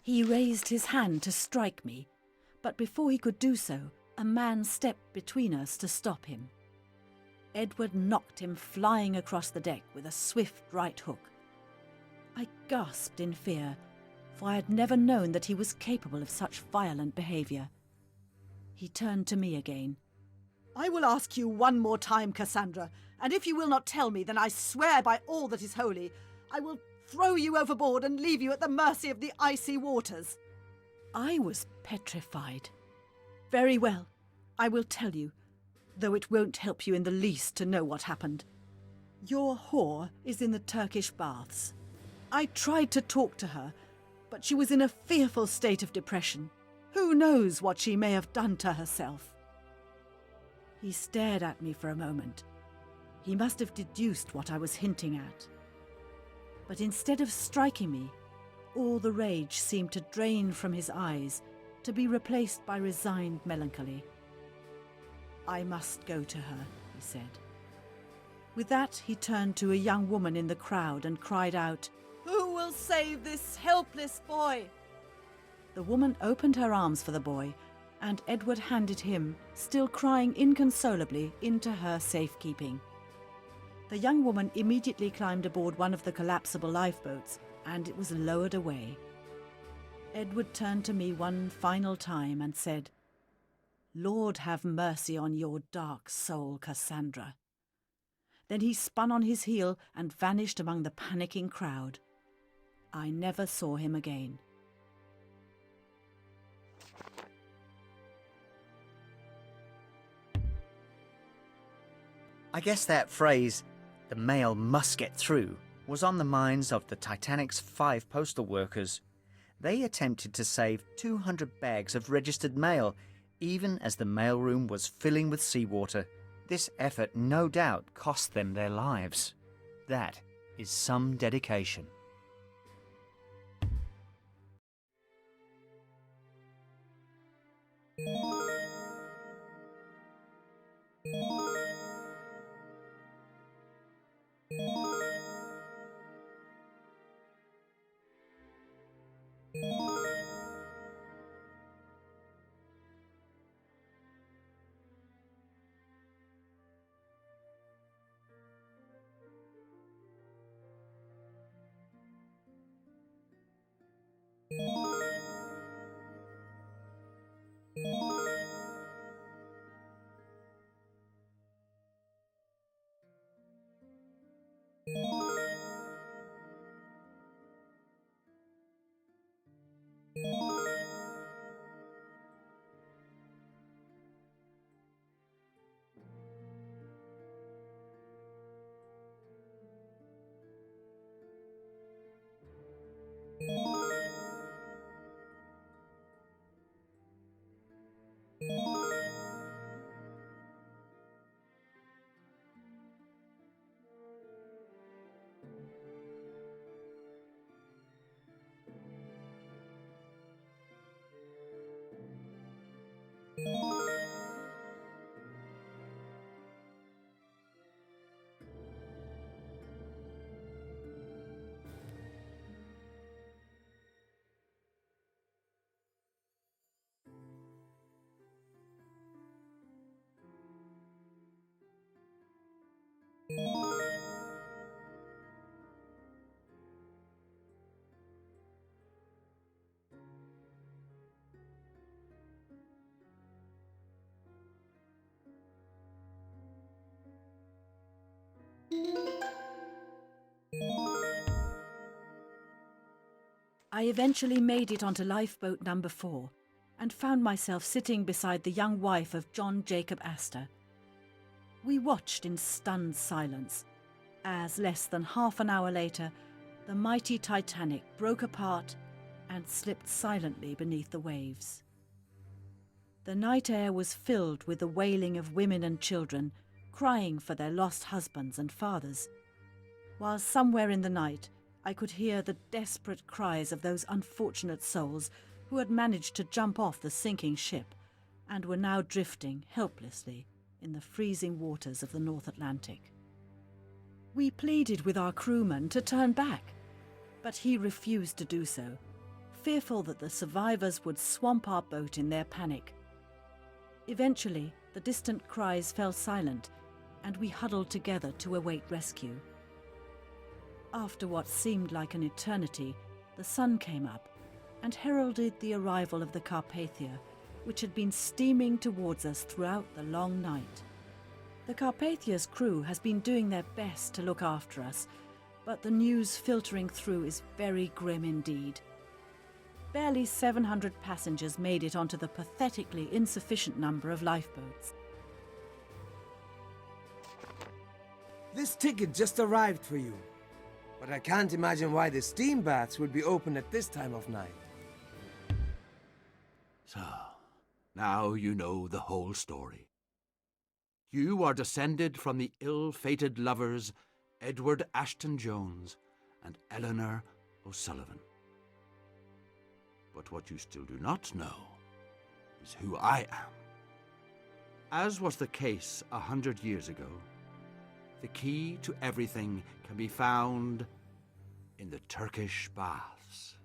He raised his hand to strike me, but before he could do so, a man stepped between us to stop him. Edward knocked him flying across the deck with a swift right hook. I gasped in fear, for I had never known that he was capable of such violent behaviour. He turned to me again. "I will ask you one more time, Cassandra, and if you will not tell me, then I swear by all that is holy, I will throw you overboard and leave you at the mercy of the icy waters." I was petrified. "Very well, I will tell you, though it won't help you in the least to know what happened. Your whore is in the Turkish baths. I tried to talk to her, but she was in a fearful state of depression. Who knows what she may have done to herself?" He stared at me for a moment. He must have deduced what I was hinting at. But instead of striking me, all the rage seemed to drain from his eyes, to be replaced by resigned melancholy. "I must go to her," he said. With that, he turned to a young woman in the crowd and cried out, "Who will save this helpless boy?" The woman opened her arms for the boy, and Edward handed him, still crying inconsolably, into her safekeeping. The young woman immediately climbed aboard one of the collapsible lifeboats, and it was lowered away. Edward turned to me one final time and said, "Lord have mercy on your dark soul, Cassandra." Then he spun on his heel and vanished among the panicking crowd. I never saw him again. I guess that phrase, "the mail must get through," was on the minds of the Titanic's 5 postal workers. They attempted to save 200 bags of registered mail, even as the mailroom was filling with seawater. This effort no doubt cost them their lives. That is some dedication. I eventually made it onto lifeboat number 4 and found myself sitting beside the young wife of John Jacob Astor. We watched in stunned silence as, less than half an hour later, the mighty Titanic broke apart and slipped silently beneath the waves. The night air was filled with the wailing of women and children crying for their lost husbands and fathers, while somewhere in the night I could hear the desperate cries of those unfortunate souls who had managed to jump off the sinking ship and were now drifting helplessly in the freezing waters of the North Atlantic. We pleaded with our crewman to turn back, but he refused to do so, fearful that the survivors would swamp our boat in their panic. Eventually, the distant cries fell silent, and we huddled together to await rescue. After what seemed like an eternity, the sun came up and heralded the arrival of the Carpathia, which had been steaming towards us throughout the long night. The Carpathia's crew has been doing their best to look after us, but the news filtering through is very grim indeed. Barely 700 passengers made it onto the pathetically insufficient number of lifeboats. This ticket just arrived for you, but I can't imagine why the steam baths would be open at this time of night. So, now you know the whole story. You are descended from the ill-fated lovers Edward Ashton Jones and Eleanor O'Sullivan. But what you still do not know is who I am. As was the case 100 years ago, the key to everything can be found in the Turkish baths.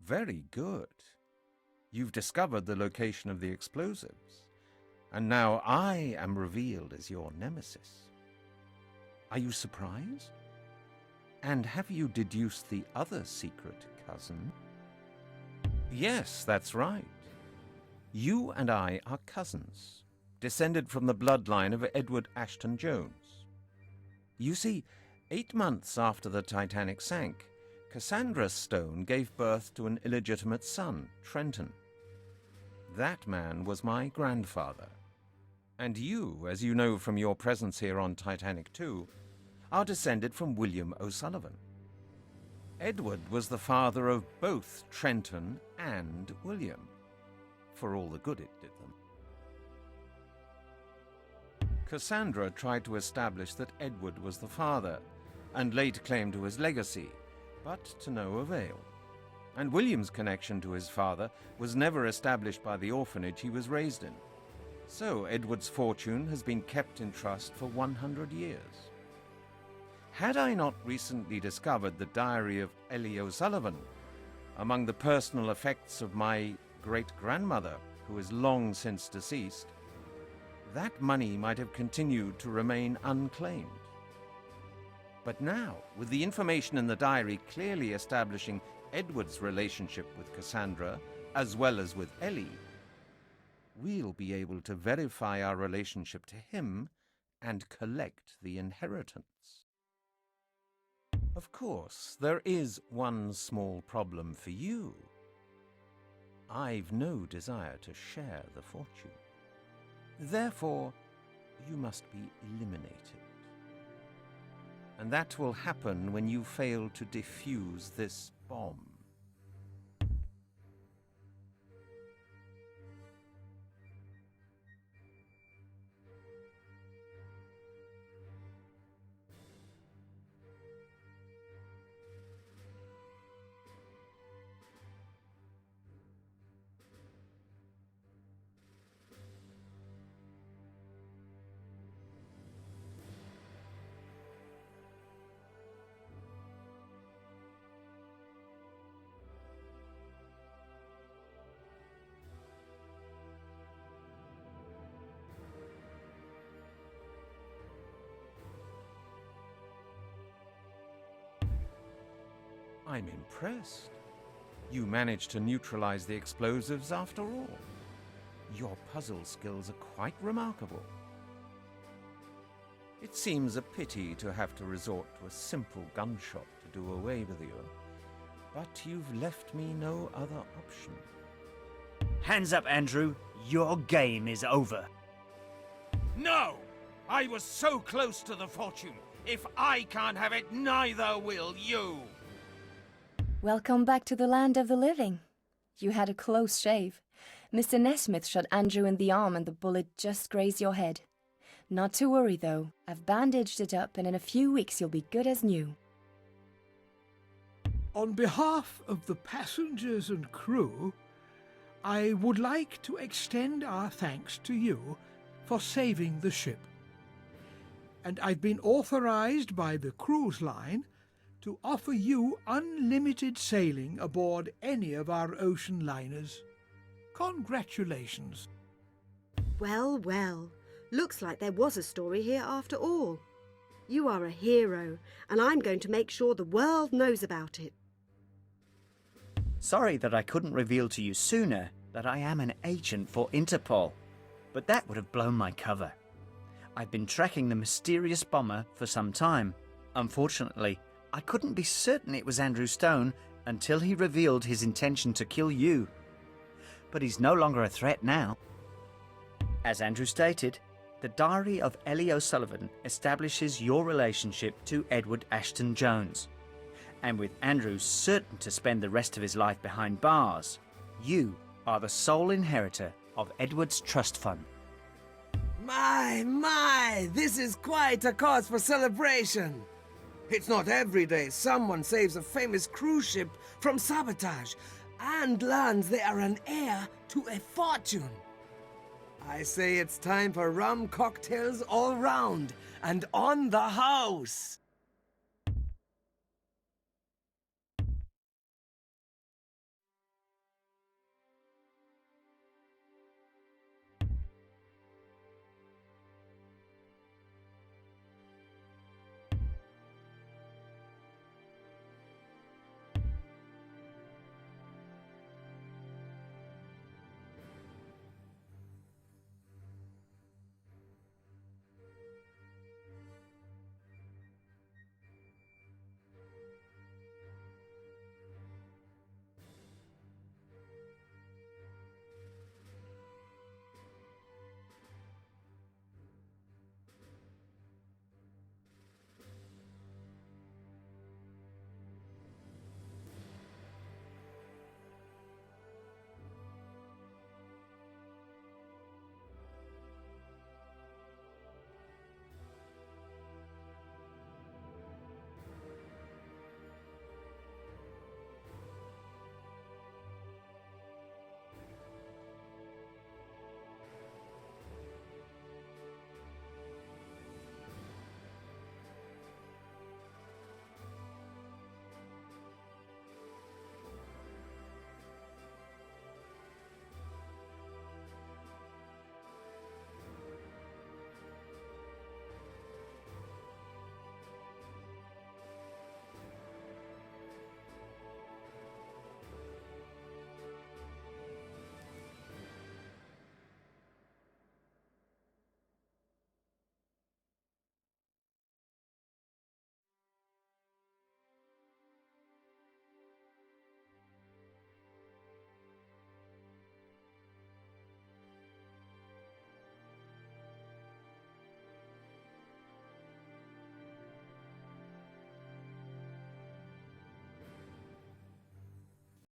Very good. You've discovered the location of the explosives, and now I am revealed as your nemesis. Are you surprised? And have you deduced the other secret, cousin? Yes, that's right. You and I are cousins, descended from the bloodline of Edward Ashton Jones. You see, 8 months after the Titanic sank, Cassandra Stone gave birth to an illegitimate son, Trenton. That man was my grandfather. And you, as you know from your presence here on Titanic 2, are descended from William O'Sullivan. Edward was the father of both Trenton and William, for all the good it did them. Cassandra tried to establish that Edward was the father, and laid claim to his legacy, but to no avail. And William's connection to his father was never established by the orphanage he was raised in. So Edward's fortune has been kept in trust for 100 years. Had I not recently discovered the diary of Ellie O'Sullivan, among the personal effects of my great-grandmother, who is long since deceased, that money might have continued to remain unclaimed. But now, with the information in the diary clearly establishing Edward's relationship with Cassandra, as well as with Ellie, we'll be able to verify our relationship to him and collect the inheritance. Of course, there is one small problem for you. I've no desire to share the fortune. Therefore, you must be eliminated. And that will happen when you fail to defuse this bomb. I'm impressed. You managed to neutralize the explosives after all. Your puzzle skills are quite remarkable. It seems a pity to have to resort to a simple gunshot to do away with you, but you've left me no other option. Hands up, Andrew. Your game is over. No! I was so close to the fortune. If I can't have it, neither will you! Welcome back to the land of the living. You had a close shave. Mr. Nesmith shot Andrew in the arm and the bullet just grazed your head. Not to worry though, I've bandaged it up and in a few weeks you'll be good as new. On behalf of the passengers and crew, I would like to extend our thanks to you for saving the ship. And I've been authorized by the cruise line to offer you unlimited sailing aboard any of our ocean liners. Congratulations. Well, well, looks like there was a story here after all. You are a hero, and I'm going to make sure the world knows about it. Sorry that I couldn't reveal to you sooner that I am an agent for Interpol, but that would have blown my cover. I've been tracking the mysterious bomber for some time. Unfortunately, I couldn't be certain it was Andrew Stone until he revealed his intention to kill you. But he's no longer a threat now. As Andrew stated, the diary of Ellie O'Sullivan establishes your relationship to Edward Ashton Jones. And with Andrew certain to spend the rest of his life behind bars, you are the sole inheritor of Edward's trust fund. My, this is quite a cause for celebration. It's not every day someone saves a famous cruise ship from sabotage and lands there an heir to a fortune. I say it's time for rum cocktails all round and on the house.